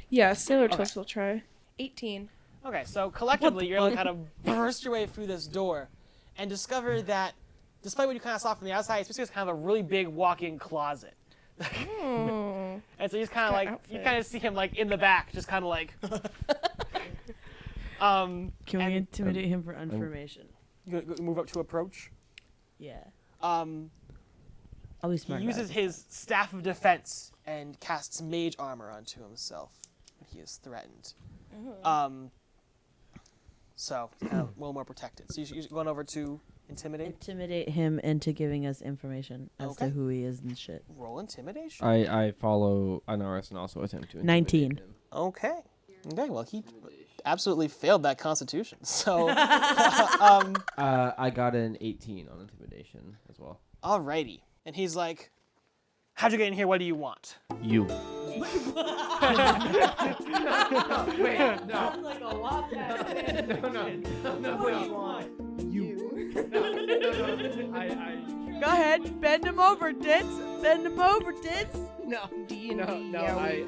Yeah, Sailor Okay. Twift will try. 18. Okay, so collectively, you're able to kind of burst your way through this door and discover that, despite what you kind of saw from the outside, it's basically kind of a really big walk-in closet. Oh. And so he's kind of got like, you outfits. kind of see him like in the back, just kind of like. Can we intimidate him for information? You move up to approach. Yeah. I'll be He smart. uses his staff of defense and casts mage armor onto himself when he is threatened. So he's kind of a little more protected. So you're going over to intimidate. Intimidate him into giving us information as to who he is and shit. Roll intimidation. I follow Anaris and also attempt to intimidate 19. him. Okay. Well, he absolutely failed that constitution. So, I got an 18 on intimidation as well. alrighty. And he's like, how'd you get in here? What do you want? You. Wait, no. like a lot better. No, What do you want? You. Go ahead, bend him over, Ditz. Bend him over, Ditz. No.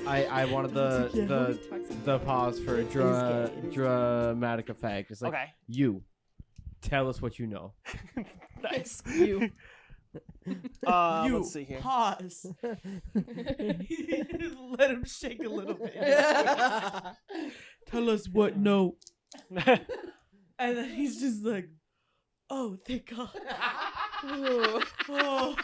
I wanted the pause for a dramatic effect. It's like, Okay. you. Tell us what you know. Nice. You. Let's see here. Pause. Let him shake a little bit. Tell us what no. And then he's just like, oh, thank God. oh.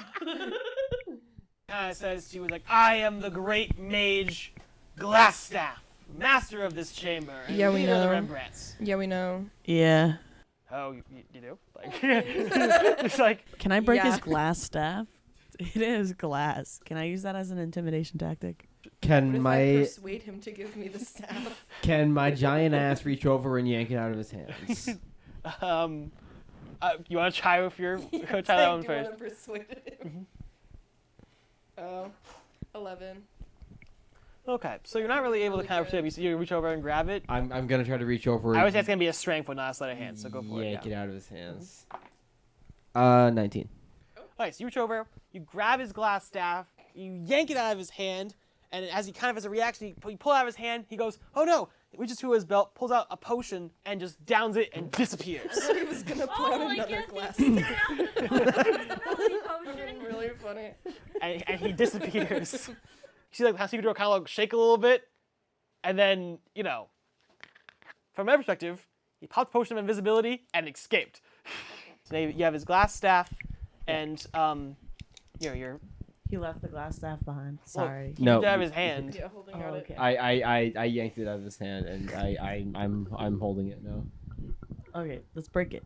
Says she was like, I am the great mage Glasstaff, master of this chamber. And Yeah, we leader of the know. Rembrandts. Yeah, we know. Yeah. Oh, you do? Like, it's like, Can I break his Yeah. glass staff? It is glass. Can I use that as an intimidation tactic? Can What if I my persuade him to give me the staff? giant ass reach over and yank it out of his hands? you want to try with your? Try that one first. Do you want to persuade him? Oh, 11. Okay, so you're not really able to kind of persuade. So you reach over and grab it. I'm gonna try to reach over. I and would say it's gonna be a strength, but not a sleight of hand. So go for yank it. it out of his hands. 19. Okay, so you reach over, you grab his glass staff, you yank it out of his hand, and as he kind of as a reaction, you pull it out of his hand. He goes, "Oh no!" Reaches through his belt, pulls out a potion, and just downs it and disappears. I thought he was gonna pull out I another guess glass. he did it potion. Really funny. and he disappears. You see like how secret door kind of like shake a little bit, and then from my perspective, he popped potion of invisibility and escaped. So now you have his glass staff, and your He left the glass staff behind. Sorry. he took it out of his hand. Yeah, holding Oh, out okay. I yanked it out of his hand, and I'm holding it now. Okay, let's break it.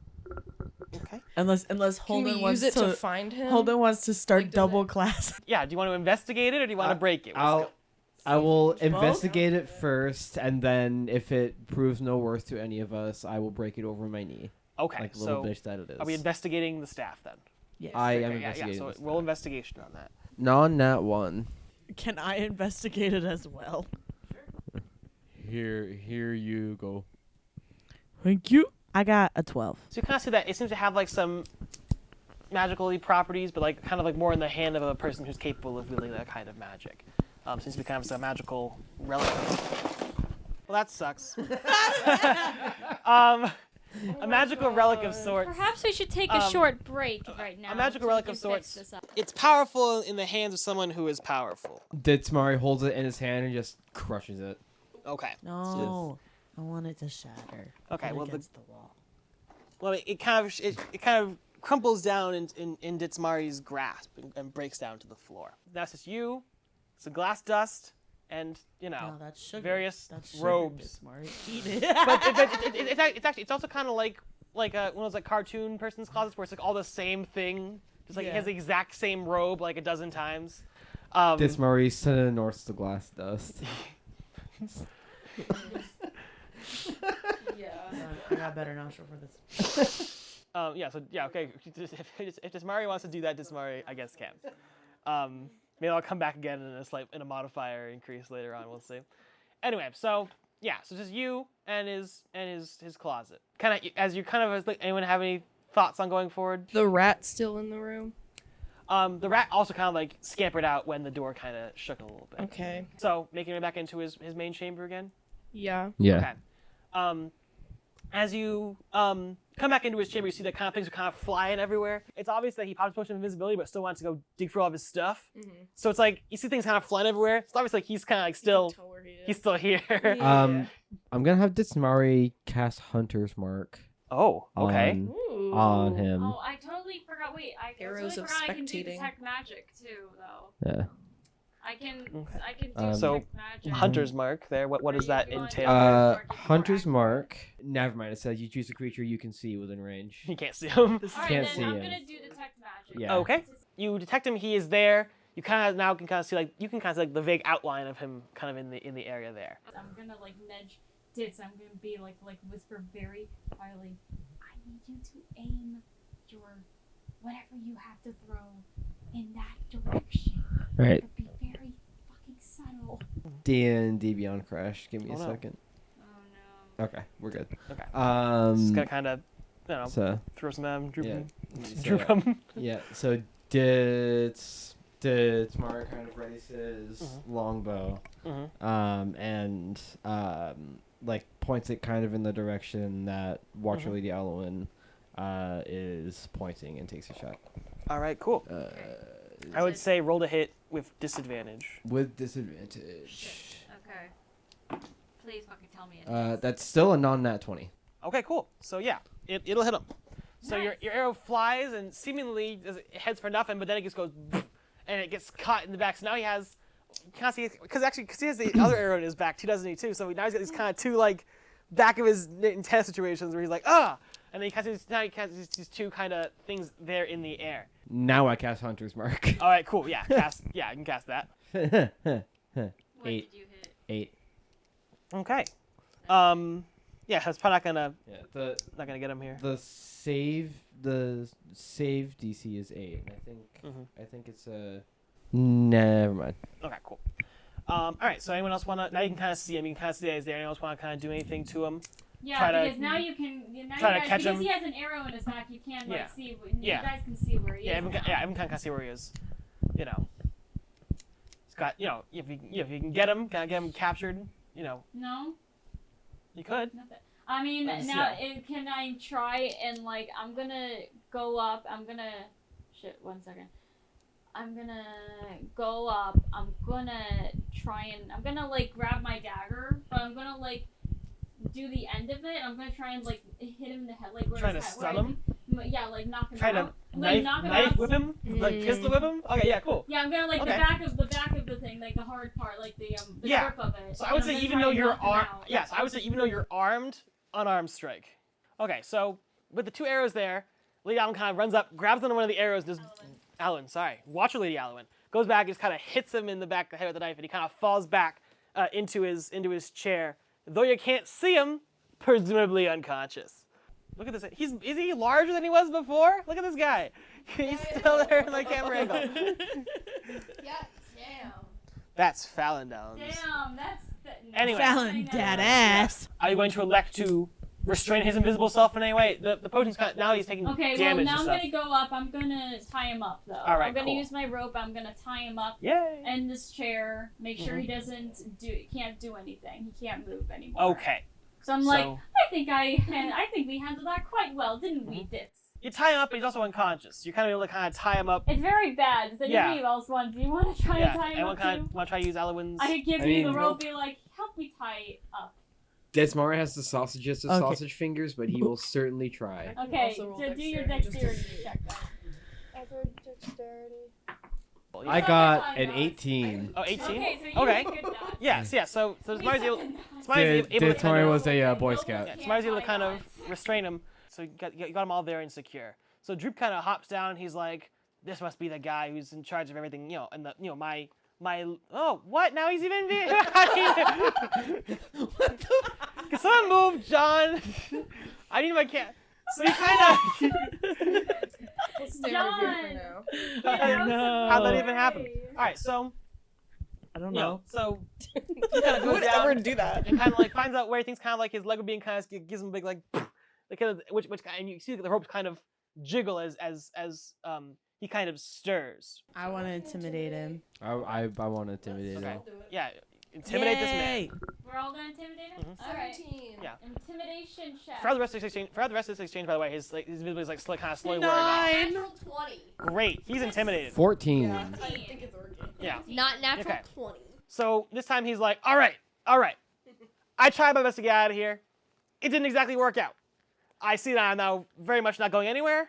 Okay. Unless Can Holden we wants use it to to find him? Holden wants to start Like, does double it- class. Yeah. Do you want to investigate it or do you want to break it? I will investigate it first, and then if it proves no worth to any of us, I will break it over my knee. Okay. Like a little so bitch that it is. are we investigating the staff then? Yes. I am Okay, investigating. So this roll now. investigation on that. Non-nat 1. Can I investigate it as well? Here you go. Thank you. I got a 12. So you kind of see that it seems to have like some magical properties, but like kind of like more in the hand of a person who's capable of wielding that kind of magic. Seems to be kind of a magical relic. Well, that sucks. A magical relic of sorts. Perhaps we should take a short break right now. A magical so we relic can of fix sorts. this up. It's powerful in the hands of someone who is powerful. Ditsmari holds it in his hand and just crushes it. Okay. No. I want it to shatter. Okay, Put well, against the wall. Well, it kind of crumples down in Ditsmari's grasp and breaks down to the floor. That's just you, some glass dust, and No, that's sugar. various That's sugar, robes. Ditsmari. Eat it. But it's also kind of like one of those like cartoon person's closets where it's like all the same thing, just like it has the exact same robe like a dozen times. Ditsmari north the glass dust. Yeah. I got better nostril for this. Okay. If Ditsmari wants to do that, Ditsmari, I guess, can. Maybe I'll come back again in a modifier increase later on. We'll see. Anyway, so just you and his closet. Anyone have any thoughts on going forward? The rat's still in the room. The rat also kind of like scampered out when the door kind of shook a little bit. Okay. So making it back into his main chamber again. Yeah. Yeah. Okay. As you come back into his chamber, you see that kind of things are kind of flying everywhere. It's obvious that he popped a potion of invisibility, but still wants to go dig through all of his stuff. Mm-hmm. So it's like you see things kind of flying everywhere. It's obviously like he's kind of like he's still here. Yeah. I'm gonna have Ditsmari cast Hunter's Mark. Oh, okay. On him. Oh, I totally forgot. Wait, I Arrows totally of forgot I can do spectating. detect magic too, though. Yeah. I can do So detect magic. Hunter's Mark there. What does that entail? Hunter's Mark. Never mind. It says you choose a creature you can see within range. You can't see him. Alright, Can't then see I'm him. gonna do detect magic. Yeah. Okay. You detect him. He is there. You kind of now can kind of see like the vague outline of him kind of in the area there. I'm gonna like nudge Dits. I'm gonna be like whisper very quietly. I need you to aim your whatever you have to throw in that direction. Right. But be very fucking subtle. D&D Beyond Crash. Give me Oh, a no. second. Oh no. Okay, we're good. Okay. So Just gotta kind of so throw some droop yeah. him. So, Droop him. yeah. So Ditsmari kind of raises his longbow, and like points it kind of in the direction that Watcher Lady Elowen is pointing and takes a shot. All right, cool. I would say roll to hit with disadvantage. With disadvantage. Okay. Please fucking tell me it. That's still a non-nat 20. Okay, cool. So yeah, it'll hit him. So Nice. your arrow flies and seemingly it heads for nothing, but then it just goes, and it gets caught in the back. So now he has, because he has the other arrow in his back too, doesn't he too? So now he's got these kind of two like back of his intense situations where he's like and then he casts these two kind of things there in the air. Now I cast Hunter's Mark. All right, cool. Yeah, you can cast that. What 8. did you hit? 8. Okay. Yeah, that's probably not gonna get him here. The save DC is 8. I think it's never mind. Okay, cool. All right. So anyone else wanna? Now you can kind of see him. You can kind of see that he's there. Anyone else wanna kind of do anything to him? Yeah, because now you can. Now try to you guys, catch because him. he has an arrow in his back, you can't like Yeah. see. Yeah. You guys can see where he is. Everyone can kind of see where he is. You know. He's got. You know, if you can get him, kind of get him captured. You know. No. You could. Nothing. I mean, can I try and like I'm gonna go up. One second. I'm gonna go up. I'm gonna like grab my dagger, but I'm gonna like do the end of it. I'm gonna try and like hit him in the head, like where Trying his to head, stun where him? Yeah, like knock him Try to out. Like knock him knife out. whip him? Like pistol whip him? Okay, yeah, cool. Yeah, I'm gonna like Okay. the back of the thing, like the hard part, like the Yeah. grip of it. So I would And say I'm even gonna though try you're and knock him out. yes, I would say even though you're armed, unarmed strike. Okay, so with the 2 arrows there, Lady Alwyn kind of runs up, grabs onto one of the arrows, and just Alwyn, sorry, watch your Lady Alwyn. Goes back, just kind of hits him in the back of the head with the knife, and he kind of falls back into his chair. Though you can't see him, presumably unconscious. Look at this. Is he larger than he was before? Look at this guy. He's still there in my camera angle. Yeah, damn. That's Fallon Downs. Damn, that's Anyway. Fallon dead ass. Are you going to elect to restrain his invisible self in any way? The potion's kind of, now he's taking Okay, well damage now and I'm stuff. gonna go up. I'm gonna tie him up though. All right, I'm gonna cool. use my rope. I'm gonna tie him up. Yay. In this chair. Make sure he can't do anything. He can't move anymore. Okay. So I'm like, I think we handled that quite well, didn't we, Ditz? You tie him up, but he's also unconscious. You're kind of able to kind of tie him up. It's very bad. Does anybody Yeah. else want? Do you want to try and tie him Anyone up kind too? of want to try to use Alwyn's? I could give you the rope. Be like, help me tie it up. Desmar has the sausages of Okay. sausage fingers, but he will certainly try. Okay, also roll so do your dexterity dexterity check then. Ever dexterity. I got an 18. Oh, 18? Okay, so you okay. did that. Yes, yeah. So Desmar's able to Desmar kind of, was a Boy Scout. yeah, Desmar's able to kind of restrain him. So you got them all there and secure. So Droop kind of hops down and he's like, "This must be the guy who's in charge of everything, and my oh, what? Now he's even being What the Can someone move, John? I need my cat. So he kind of We'll stay over here for now. How'd that even happen? All right, so I don't you know. know, so he kind of Who goes would down ever do that? and kind of like finds out where he thinks kind of like his leg would be and kind of gives him a big like kind of which and you see the ropes kind of jiggle as he kind of stirs. I want to intimidate him. I want to intimidate Okay. him. Yeah, intimidate this Yay. man. We're all gonna intimidate him. All right. 17. Yeah. Intimidation check. Throughout the rest of this exchange, by the way, his visibility is like kind of slowly wearing off. 9. Natural 20. Great, he's intimidated. 14. I think it's working. Yeah. Not natural Okay. 20. So this time he's like, all right. I tried my best to get out of here. It didn't exactly work out. I see that I'm now very much not going anywhere.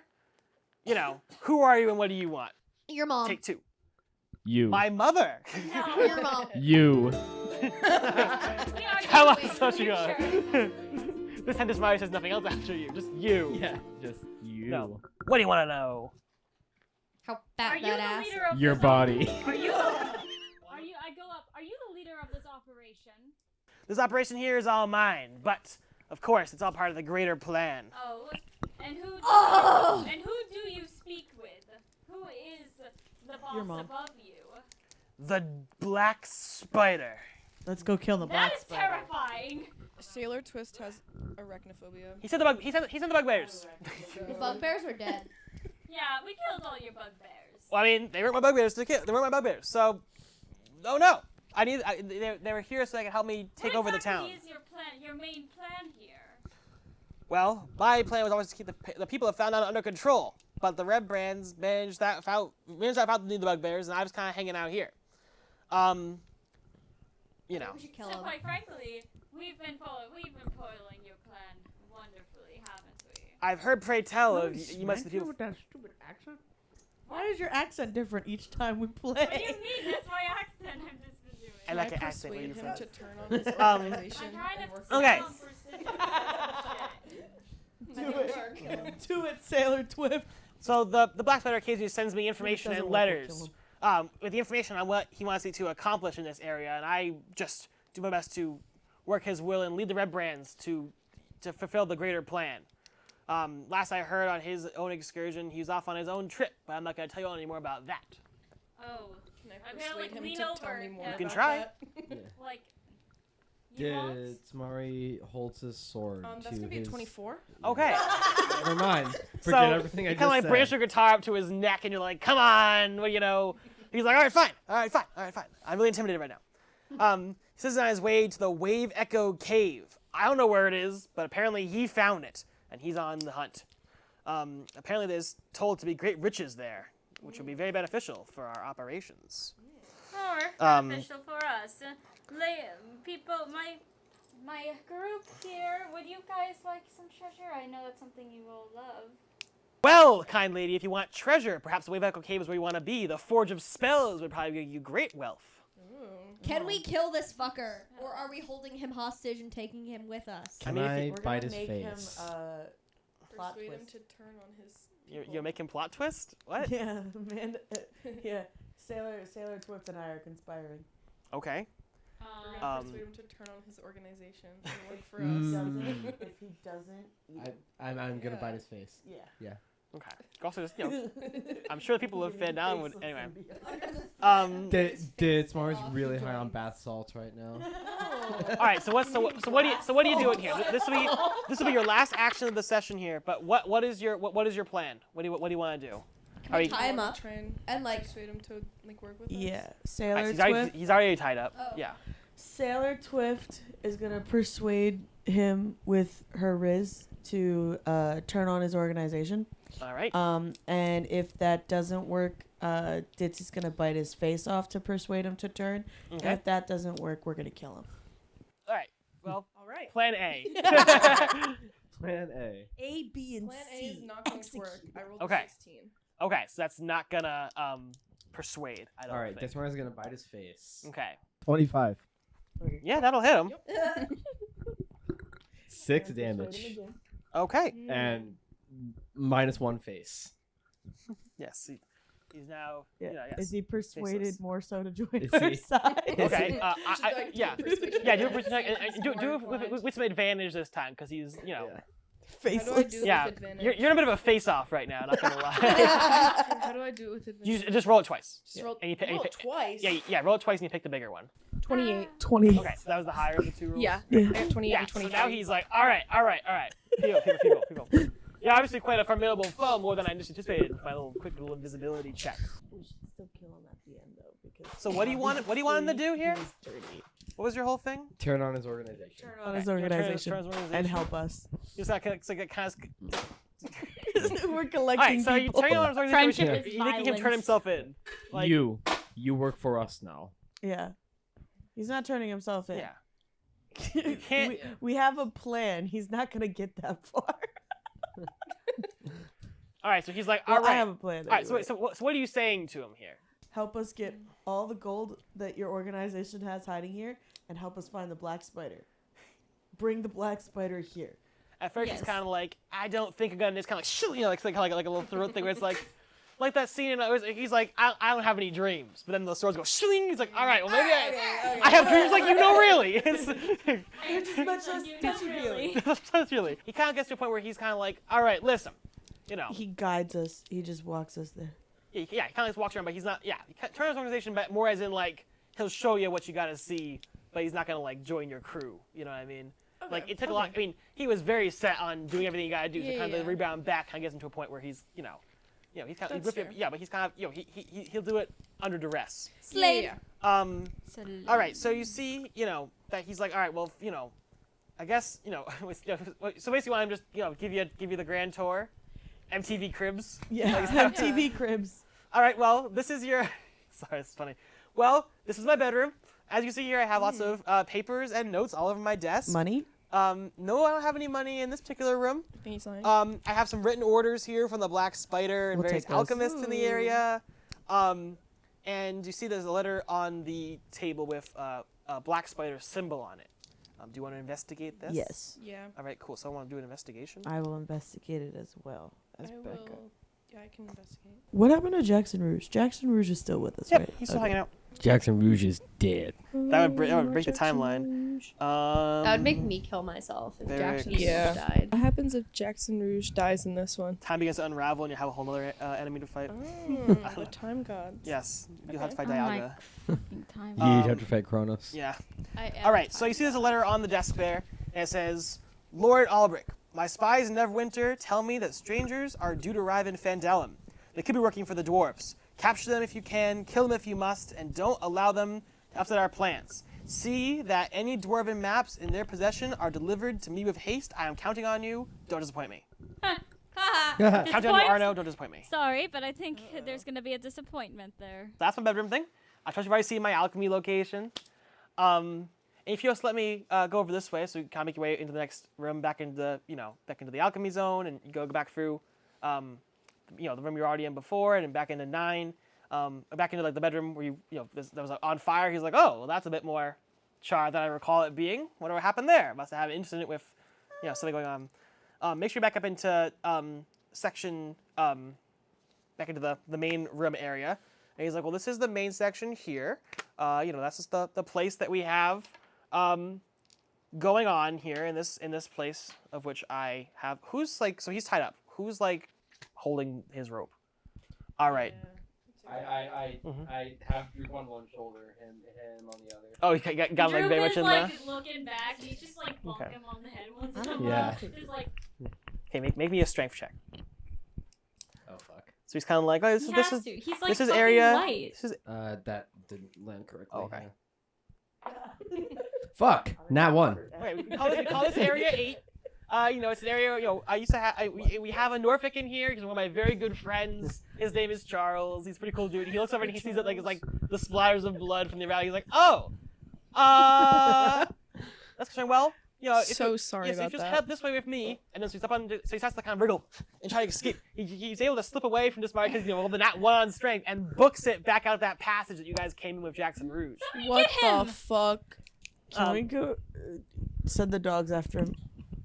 Who are you and what do you want? Your mom. Take 2. You. My mother. Your mom. You. Tell us what you are. This time Desmari says nothing else after you. Just you. Yeah, just you. No. What do you want to know? How fat Are you that the ass. leader of Your this body. Are you? I go up. Are you the leader of this operation? This operation here is all mine, but of course it's all part of the greater plan. Oh, and who? And who do you speak with? Who is the Your boss mom. above you? The Black Spider. Let's go kill the That black is spider. terrifying. Saylor Twist has arachnophobia. He said the bug. He said the bugbears. The bugbears are dead. Yeah, we killed all your bugbears. Well, I mean, they weren't my bugbears to kill. They weren't my bugbears. So, oh no. They were here so they could help me take over the town. What exactly is your plan? Your main plan here? Well, my plan was always to keep the people that found out under control, but the Redbrands managed that out to need the bugbears, and I was kind of hanging out here. We should kill So him. quite frankly, we've been foiling your plan wonderfully, haven't we? I've heard pray tell Don't of you must be smack you people. with that stupid accent. Why is your accent different each time we play? What do you mean? That's my accent. I'm just doing. I like an accent. Where persuade you him from? to turn on his Um, organization I'm trying and to work Okay. sound persistent. Do it. Do it, Saylor Twift. So the Black Spider occasionally sends me information doesn't and work, we'll letters kill with the information on what he wants me to accomplish in this area, and I just do my best to work his will and lead the Redbrands to fulfill the greater plan. Last I heard on his own excursion, he was off on his own trip, but I'm not going to tell you any more about that. Oh, Can I I'm gonna persuade him lean to over. tell me more You can about try. that? Like, you won't? Desmari holds his sword That's to gonna be a his... 24. Okay. Never mind. So Forget everything I you just kind of like said. branch your guitar up to his neck, and you're like, "Come on, what He's like, "All right, fine. I'm really intimidated right now." He says he's on his way to the Wave Echo Cave. I don't know where it is, but apparently he found it, and he's on the hunt. Apparently there's told to be great riches there, which will be very beneficial for our operations. Or beneficial for us. People, my group here, would you guys like some treasure? I know that's something you will love. Well, kind lady, if you want treasure, perhaps the Wayback Cave is where you want to be. The Forge of Spells would probably give you great wealth. Can we kill this fucker, or are we holding him hostage and taking him with us? Can I bite his face? Plot Persuade him twist. to turn on his. You're making plot twist? What? Yeah, man. Yeah, Saylor Twift and I are conspiring. Okay. We're gonna persuade him to turn on his organization and work for us. If he doesn't, I'm gonna bite his face. Yeah. Yeah. Okay. Also, just I'm sure the people of Fandown would anyway. Ditsmar's really high on bath salts right now. All right. So what are you doing here? This will be your last action of the session here. But what is your plan? What do you want to do? Can we tie him up Try and like persuade him to work with us. Yeah, All Saylor right, Twift. he's already tied up. Oh. Yeah. Saylor Twift is gonna persuade him with her Riz to turn on his organization. All right. And if that doesn't work, Ditz is gonna bite his face off to persuade him to turn. Okay. And if that doesn't work, we're gonna kill him. All right. Well, All right. Plan A. Plan A. A, B, and Plan A C. is not going to work. I rolled Okay. a 16. Okay, so that's not gonna persuade. I don't All right, think. Ditsmar's gonna bite his face. Okay. 25. Yeah, that'll hit him. 6 damage. Okay. And -1 face. Yes. He's now. Yeah. Yes. Is he persuaded Faceless. more so to join Is our he? side? Okay. Yeah. Yeah. Do a persuasion. persuasion. Do it with some advantage this time, because he's How do I Faceless. do it Yeah. with advantage? You're in a bit of a face-off right now. Not gonna lie. How do I do it with advantage? You just roll it twice. Just roll, And you pick- roll it twice. Yeah. Roll it twice and you pick the bigger one. 28. 20. Okay. So that was the higher of the two rolls. Yeah. Yeah. I have 28 Yeah. and So 23. now he's like, all right. People. You're obviously quite a formidable foe, more than I anticipated. With my quick little invisibility check. We should still kill him at the end though, because. So what do you want him to do here? He's dirty. What was your whole thing? Turn on his organization. On his Turn his organization organization. and help us. It's like kind of. We're All collecting right, so you people. turn on his organization. Friendship is You're making him turn violence. himself in. Like, you work for us now. Yeah. He's not turning himself in. Yeah. You can't. We have a plan. He's not gonna get that far. All right, so he's like, Well, all right. I have a plan. All right, anyway. so what are you saying to him here? Help us get all the gold that your organization has hiding here, and help us find the black spider. Bring the black spider here. At first, Yes. he's kind of like, I don't think I'm gonna. It's kind of like, shoo, like a little throat thing where it's like that scene. He's like, I don't have any dreams. But then the swords go shling. He's like, all right, well maybe I have dreams like really. It's really. He kind of gets to a point where he's kind of like, all right, listen, He guides us. He just walks us there. Yeah, he kind of just walks around, but he's not. Yeah, he turns his organization back more as in like he'll show you what you gotta see, but he's not gonna like join your crew. You know what I mean? Like it took a lot. I mean, he was very set on doing everything you gotta do. So kind of the rebound back kind of gets him to a point where he's he's kind of but he's kind of he'll do it under duress. Slade. All right, so you see that he's like, all right, well I guess so basically why I'm just give you the grand tour. MTV Cribs. Yeah, MTV Cribs. All right, well, this is your... Sorry, it's funny. Well, this is my bedroom. As you see here, I have lots of papers and notes all over my desk. Money? No, I don't have any money in this particular room. I have some written orders here from the Black Spider and various alchemists in the area. And you see there's a letter on the table with a Black Spider symbol on it. Do you want to investigate this? Yes. Yeah. All right, cool. So I want to do an investigation. I will investigate it as well as Becca. Yeah, I can investigate. What happened to Jackson Rouge? Jackson Rouge is still with us, Yep, right? he's still hanging out. Jackson Rouge is dead. That would break the timeline. That would make me kill myself if very Jackson cool. Rouge died. What happens if Jackson Rouge dies in this one? Time begins to unravel and you have a whole other enemy to fight. Oh, the time gods. Yes, you'll have to fight Oh my Dialga. time. You'd have to fight Kronos. Yeah. I am All right, so you see there's a letter on the desk there, and it says, Lord Albric, my spies in Neverwinter tell me that strangers are due to arrive in Fandalum. They could be working for the dwarves. Capture them if you can, kill them if you must, and don't allow them to upset our plans. See that any dwarven maps in their possession are delivered to me with haste. I am counting on you. Don't disappoint me. Counting on you, Arno. Don't disappoint me. Sorry, but I think there's going to be a disappointment there. That's my bedroom thing. I trust you've already seen my alchemy location. If you just let me go over this way, so you kind of make your way into the next room, back into the alchemy zone, and you go back through the room you were already in before, and back into 9, back into like the bedroom where that was on fire. He's like, oh, well, that's a bit more charred than I recall it being. Whatever happened there? Must have had an incident with, something going on. Make sure you back up into section, back into the main room area. And he's like, well, this is the main section here. That's just the place that we have going on here in this place of which I have. Who's like, so he's tied up. Who's like holding his rope? All right. I have Droop on one shoulder and him on the other. Oh, you got like very much in there. Droop is like looking back. He's just like bonking him on the head once in a while. Yeah. Just like. Okay, make me a strength check. Oh fuck. So he's kind of like, oh, He's like this is fucking area. White. This is, that didn't land correctly. oh, okay. Fuck. Nat 1. Okay, we call this area 8. It's an area. I used to have. We have a Norfolk in here. He's one of my very good friends. His name is Charles. He's a pretty cool dude. He looks over and he sees it like it's like the splatters of blood from the valley. He's like, oh, that's going well. So sorry so about just that. head up this way with me, and then so he starts to kind of wriggle and try to escape. He's able to slip away from this bar because the Nat 1 on strength and books it back out that passage that you guys came in with Jackson Rouge. What the fuck? Can we go send the dogs after him?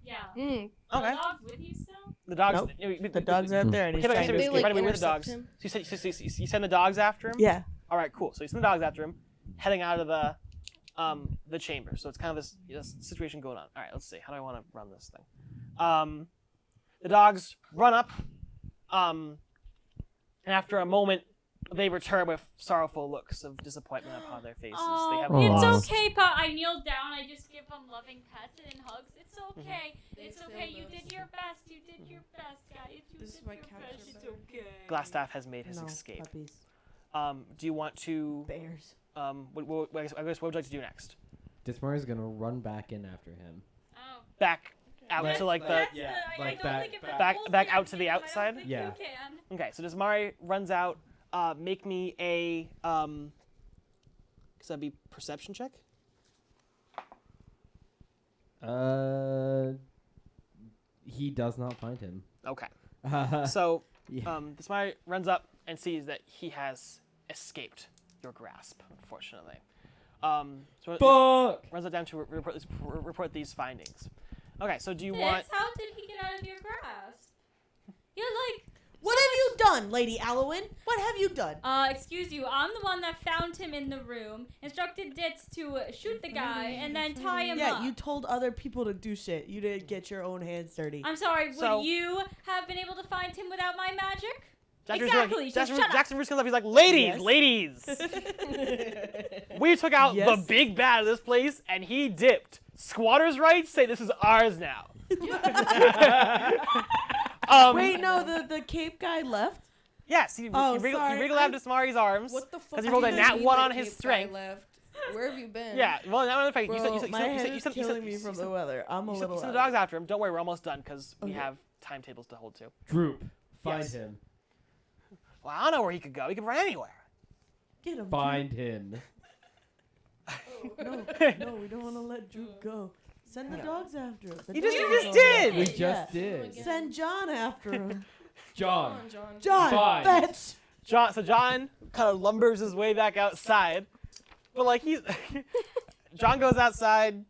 Yeah. Okay. Are the dogs with you still? The dogs. Nope. The dogs are out there, and he's Okay, trying to so escape. right away with the dogs. him? So you send the dogs after him? Yeah. All right, cool. So you send the dogs after him, heading out of the chamber. So it's kind of this situation going on. All right, let's see. How do I want to run this thing? The dogs run up, and after a moment, they return with sorrowful looks of disappointment upon their faces. They have It's lost. okay, Pa. I kneel down. I just give them loving pets and hugs. It's okay. It's okay. You did your best. You did your best, guys. You This is did my your capture best. It's bear. okay. Glasstaff has made his No, escape. puppies. Do you want to? Bears. I guess what would you like to do next? Dismar is gonna run back in after him. Oh. Back out to like the back out to the outside. Yeah. Okay, so Desmari runs out. Make me a that'd be perception check. He does not find him. Okay. So yeah. Desmari runs up and sees that he has escaped your grasp, unfortunately. So runs it down to report these findings. Okay, so do you want? How did he get out of your grasp? You're like. What have you done, Lady Alowin? What have you done? Excuse you. I'm the one that found him in the room, instructed Ditz to shoot the guy, and then tie him up. Yeah, you told other people to do shit. You didn't get your own hands dirty. I'm sorry, So- would you have been able to find him without my magic? Exactly. So shut up. Jackson Bruce comes up. He's like, ladies, Yes. ladies. We took out the Yes. big bad of this place, and he dipped. Squatters' rights say this is ours now. Wait, no, the Cape guy left? Yes, he Oh, wriggled sorry, out of Desmari's arms. What the fuck? Because he rolled a nat 1 on his strength. Left. Where have you been? Yeah, well, now in fact, Bro, my head is killing me from the weather. I'm a you little send the dogs after him. Don't worry, we're almost done because we Okay. have timetables to hold to. Droop, find Yes. him. Well, I don't know where he could go. He could run anywhere. Get him. Find him. No, we don't want to let Droop go. Send the dogs after him. The You just dogs did. We Yeah. just did. Send John after him. John. John, Fine. fetch. John kind of lumbers his way back outside, but like John goes outside.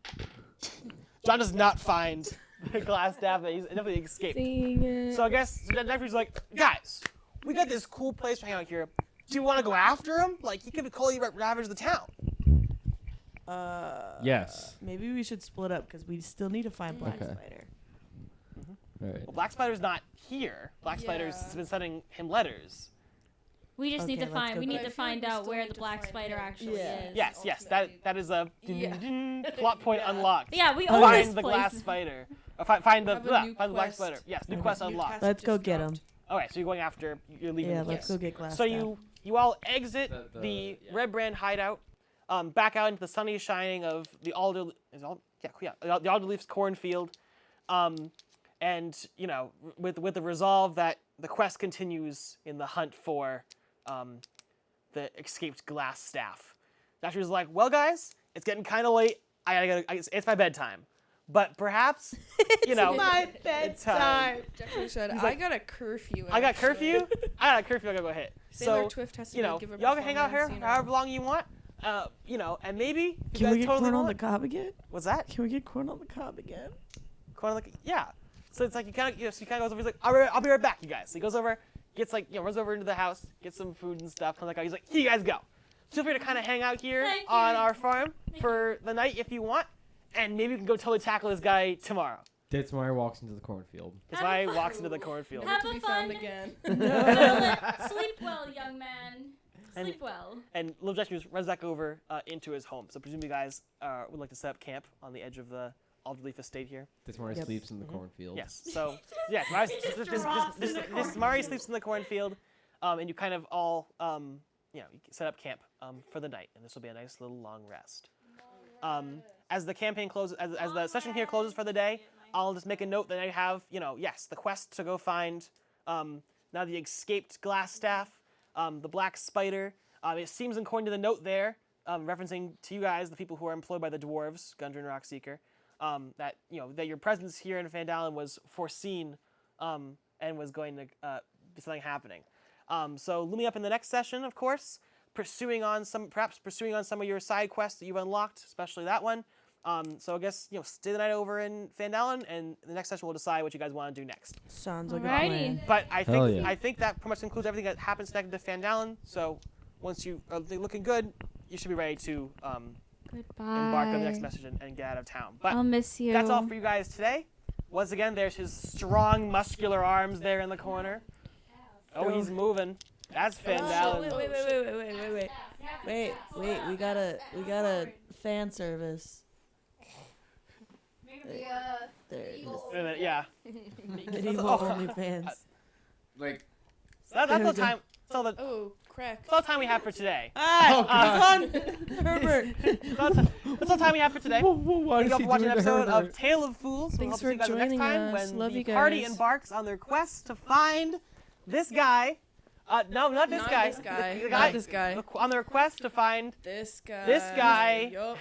John does not find the Glasstaff. He's definitely escaped. So I guess Jeffrey's like, guys, we got this cool place to hang out here. Do you want to go after him? Like he could totally ravage the town. Yes. Maybe we should split up because we still need to find Black Okay. Spider. All right. Well, Black Spider's not here. Black Spider's been sending him letters. We just need Okay, to let's find. go We back. need to find out where the black spider actually is. Yes, that is a plot point unlocked. Yeah, we own find this the place. Glass Spider. Find the Have a new find the Black quest. Spider. Yes, new quest unlocked. Let's go get him. Okay, so you're going after. You're leaving. Yeah, the let's place. go get Glasstaff. So you all exit the yeah. Redbrand hideout, back out into the sunny shining of the the Alderleaf's cornfield, and with the resolve that the quest continues in the hunt for the escaped Glasstaff. Doctor was like, well, guys, it's getting kind of late. It's my bedtime. but perhaps, you know, my bedtime. Jeffrey said, He's I like, got a curfew. I got actually." curfew? I got a curfew, I gotta go hit. Saylor So, Twift has to you know, give a y'all can hang out here performance, you know. however long you want. You know, and maybe if you Can we guys get totally corn on the want. cob again? What's that? Can we get corn on the cob again? Corn on the yeah. So it's like you kind of, you know, so he kind of goes over. He's like, I'll be right back, you guys. So he goes over, gets like, you know, runs over into the house, gets some food and stuff. Comes back out. He's like, here you guys go. Feel free to kind of hang out here on our farm for the night if you want, and maybe we can go totally tackle this guy tomorrow. Ditzmeyer walks into the cornfield. That's why he walks into the cornfield. Have To a be fun. found again. Sleep well, young man. Sleep well. And Little Jesse just runs back over into his home. So presumably you guys would like to set up camp on the edge of the Alderleaf estate here. Ditzmeyer sleeps in the cornfield. Yes. So yeah, Mari sleeps in the cornfield, and you kind of all you know, you set up camp for the night, and this will be a nice little long rest. As the campaign closes, as the session here closes for the day, I'll just make a note that I have, you know, yes, the quest to go find now the escaped Glasstaff, the black spider. It seems according to the note there, referencing to you guys, the people who are employed by the dwarves, Gundren Rockseeker, that, you know, that your presence here in Fandalen was foreseen and was going to be something happening. So looming up in the next session, of course, perhaps pursuing on some of your side quests that you've unlocked, especially that one. So I guess, you know, stay the night over in Fandalen, and the next session we'll decide what you guys want to do next. Sounds like a Alrighty. plan. But I Hell think yeah. I think that pretty much includes everything that happens connected to Fandalen. So once you are looking good, you should be ready to embark on the next message and get out of town. But I'll miss you. that's all for you guys today. Once again, there's his strong, muscular arms there in the corner. Oh, he's moving. That's Fandalen. Wait. We gotta fan service. There it is. Yeah. Medieval OnlyFans. Like, That's all the time. Oh, crack. That's all the time we have for today. Herbert. That's all the time we have for today. Why Thank you all for watching an episode of Tale of Fools. We'll Thanks hope to see you guys for next joining time us. when Love the you party guys. embarks on their quest to find this guy. No, not this Not guy. this guy. The Not this guy. On their quest to find This guy. this guy Yup.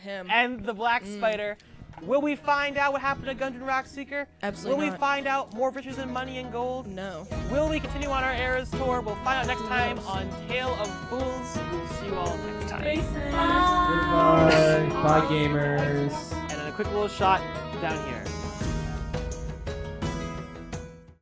Him. and the black spider. Will we find out what happened to Gundren Rockseeker? Absolutely Will not. we find out more riches and money and gold? No. Will we continue on our Eras tour? We'll find out next time on Tale of Fools. We'll see you all next time. Goodbye. Bye, gamers. And then a quick little shot down here.